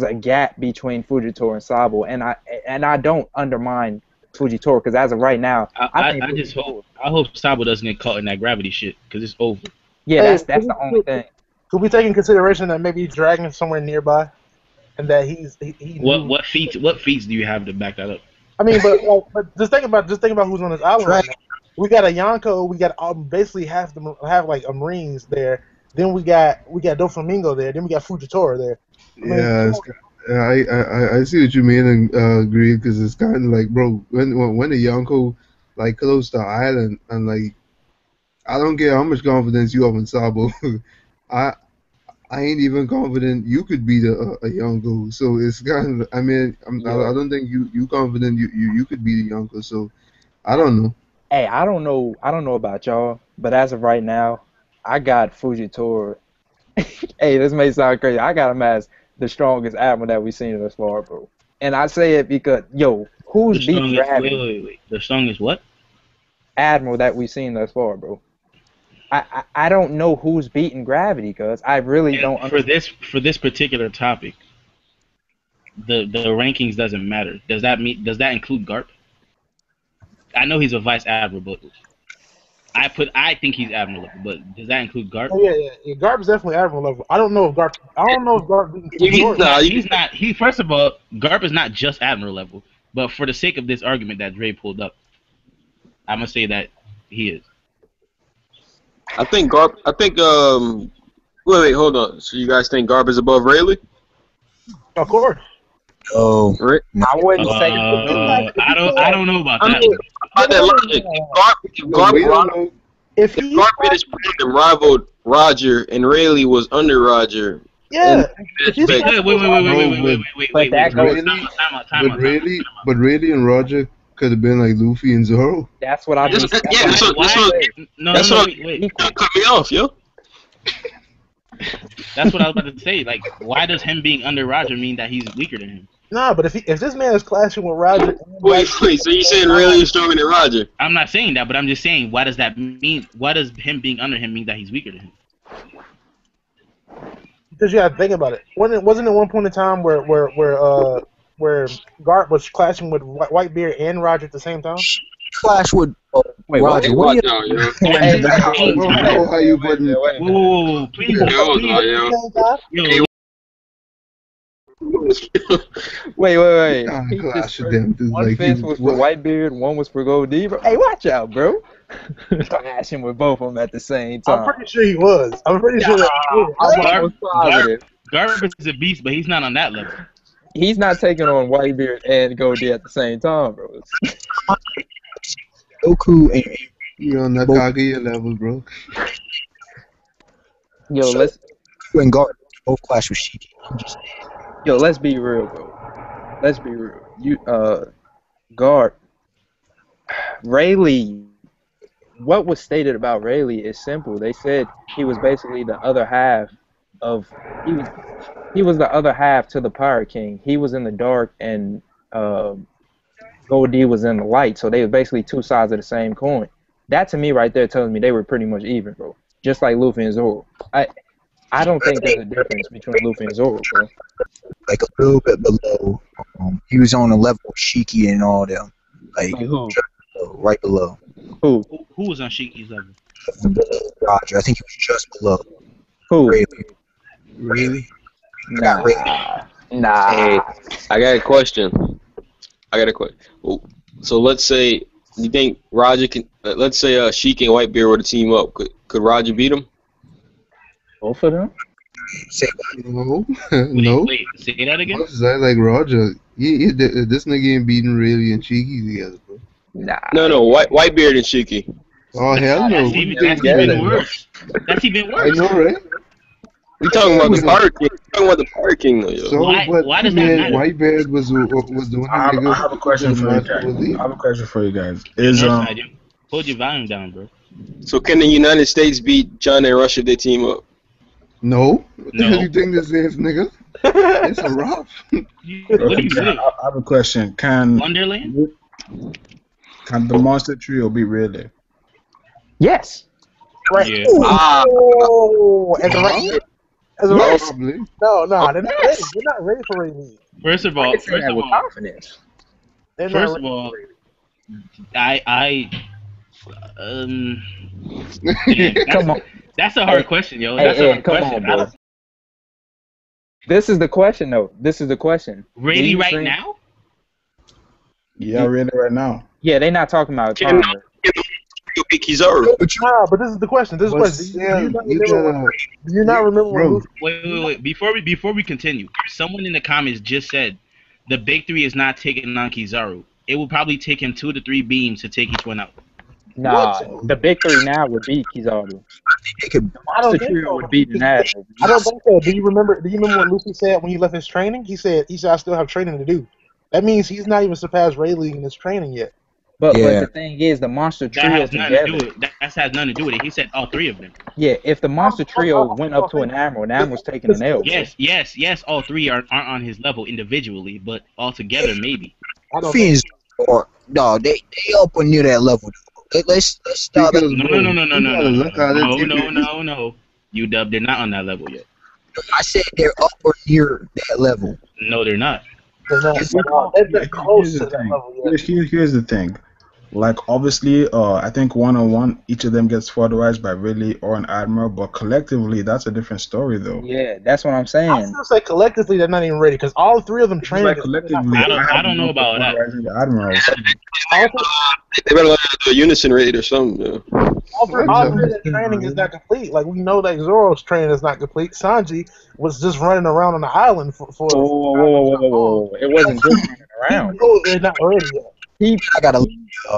a gap between Fujitora and Sabo, and I don't undermine Fujitora, because as of right now, I hope Sabo doesn't get caught in that gravity shit, because it's over. Yeah, that's the only thing. Could we take in consideration that maybe Dragon's somewhere nearby, and that he what feats do you have to back that up? I mean, but just think about who's on this island right now. We got a Yonko, we got basically have like a Marines there. Then we got Doflamingo there. Then we got Fujitora there. I see what you mean and agree, because it's kind of like, bro, when the Yonko like close the island, and like I don't care how much confidence you have in Sabo, I ain't even confident you could beat a Yonko. So it's kind of, I don't think you confident you could beat a Yonko. So I don't know. Hey, I don't know about y'all, but as of right now, I got Fujitora. Hey, this may sound crazy. I got him as the strongest admiral that we've seen thus far, bro. And I say it because, who's beating Gravity? Wait. The strongest what? Admiral that we've seen thus far, bro. I don't know who's beating Gravity, cuz I really don't understand. For this particular topic, the rankings doesn't matter. Does that include Garp? I know he's a vice admiral, but I think he's admiral level. But does that include Garp? Oh, yeah. Garp's definitely admiral level. I don't know if Garp. He's not. First of all, Garp is not just admiral level. But for the sake of this argument that Dre pulled up, I'm gonna say that he is. I think Garp. Wait, hold on. So you guys think Garp is above Rayleigh? Of course. Oh, I wouldn't say. I don't know about that. By that logic, if Garp hit his prime and rivaled Roger, and Rayleigh was under Roger. Yeah. Wait. But Rayleigh and Roger could have been like Luffy and Zoro. That's what I. Cut me off, yo. That's what I was about to say. Like, why does him being under Roger mean that he's weaker than him? Nah, but if this man is clashing with Roger, Wait, so you saying really is stronger than Roger? I'm not saying that, but I'm just saying, why does that mean? Why does him being under him mean that he's weaker than him? because you got to think about it. Wasn't it one point in time where Gart was clashing with Whitebeard and Roger at the same time? Clash with Roger. What What now, yo? How you putting it? Whoa, please, yo. Wait. Nah, He clash just with them dudes one like fence you. was for Whitebeard, one was for Gold D. Bro. Hey, watch out, bro. Clashing with both of them at the same time. I'm pretty sure he was. I'm pretty sure that he was. I'm almost positive. Garbage is a beast, but he's not on that level. He's not taking on Whitebeard and Gold D at the same time, bro. Goku and You on that Kaguya level, bro. Yo, let's Gart both clash with Shiki. let's be real, bro. Let's be real. You Gart Rayleigh. What was stated about Rayleigh is simple. They said he was basically the other half of he was the other half to the Pirate King. He was in the dark and Gold D was in the light. So they were basically two sides of the same coin. That to me right there tells me they were pretty much even, bro. Just like Luffy and Zoro. I don't think there's a difference between Luffy and Zoro, bro. Like a little bit below. He was on a level with Shiki and all them. Like who? Right below. Who? Who was on Shiki's level? Roger. I think he was just below. Who? Really? Nah. Hey, I got a question. Oh, so let's say you think Roger can. Let's say Sheik and Whitebeard were to team up. Could Roger beat him? Both of them? No. No. Wait, say that again? Much as I like Roger, this nigga ain't beating Rayleigh and Cheeky together, bro. Nah. No, Whitebeard and Shiki. Oh, hell no. That's even worse. That's even I worse. know, right? We talking about the Pirate King. We talking about the Pirate King, though, yo. So, Why does that matter? Whitebeard was the one I nigga. have a question for you guys. I have a question for you guys. Is Yes, I do. Hold your volume down, bro. So can the United States beat China and Russia if they team up? No. What the No. hell you think this is, nigga? It's a rough. What do you say? I have a question. Can Wonderland? the Monster Trio beat Rayleigh? Yes. Right. Yeah. Oh, as a right. As a right. Probably. No, they're not ready. They're not ready for Rayleigh. First of all, With confidence. They're First not of ready. all, damn, Come on. that's a hard question, yo. Hey, That's a hard come question. on, bro. This is the question, though. This is the question. Rayleigh Do you right think- now? Yeah, Rayleigh right now. Yeah, they're not talking about Can time. you beat Kizaru? Nah, but this is the question. This is the But question. still, Do you not remember when bro. Luffy? Wait. Before we continue, someone in the comments just said the big three is not taking on Kizaru. It will probably take him 2 to 3 beams to take each one out. Nah, the big three now would beat Kizaru. They could I don't The think trio so. would beat an ass. I don't think so. Do you remember what Luffy said when he left his training? He said I still have training to do. That means he's not even surpassed Rayleigh in his training yet. But Yeah. the thing is, the monster That trio has nothing to do together. with that has nothing to do with it. He said all 3 of them. Yeah, if the monster trio went up to an Admiral's taking an L. Yes. All 3 aren't on his level individually, but all together maybe. I don't Fiends or no, they up or near that level. Let's stop it. Because, No. bro, you gotta look at it. No. UW, they're not on that level yet. I said they're up or near that level. No, they're not. They're not close to that level yet. Here's the thing. Like, obviously, I think one-on-one, each of them gets photoized by Rayleigh or an Admiral, but collectively, that's a different story, though. Yeah, that's what I'm I saying. still say collectively they're not even ready because all 3 of them trained. Like, collectively, I don't know about that. The Admirals. They better learn how to do a unison raid or something. Yeah. All 3 of their training is not complete. Like we know that Zoro's training is not complete. Sanji was just running around on the island for Whoa. It wasn't just running around. No, they're not ready yet. I gotta.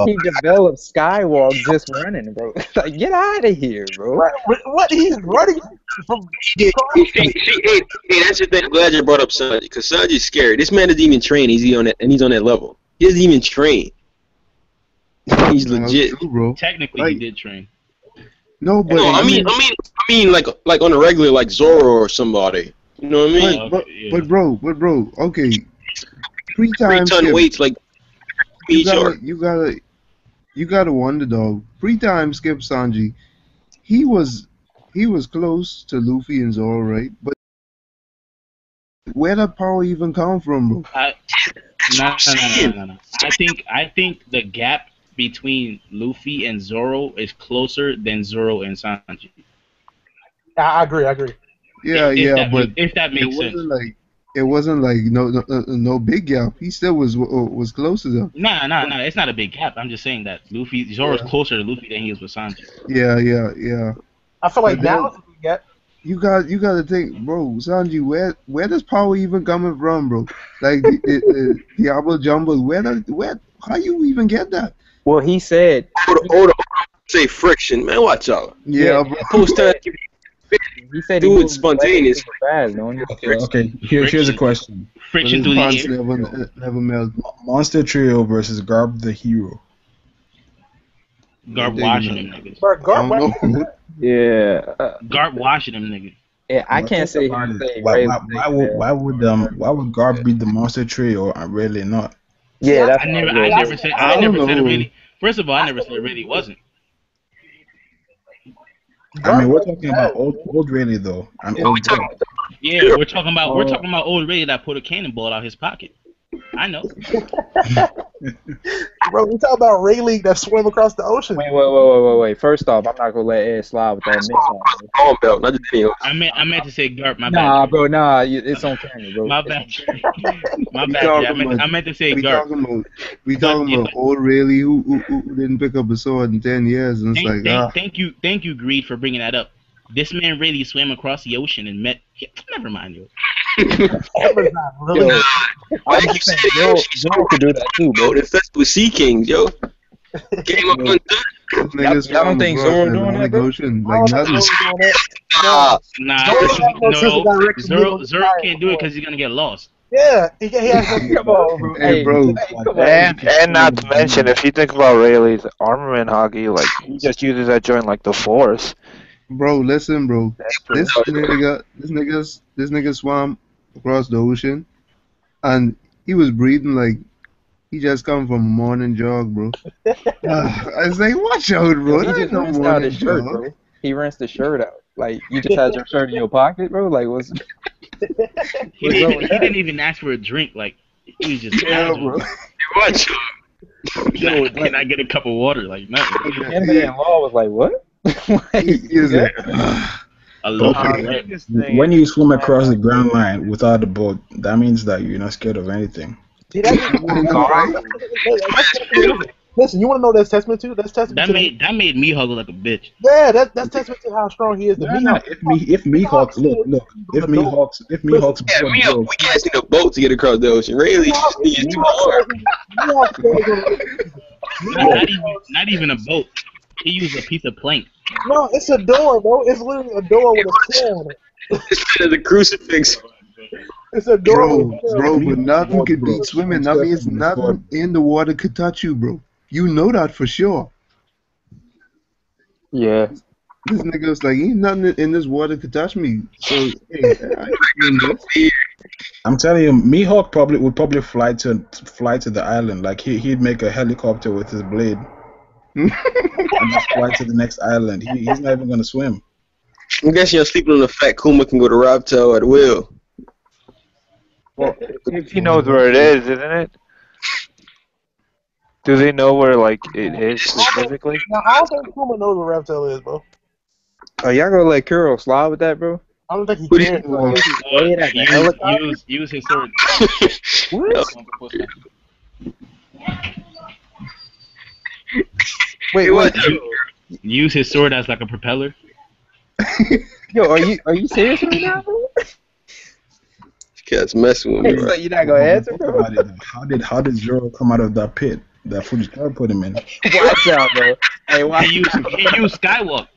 He developed Skywalk just running, bro. Like, get out of here, bro. What? He's running from. Hey, that's the thing. I'm glad you brought up Sanji, because Sanji's scary. This man doesn't even train. He's on that level. He doesn't even train. He's legit. True, bro. Technically, he did train. No, but No, I mean, like on a regular, like Zoro or somebody. You know what I mean? but bro, okay. 3 times 3-ton skip. weights, like you gotta wonder though. 3 times skip Sanji. He was close to Luffy and Zoro, right? But where that power even come from, bro? No. I think the gap between Luffy and Zoro is closer than Zoro and Sanji. I agree. But if that makes sense. It wasn't like no big gap. He still was close to them. No. It's not a big gap. I'm just saying that Zoro's closer to Luffy than he is with Sanji. Yeah. I feel like now it's a big gap. You got to think, bro. Sanji, where does power even coming from, bro? Like the Diablo Jumble. How you even get that? Well, he said. Hold on. Say friction, man. Watch out. Yeah, bro. Postez. He said Do it spontaneous. Fast, don't you? Okay. Here's a question. Friction through the air. Never melt. Monster Trio versus Garb the Hero. Garb washing them niggas. Bro, Garp, Yeah. Garb washing them niggas. Yeah, I can't say. Why would Garb beat the Monster Trio? I really not. Yeah, that's I never said it really. First of all, I never said it really wasn't. I mean, we're talking about old Rayleigh though. Yeah, we're talking about old Rayleigh that pulled a cannonball out his pocket. I know. Bro, we talking about Rayleigh that swam across the ocean. Wait. First off, I'm not gonna let Ed slide with that miss on. Belt, not the video. I meant to say Garp. My bad. Nah, bro, it's on camera, bro. My bad. My bad. I meant to say Garp. We talking about old Rayleigh who didn't pick up a sword in 10 years, and it's Thank you, Greed, for bringing that up. This man really swam across the ocean and met. Never mind, yo. Really? I keep saying, Joe could do that too, bro. The fest with Sea Kings, yo. Game up on Y'all don't think Zoro doing that, bro? Zoro can't do it because he's gonna get lost. Yeah, he has to come on, bro. Hey, bro. And not to mention, if you think about Rayleigh's armament hockey, like he just uses that joint like the Force. Bro, listen, bro. This nigga swam across the ocean, and he was breathing like he just come from a morning jog, bro. I was like, watch out, bro. He just rinsed out his shirt, bro. He rinsed the shirt out. Like, you just had your shirt in your pocket, bro? Like, what's... He didn't even ask for a drink. Like, he was just... Yeah, bro. Watch out. Can I get a cup of water? Like, nothing. NBA-in-law was like, what? When you swim across the ground line without a boat, that means that you're not scared of anything. See, listen, you want to know that's testament to? That's testament that made me huggle like a bitch. Yeah, that's testament to how strong he is. If Mihawks we can't see the boat to get across the ocean. Really, he's too hard. Not even a boat. He used a piece of plank. No, it's a door, bro. It's literally a door with a square on it. It's the crucifix. It's a door. Bro, but nothing could beat swimming. That means nothing in the water could touch you, bro. You know that for sure. Yeah. This nigga's like, ain't nothing in this water could touch me. So, hey, I'm telling you, Mihawk would probably fly to the island. Like he'd make a helicopter with his blade. And just fly to the next island. He's not even gonna swim. I'm guessing you're sleeping on the fact Kuma can go to Raptor at will. Well, if he knows where it is, isn't it? Do they know where like it is specifically? Now, I don't think Kuma knows where Raptor is, bro. Oh, y'all gonna let Kuro slide with that, bro? I don't think he can. Use his sword. Wait, what? Use his sword as like a propeller. Yo, are you serious right now, bro? This cat's messing with me. So you're not gonna answer, bro? How did Zoro come out of that pit that Fujiwara put him in? Watch out, bro. Hey, watch He used Skywalk.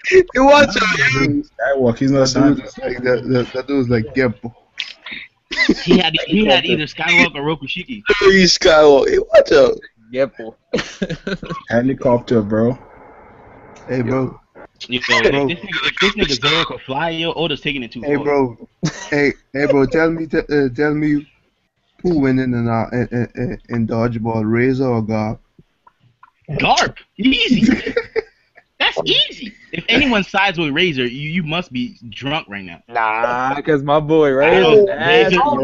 Hey, watch out, Skywalk, he's not a scientist. that dude's like, yeah, He had either Skywalk or Rokushiki. He's Skywalk. Hey, watch out. Yep. Helicopter, bro. Hey, bro. Yo, Bro. if this nigga Zero could fly, yo, Oda's taking it too far. Hey, bro. Hey, bro. Tell me who winning in dodgeball, Razor or Garp? Garp, easy. That's easy. If anyone sides with Razor, you must be drunk right now. Nah, cause my boy Razor, Razor. First of all,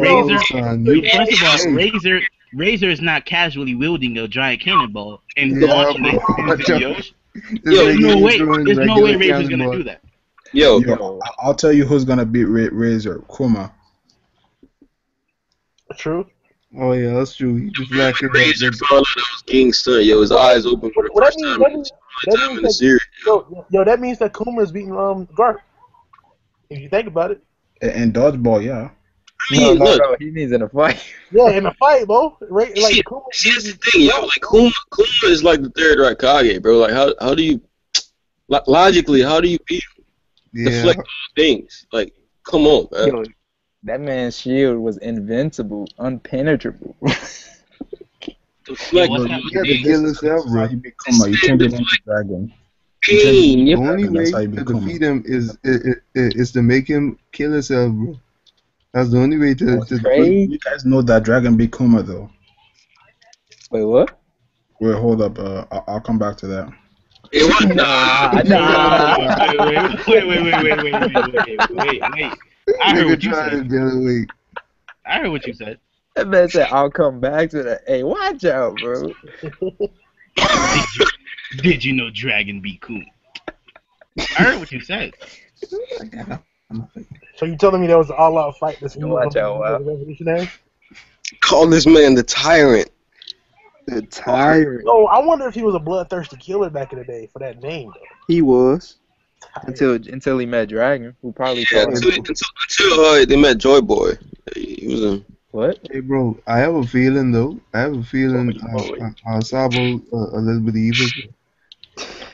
Razor is not casually wielding a giant cannonball and launching it into the ocean. There's no way Razor's gonna do that. Yo, I'll tell you who's gonna beat Razor. Kuma. True. Oh yeah, that's true. He just lacking Razor for all of those gangsters, yo, his eyes open for the first time in the series. Yo, that means that Kuma is beating Garp. If you think about it. And dodgeball, yeah. No, he means in a fight. Yeah, in a fight, bro. Like, see, that's the thing, yo. Like Kuma is like the third Raikage, bro. Like how do you logically how do you beat him? Deflect those things? Like, come on, man. Yo, that man's shield was invincible, unpenetrable. Deflect. You got to kill yourself, bro. You can't get into dragon. The only way to defeat him is to make him kill himself, bro. That's the only way to you guys know that Dragon beat Kuma, though. Wait, what? Wait, hold up. I'll come back to that. It was Wait. I heard what you said. I heard what you said. That man said, "I'll come back to that." Hey, watch out, bro. Did you know Dragon beat Kuma? I heard what you said. So you telling me there was an all-out fight this week? Watch out, wow. Revolutionary? Call this man the Tyrant. The Tyrant. Oh, I wonder if he was a bloodthirsty killer back in the day for that name, though. He was. Until he met Dragon, who probably until they met Joy Boy. He was a what? Hey, bro, I have a feeling Sabo a little bit evil.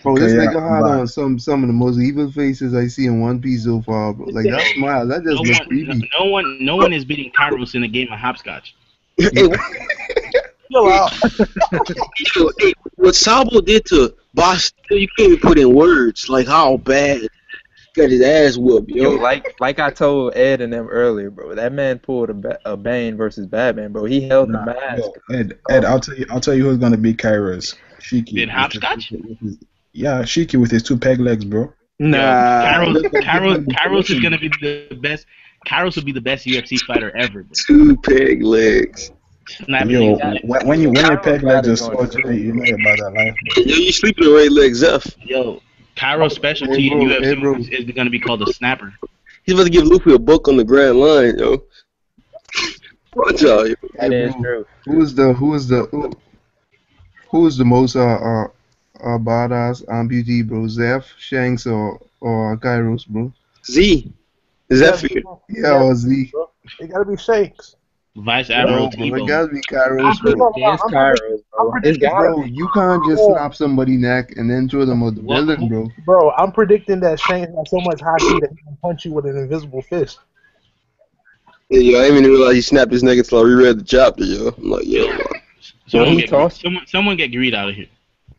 Bro, this nigga had on some of the most evil faces I see in One Piece so far, bro. Like that smile, that just looks creepy. No one is beating Kairos in a game of hopscotch. What Sabo did to Boss, you can't even put in words. Like how bad he got his ass whooped, yo. Like I told Ed and them earlier, bro. That man pulled a Bane versus Batman, bro. He held the mask. Yo, Ed, I'll tell you who's gonna beat Kairos. Shiki. In hopscotch? Yeah, Shiki with his 2 peg legs, bro. Nah. Kairos is gonna be the best. Kairos will be the best UFC fighter ever, bro. 2 peg legs. Yo, when your peg legs are so you know about that life, bro. Yo, you sleeping the right leg, Zeph. Yo, Kairos' specialty in UFC is gonna be called a snapper. He's about to give Luffy a book on the Grand Line, yo. Watch out, yo. That is true. Who's the most badass amputee, bro? Zeph, Shanks, or Kairos, bro? Z. Is that for you? Yeah, or Z. It gotta be Shanks. Vice Admiral Bro, it gotta be Kairos, bro. It's Kairos, bro. Bro, you can't just snap somebody's neck and then throw them out the building, bro. Bro, I'm predicting that Shanks has so much haki that he can punch you with an invisible fist. Yeah, yo, I didn't even realize he snapped his neck until I reread the chapter, yo. I'm like, yo. Someone get Greed out of here.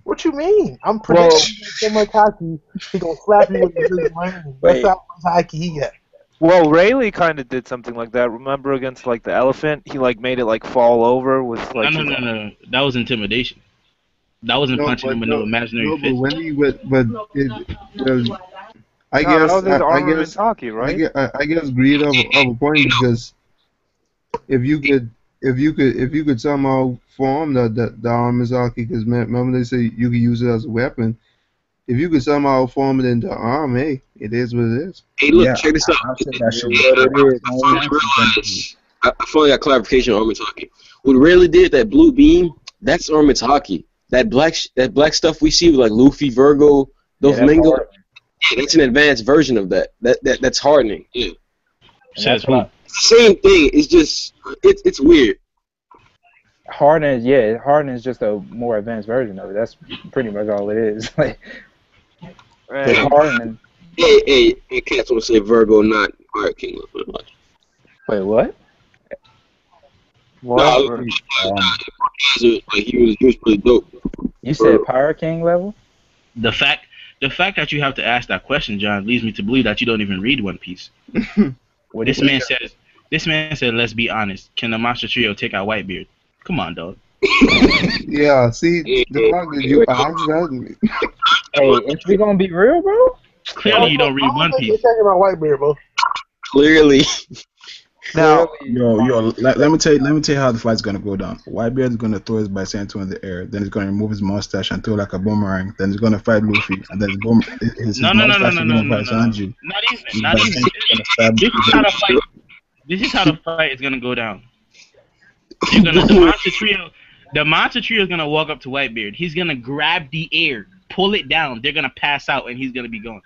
What you mean? I'm predicting so much haki, he gonna slap you with the invisible hand. That's how much haki he got. Well, Rayleigh kind of did something like that. Remember against like the elephant, he like made it like fall over with like. No. That was intimidation. That wasn't punching him with no imaginary fist. But when he I guess hockey, right? I guess Greed of a point because if you could somehow form the arm is hockey, because remember they say you could use it as a weapon. If you could somehow form it into arm, hey, it is what it is. Hey, look, check this out. I finally got clarification on Armitaki. What Rayleigh did, that blue beam, that's Armitaki. That black stuff we see with like Luffy, Virgo, Doflamingo, that's an advanced version of that. That's hardening. Yeah. That's the same thing. It's just it's weird. Harden is just a more advanced version of it. That's pretty much all it is. Like, Harden. Hey, cats want to say Virgo, not Pirate King. Wait, what? No, he was really dope. You said Pirate King level? The fact The fact that you have to ask that question, John, leads me to believe that you don't even read One Piece. This man said, let's be honest. Can the Monster Trio take out Whitebeard? Come on, dog. Yeah, see, the fact that you asked that. Hey, is we gonna be real, bro? Clearly, you don't read One Piece. You're talking about Whitebeard, bro. Clearly. Now, let me tell you how the fight's gonna go down. Whitebeard's gonna throw his Bisanto in the air, then he's gonna remove his mustache and throw like a boomerang. Then he's gonna fight Luffy, and then his No. Not even. This is how the fight is gonna go down. The Monster Trio is gonna walk up to Whitebeard. He's gonna grab the air, pull it down. They're gonna pass out, and he's gonna be gone.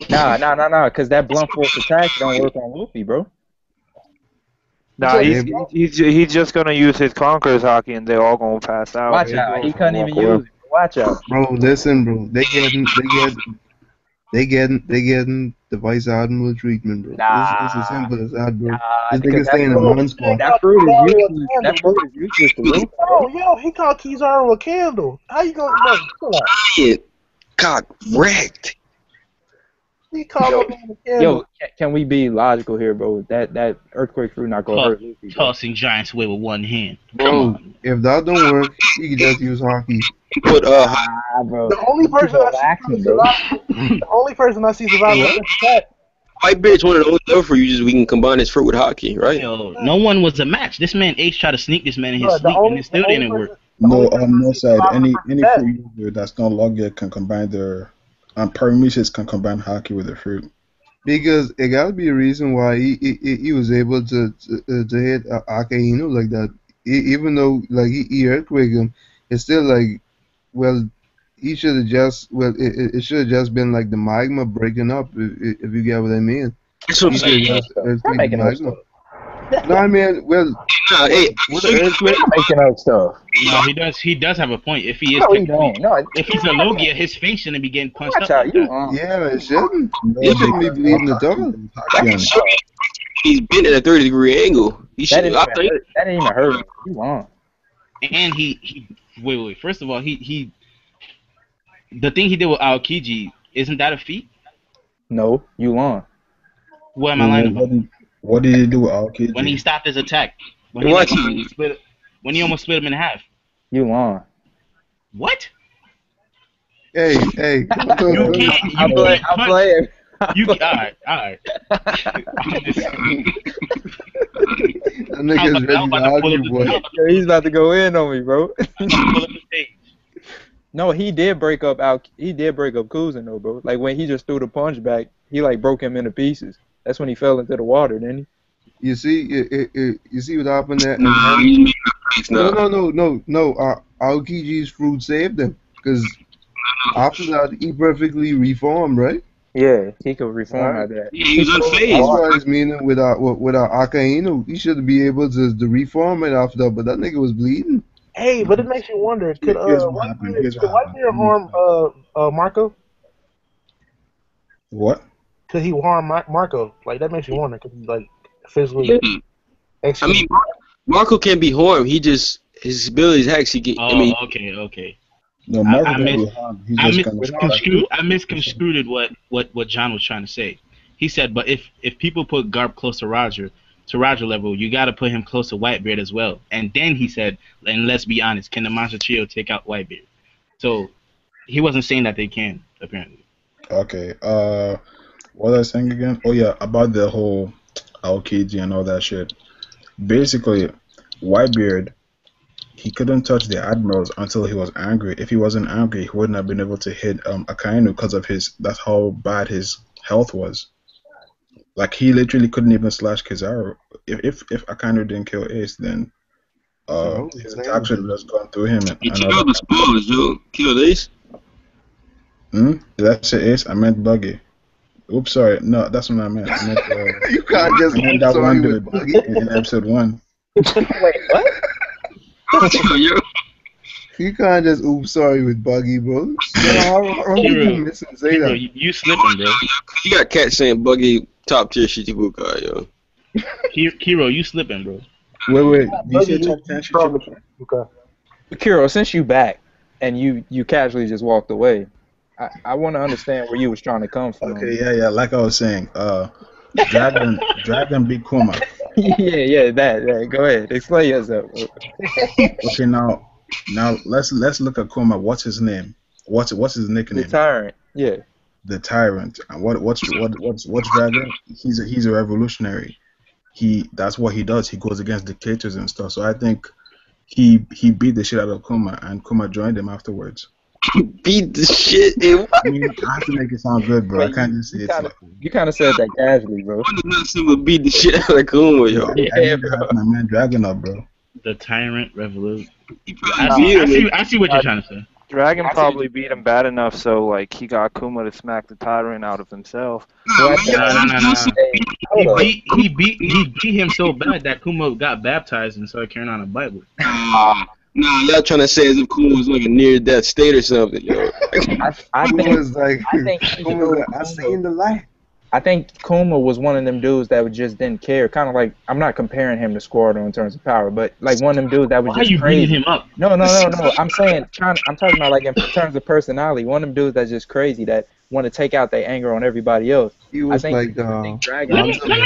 Nah, because that blunt force attack don't work on Luffy, bro. nah, he's just gonna use his Conqueror's Hockey, and they're all gonna pass out. Watch out, he couldn't even use it. Watch out, Bro, listen, bro. They getting the Vice Admiral treatment, bro. It's as simple as that, bro. This nigga stay in a one spot. That fruit is useless. That fruit is useless to Luffy. Oh, yo, he called Kizaru a candle. How you gonna know? Come on. Shit. God wrecked. He called him a candle. Yo, can we be logical here, bro? That earthquake fruit not gonna hurt Luffy. Bro. Tossing giants away with one hand. Bro, if that don't work, you can just use hockey. But Bro. The only person I see survive is that. Whitebeard's one of the only level for you. We can combine his fruit with hockey, right? Yo, no one was a match. This man Ace tried to sneak this man in his sleep, and it still didn't work. No, on no side. Any fruit user that's not logged yet can combine their permissions can combine hockey with their fruit. Because it gotta be a reason why he was able to hit Akainu like that. Even though like he earthquaked him, it's still like, well, he should have just it should have just been like the magma breaking up, if you get what I mean. That's what I'm saying. No, I mean, well, hey, Making out stuff. No, he does have a point. If he is, No, he don't. No, if he's a Logia, his face shouldn't be getting punched watch up. out. Like You that. yeah, it shouldn't. He shouldn't be bleeding at all. He's bent at a 30-degree angle. He That should. didn't even hurt him. You won. And he wait. First of all, he the thing he did with Aokiji, isn't that a feat? No, you won. What am I lying about? What did he do with Aokiji? When he stopped his attack, when he almost split him in half. You won. What? Hey, I'm playing. Alright. That nigga's ready to argue, boy. Yo, he's about to go in on me, bro. No, he did break up Kuzan though, bro. Like when he just threw the punch back, he like broke him into pieces. That's when he fell into the water, didn't he? You see, you see what happened there? No. Aokiji's fruit saved him because after that he perfectly reformed, right? Yeah, he could reform like that. He was unfazed. That's what I was meaning with our Akainu. He should be able to reform right after that, but that nigga was bleeding. Hey, but it makes you wonder, could Whitebeard harm Marco? What? Could he harm Marco? Like, that makes you wonder, could he, like, physically... I mean, Marco can't be harmed. He just, his abilities actually get... Okay. No, I misconstrued what John was trying to say. He said, but if people put Garp close to Roger level, you got to put him close to Whitebeard as well. And then he said, and let's be honest, can the Monster Trio take out Whitebeard? So he wasn't saying that they can, apparently. Okay. What was I saying again? Oh yeah, about the whole Aokiji and all that shit. Basically, Whitebeard, he couldn't touch the admirals until he was angry. If he wasn't angry, he wouldn't have been able to hit Akainu because of that's how bad his health was. Like he literally couldn't even slash Kizaru. If Akainu didn't kill Ace, then his attack should have just gone through him. You killed the spoilers, dude. Killed Ace? Did I say Ace? I meant Buggy. Oops, sorry. No, that's what I meant. I meant you can't just meant that one dude in episode 1. Wait, what? You can't just oops sorry with Buggy, bro. How you missing say that? You slipping, bro. You got Cat saying Buggy top tier Shichibukai, yo. Kiro, you slipping, bro. Wait. You said top 10 Shichibukai? Kiro, since you back and you casually just walked away, I want to understand where you was trying to come from. Okay, yeah. Like I was saying, Dragon beat Kuma. yeah. That. Go ahead. Explain yourself. Okay, now let's look at Kuma. What's his name? What's his nickname? The Tyrant. Yeah. The Tyrant. And what's Dragon? He's a revolutionary. That's what he does. He goes against dictators and stuff. So I think he beat the shit out of Kuma, and Kuma joined him afterwards. Beat the shit. I mean, I have to make it sound good, bro. I can't just say it. You kind of said that casually, bro. Beat the shit out of Kuma, yo. I bro. My man Dragon up, bro. The Tyrant Revolution. I see what you're trying to say. Dragon probably beat him bad enough so like he got Kuma to smack the Tyrant out of himself. No. He beat him so bad that Kuma got baptized and started carrying on a Bible. Nah, y'all trying to say as if Kuma was like a near-death state or something, yo. I seen the light. I think Kuma was one of them dudes that just didn't care. Kind of like, I'm not comparing him to Squirtle in terms of power, but like one of them dudes that was just crazy. Why are you bringing him up? No. I'm talking about like in terms of personality. One of them dudes that's just crazy that want to take out their anger on everybody else. He was like, let me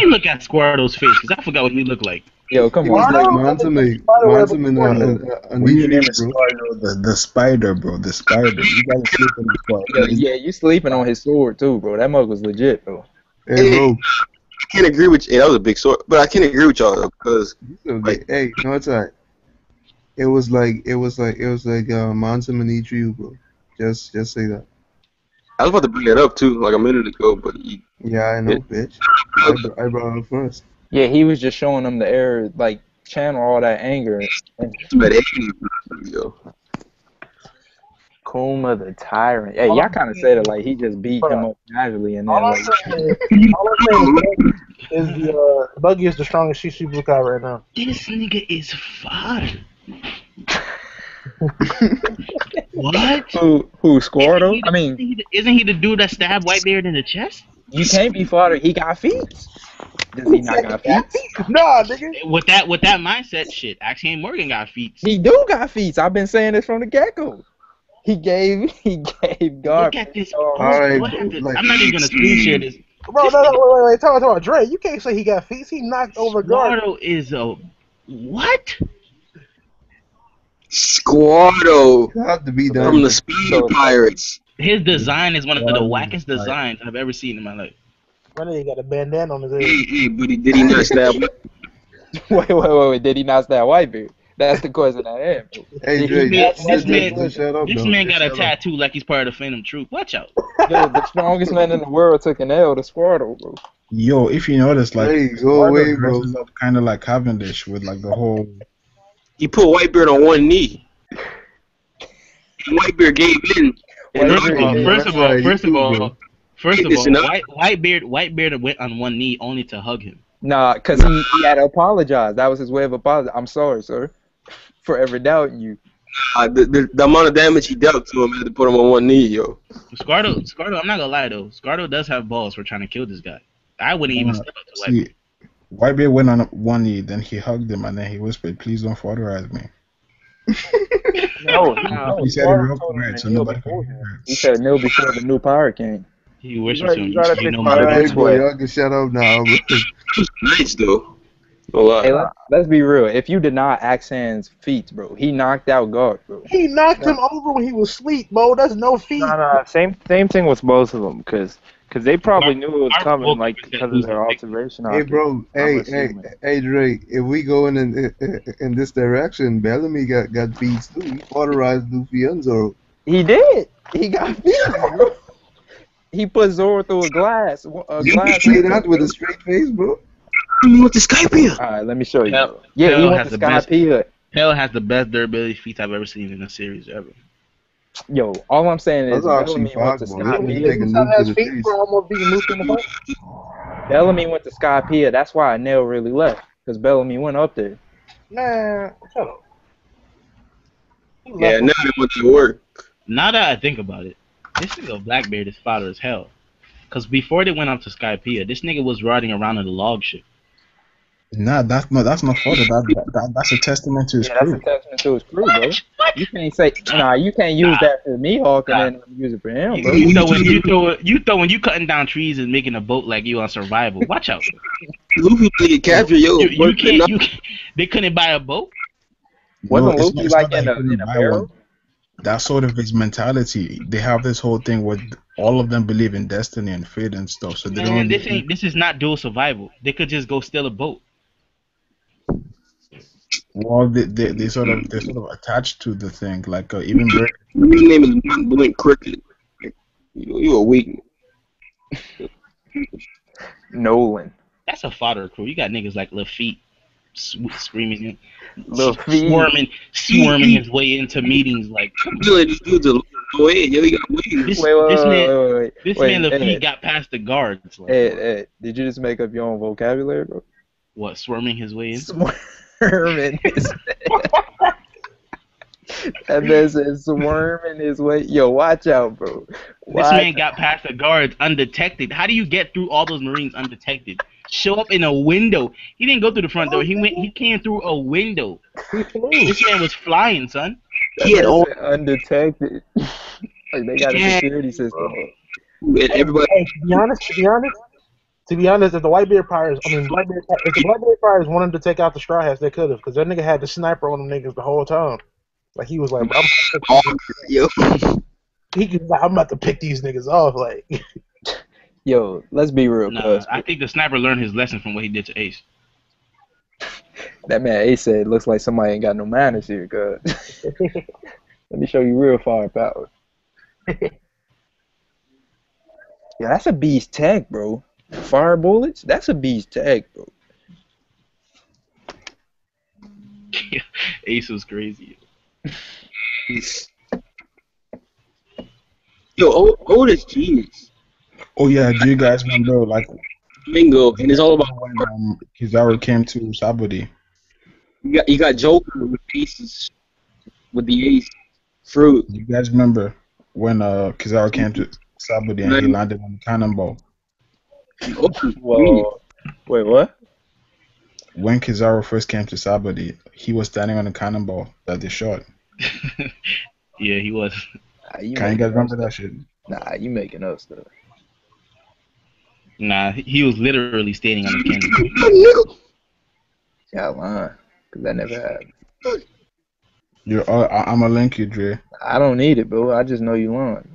look at Squirtle's face because I forgot what he looked like. Yo, come he on. was like the spider, bro. The spider. You gotta sleep on the spider. Yeah, you sleeping on his sword too, bro. That mug was legit, bro. Hey, bro. I can't agree with you. That was a big sword, but I can't agree with y'all though, because like, hey, no, it's alright. It was like Mansa Manitriu, bro. Just say that. I was about to bring that up too, like a minute ago, but yeah, I know, bitch. I brought it up first. Yeah, he was just showing them the error, like channel all that anger. Kuma the Tyrant. Hey, y'all kind of said it like he just beat him up casually, and then all I'm saying is the Buggy is the strongest Shishi Bukai right now. This nigga is fire. What? Who Squirtle? I mean, isn't he the dude that stabbed Whitebeard in the chest? You can't be fodder. He got feet. Does he not got feet? Nah, nigga. With that mindset, shit. Axiom Morgan got feet. He do got feet. I've been saying this from the get-go. He gave God. Look at this. Alright, I'm not even gonna screen share this. Bro, wait. Talk about Dre. You can't say he got feet. He knocked over guard. Squirtle is a what? Squirtle have to be done from the Speed Pirates. His design is one of the wackest designs I've ever seen in my life. My nigga got a bandana on his head. Hey, buddy, did he not stab? Wait. Did he not stab Whitebeard? That's the question I have. Hey, Dre, this man got a tattoo like he's part of the Phantom Troop. Watch out. Yo, the strongest man in the world took an L to Squirtle, bro. Yo, if you notice, like, hey, go away, bro. Kind of like Cavendish with like the whole. He put Whitebeard on one knee. And Whitebeard gave in. First of all, Whitebeard went on one knee only to hug him. Nah, because he had to apologize. That was his way of apologizing. I'm sorry, sir, for ever doubting you. The amount of damage he dealt to him had to put him on one knee, yo. Squirtle, I'm not gonna lie though. Squirtle does have balls for trying to kill this guy. I wouldn't even step up to Whitebeard. Whitebeard went on one knee, then he hugged him, and then he whispered, "Please don't fauterize me." No. He said it real quiet, so nobody could hear it. He said kneel before the new pirate came. He whispered to him, you know All right, my boy, y'all can shut up now. Nice though. No lie. Hey, let's be real. If you deny Axan's feet, bro, he knocked out guard, bro. He knocked him over when he was asleep, bro. That's no feet. No. Same thing with both of them, because they probably knew it was coming, like because of their observation. Hey, bro. Hey, Dre. If we go in this direction, Bellamy got feet too. He cauterized Luffy and Zoro. He did. He got feet, bro. He put Zoro through a glass. You can say that with a straight face, bro. He went to Skypiea. All right, let me show you. Hell he went to Skypiea. Hell has the best durability feats I've ever seen in a series ever. Yo, all I'm saying is Bellamy went to Skypiea. Bellamy went to Skypiea. That's why Nell really left, because Bellamy went up there. Nah, shut up. Yeah, now it went to work. Now that I think about it, this nigga Blackbeard is fodder as hell. Because before they went up to Skypiea, this nigga was riding around in a log ship. Nah, that's not fodder. That's a testament to his crew. That's a testament to his crew, bro. You can't say, nah, you can't use that for me, Hawk, and then use it for him, bro. You throwing you cutting down trees and making a boat like you on survival. Watch out. Luffy get captured, yo. You can't. They couldn't buy a boat. Wasn't No, Luffy like in a barrel? That's sort of his mentality. They have this whole thing where all of them believe in destiny and fate and stuff. So they don't. This is not dual survival. They could just go steal a boat. Well, they're sort of attached to the thing. Like even his name is Blink Cricket. You a weak. Nolan. That's a fodder crew. You got niggas like Lafitte screaming, swarming his way into meetings like. This dude's a way. Yo, he got wings. This man Lafitte got past the guards. Like, Ed, did you just make up your own vocabulary, bro? What, swarming his way in? Swarming his And then says swarming his way. Yo, watch out, bro. This man got past the guards undetected. How do you get through all those Marines undetected? Show up in a window. He didn't go through the front door. He came through a window. This man was flying, son. He had all undetected. Like they got a security system. Everybody. Hey, to be honest, if the Whitebeard Pirates, if the Blackbeard Pirates wanted to take out the Straw Hats, they could have, because that nigga had the sniper on them niggas the whole time. Like he was like, I'm about to pick these niggas off. Like, yo, let's be real, cuz. I think the sniper learned his lesson from what he did to Ace. That man Ace said, "Looks like somebody ain't got no manners here, cuz." Let me show you real firepower. Yeah, that's a beast tag, bro. Fire bullets? That's a beast tag, bro. Ace was crazy. Yo, Otis genius. Oh yeah, do you guys remember like Mingo? And it's all about when Kizaru came to Sabudi. You got Joker with aces, with the ace fruit. You guys remember when Kizaru came to Sabudi and he landed on the cannonball? Whoa. Wait, what? When Kizaru first came to Sabudi, he was standing on the cannonball that they shot. Yeah, he was. Can you guys remember that shit? Nah, you making up stuff. Nah, he was literally standing on the cannonball. Yeah, lying. Cause that never happened. I'm gonna link you, Dre. I don't need it, bro. I just know you lying.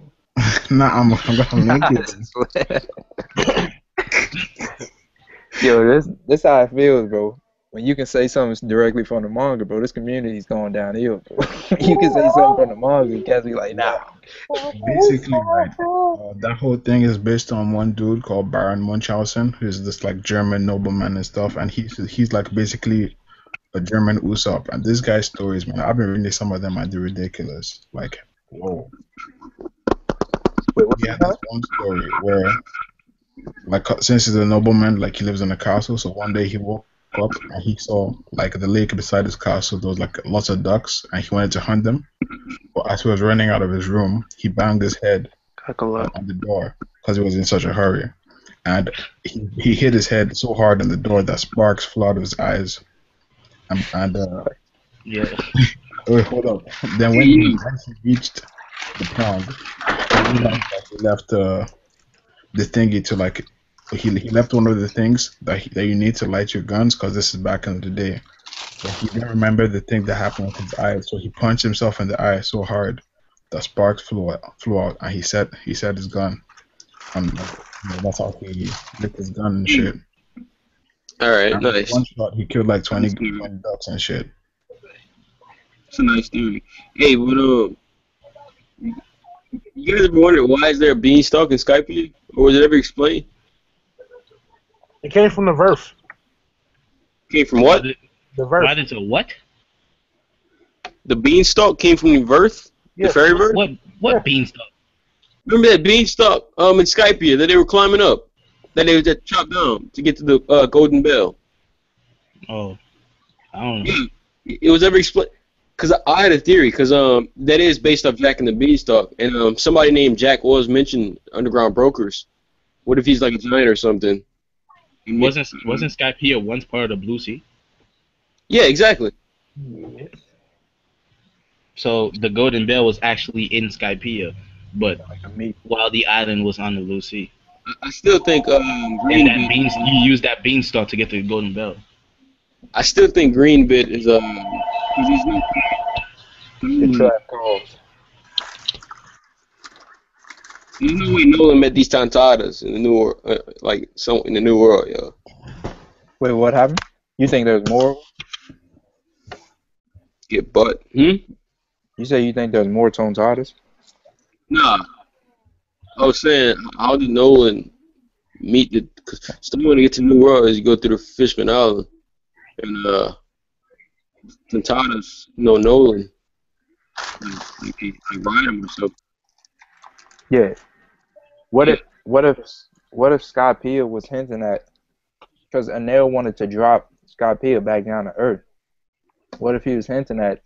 Nah, I'm gonna link you. Yo, this how it feels, bro. When you can say something directly from the manga, bro, this community's going downhill, bro. You can say something from the manga, you can't be like, nah. Basically, right, that whole thing is based on one dude called Baron Munchausen, who's this like German nobleman and stuff, and he's like basically a German Usopp. And this guy's stories, man, I've been reading some of them and they're ridiculous. Like, whoa. Wait, what's this one story where, like, since he's a nobleman, like he lives in a castle, so one day he woke up and he saw like the lake beside his castle. There was like lots of ducks, and he wanted to hunt them. But as he was running out of his room, he banged his head on the door because he was in such a hurry, and he hit his head so hard on the door that sparks flew out of his eyes. Yeah. Wait, hold up. Then when he reached the pond, he left the thingy to like. He left one of the things that you need to light your guns, because this is back in the day. But he didn't remember the thing that happened with his eye, so he punched himself in the eye so hard that sparks flew out, and he set his gun. And that's how he lit his gun and shit. All right, and nice. One shot, he killed like 20 ducks and shit. It's a nice theory. Hey, but you guys ever wondered why is there a beanstalk in Skype? Or was it ever explained? It came from the verse. Came from what? The verse. Why did it what? The beanstalk came from the verse? Yes. The fairy verse? What beanstalk? Remember that beanstalk in Skype that they were climbing up? That they just chopped down to get to the Golden Bell? Oh, I don't know. It was ever explained. Because I had a theory, because that is based off Jack and the Beanstalk. And somebody named Jack was mentioned Underground Brokers. What if he's like a giant or something? Wasn't Skypiea once part of the Blue Sea? Yeah, exactly. So the Golden Bell was actually in Skypiea, but while the island was on the Blue Sea. I still think And that you use that beanstalk to get the Golden Bell. I still think Greenbit is The trap calls. There's no way Nolan met these Tantadas in the new world, in the new world, yo. Wait, what happened? You think there's more? Get butt. You say you think there's more Tontadas? Nah. I was saying, how did Nolan meet the? Cause the only way to get to the new world is you go through the Fishman Island, and Tantadas, Nolan, he ride him or something. Yeah. What if Skypiea was hinting at? Because Anel wanted to drop Skypiea back down to Earth. What if he was hinting at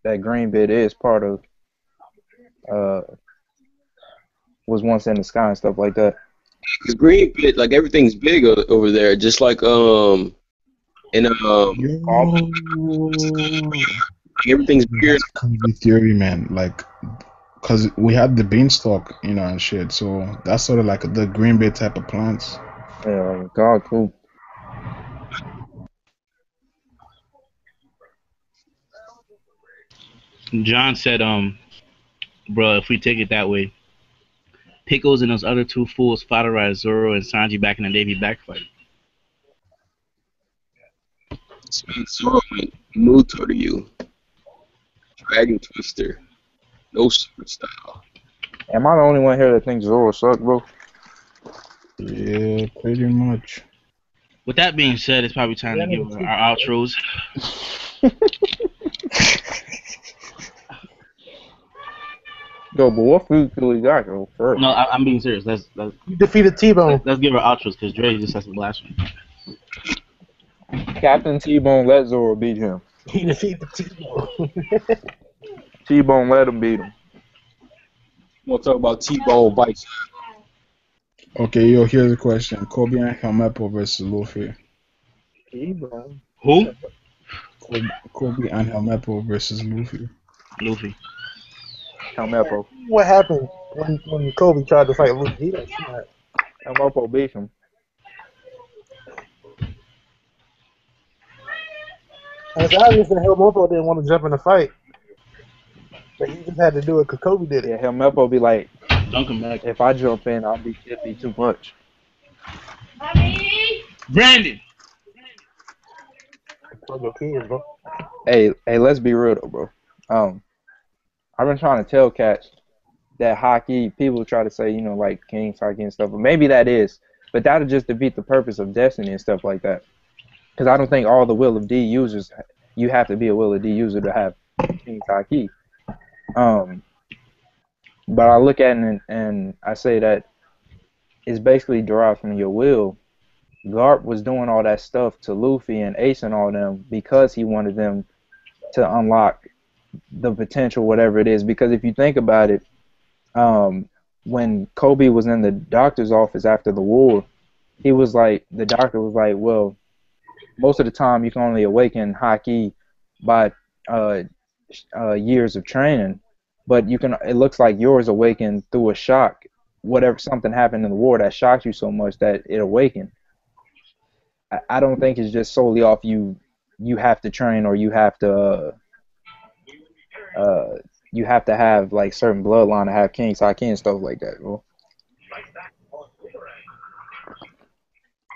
that Greenbit is part of was once in the sky and stuff like that? Because Greenbit, like everything's big over there, just like everything's bigger. That's crazy theory, man. Like, cause we had the beanstalk, and shit. So that's sort of like the Greenbit type of plants. Yeah, God, cool. John said, bro, if we take it that way, Pickles and those other two fools fought Zoro and Sanji back in the Navy backfight. Zoro went Muto to you. Dragon Twister. No sword style. Am I the only one here that thinks Zoro sucked, bro? Yeah, pretty much. With that being said, it's probably time to give our outros. Yo, but what food do we got go first? No, I'm being serious. Let's You defeated T-Bone. Let's give our outros because Dre just has the last one. Captain T-Bone let Zoro beat him. He defeated T-Bone. T-Bone let him beat him. We'll talk about T-Bone bites. Okay, yo, here's a question. Kobe and Helmeppo versus Luffy. T-Bone. Who? Kobe and Helmeppo versus Luffy. Luffy. Helmeppo. What happened when Kobe tried to fight Luffy? He got shot. Helmeppo beat him. It's obvious that Helmeppo didn't want to jump in the fight. But he just had to do it because Kobe did it. Yeah, Helmeppo be like, Don't come back. if I jump in, it'd be too much. Brandon! Kids, bro. Hey, let's be real though, bro. I've been trying to tell cats that hockey, people try to say, like King's hockey and stuff, but maybe that is. But that'll just defeat the purpose of Destiny and stuff like that. Because I don't think all the Will of D users, you have to be a Will of D user to have King's hockey. But I look at it and I say that it's basically derived from your will. Garp was doing all that stuff to Luffy and Ace and all them because he wanted them to unlock the potential, whatever it is. Because if you think about it, when Kobe was in the doctor's office after the war, he was like, the doctor was like, well, most of the time you can only awaken Haki by years of training, but you can. It looks like yours awakened through a shock. Whatever, something happened in the war that shocked you so much that it awakened. I don't think it's just solely off you have to train or you have to have like certain bloodline to have King's Haki and stuff like that, bro.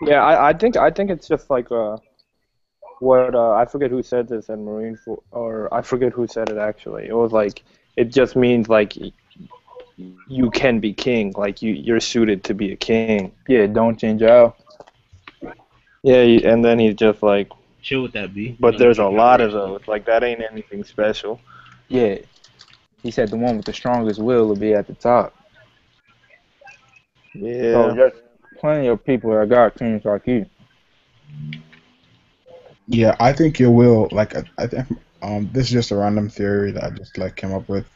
Yeah, I think it's just like what I forget who said this in Marine or I forget who said it actually. It was like it just means like you can be king, like you're suited to be a king. Yeah, don't change out. Yeah, and then he's just like chill with that, B. But there's a lot of those. Like that ain't anything special. Yeah, he said the one with the strongest will be at the top. Yeah. So there's plenty of people that got King's Haki. Yeah, I think your will, like, I think this is just a random theory that I just like came up with.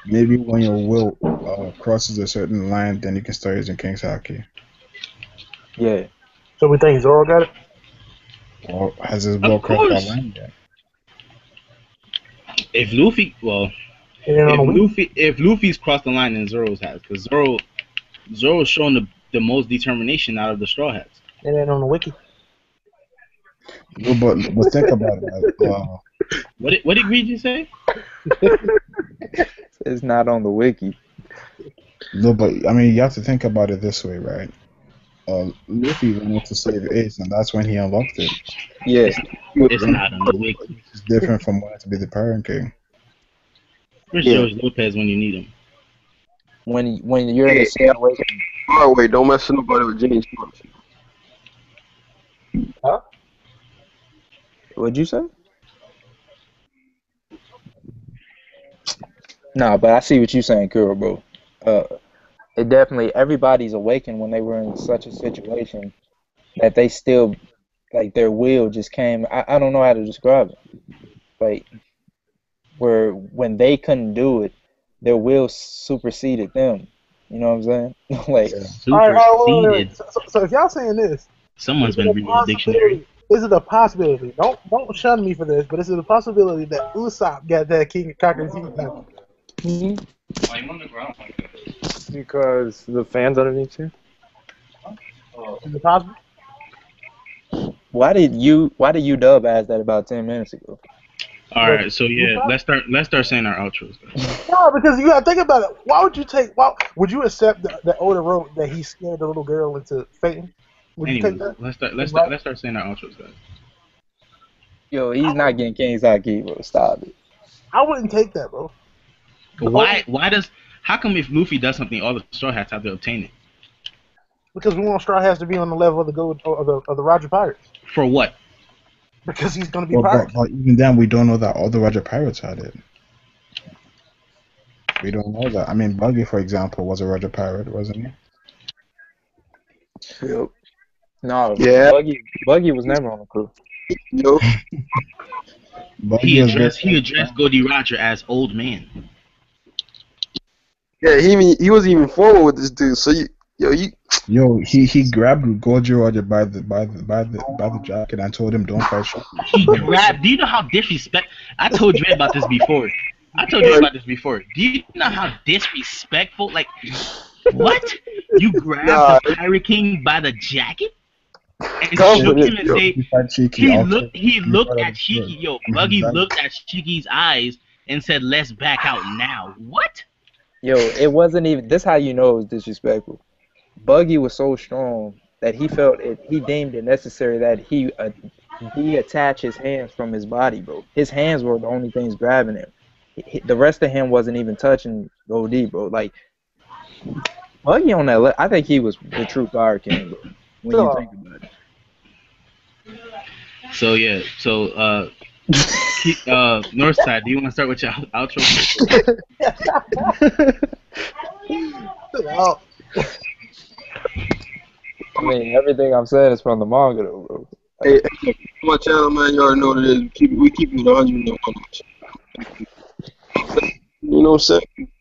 Maybe when your will crosses a certain line, then you can start using King's Haki. Yeah. So we think Zoro got it? Or has his will crossed that line yet? If Luffy, well, It ain't on the wiki. If Luffy's crossed the line, then Zoro's has, because Zoro's shown the most determination out of the Straw Hats. It ain't on the wiki. No, but think about it. Like, What did Greedy say? It's not on the wiki. no, but I mean, you have to think about it this way, right? Luffy wanted to save Ace, and that's when he unlocked it. Yeah. It's not on the wiki. It's different from wanting to be the Pirate King. Where's George Lopez when you need him? When you're in a situation. Oh, wait, don't mess with nobody with James. Huh? What'd you say? Nah, but I see what you're saying, Kuro, bro. It definitely, everybody's awakened when they were in such a situation that they still, like, their will just came. I don't know how to describe it. Like, where when they couldn't do it, their will superseded them. You know what I'm saying? Like, Superseded. So if y'all saying this, Someone's been reading the dictionary. Is it a possibility? Don't shun me for this, but is it a possibility that Usopp got that King Kakarot now? Why you on the ground like that? Because the fans underneath you. Is it possible? Why did you dub ask that about 10 minutes ago? All right, so yeah, let's start saying our outros. No, because you gotta think about it. Why would you accept that Oda wrote that he scared the little girl into fainting? Would you take that? Let's start saying our outros, guys. Yo, he's not getting King's Haki, bro. Stop it. I wouldn't take that, bro. How come if Luffy does something, all the Straw Hats have to obtain it? Because we want Straw Hats to be on the level of the gold of the Roger Pirates. For what? Because he's gonna be pirate. But even then, we don't know that all the Roger Pirates had it. We don't know that. I mean, Buggy, for example, was a Roger Pirate, wasn't he? Yep. No, Yeah. Buggy was never on the crew. Nope. He addressed Goldie Roger as old man. Yeah, he wasn't even forward with this dude. So he grabbed Goldie Roger by the jacket and told him don't fight Shark. He grabbed. Do you know how disrespect? I told Dre about this before. Do you know how disrespectful? Like, what? You grabbed the Pirate King by the jacket and shook him and say he looked at Shiki. Yo, Buggy looked at Shiki's eyes and said, "Let's back out now." What? Yo, it wasn't even. This how you know it was disrespectful. Buggy was so strong that he felt it. He deemed it necessary that he attach his hands from his body, bro. His hands were the only things grabbing him. The rest of him wasn't even touching Goldie, bro. Like, Buggy on that, I think he was the true Fire King, bro. When you think about it. So yeah, Northside, do you want to start with your outro? I mean, everything I'm saying is from the manga, though, bro. Hey, my channel, man, you already know what it is. We keep it 100 on my channel. You know what I'm saying?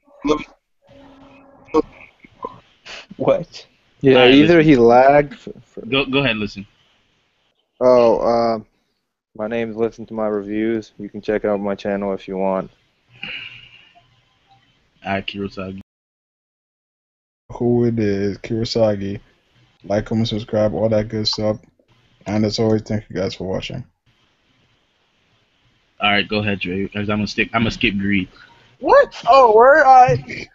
What? Yeah, right, either he lagged. Go ahead, listen. Oh, my name's Listen to My Reviews. You can check out my channel if you want. Kurosagi. Who it is, Kurosagi. Like, comment, subscribe, all that good stuff. And as always, thank you guys for watching. All right, go ahead, Dre. Cause I'm gonna skip Greed. What? Oh, word. All right.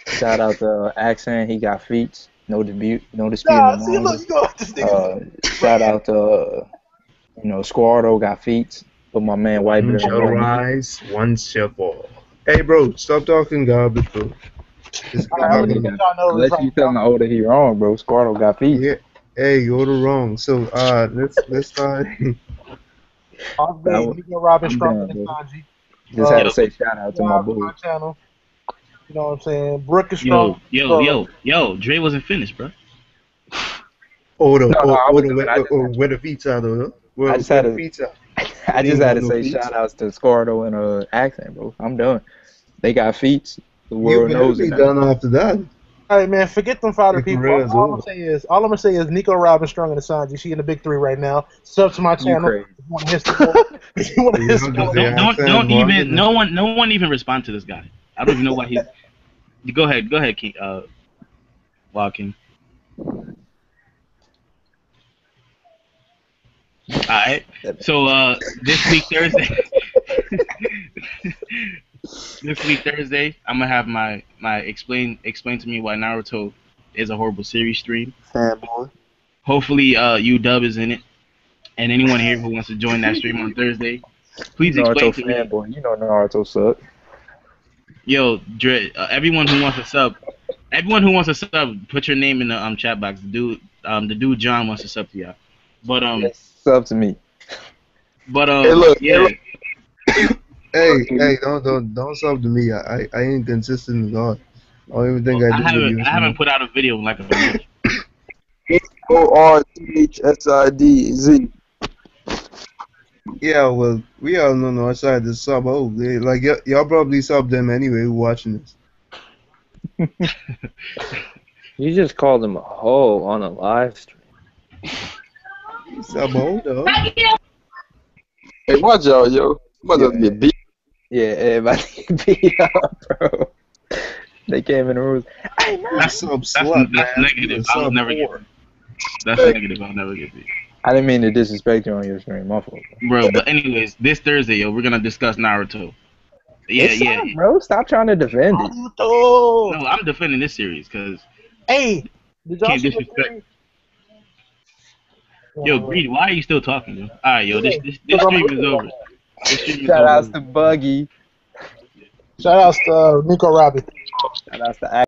Shout out to Accent. He got feats. No dispute. Nah, see, look, you go this nigga. Shout out to Squardo got feats. But my man White Bear. One shall rise, one shall fall. Hey, bro, stop talking garbage, bro. Unless you telling the older he wrong, bro. Squardo got feats. Yeah. Hey, you're the wrong. So, let's start. Just had to say shout out to my boy. Channel. You know what I'm saying? Brooke is strong. Yo, Dre wasn't finished, bro. Where the feet are, though? I just had to say shout outs to Squardo and Accent, bro. I'm done. They got feats. The world knows it. You done after that. All right, man. Forget them father Your people. career is All I'm over. gonna say is Nico Robin stronger than Sanji. She in the big three right now. Sub to my channel. crazy. If you want to hit some if you want to hit some more. Don't even no one even respond to this guy. I don't even know why he's. Go ahead, King. Walking. All right. So this week Thursday. This week Thursday, I'm gonna have my explain to me why Naruto is a horrible series stream. Fanboy. Hopefully, UW is in it, and anyone here who wants to join that stream on Thursday, please explain to me. Fanboy. You know Naruto sucks. Yo, Dre, everyone who wants to sub, put your name in the chat box. The dude John wants to sub to y'all. But Yes, sub to me. But Hey, look, yeah. Hey, don't sub to me. I ain't consistent at all. I don't even think I do. I haven't put out a video in like a month. ORTHSIDZ. Yeah, well, we all know Northside is sub. Oh, like y'all probably sub them anyway. Who watching this? You just called him a hoe on a live stream. Sub though. Hey, watch out, yo. I'm about to get beat. Yeah, everybody beat up, bro. They came in the rules. That's sub slut, man. Negative. I'll never get beat. That's negative. I'll never get beat. I didn't mean to disrespect you on your stream, my fault. Bro, but anyways, this Thursday, yo, we're gonna discuss Naruto. Yeah. Bro, stop trying to defend it. Naruto. No, I'm defending this series because Hey, did y'all can't see the disrespect. theory? Yo, Greedy, why are you still talking, yo? All right, yo, this stream is over. This stream is Shout over. outs to Buggy. Shout outs to Nico Robin. Shout outs to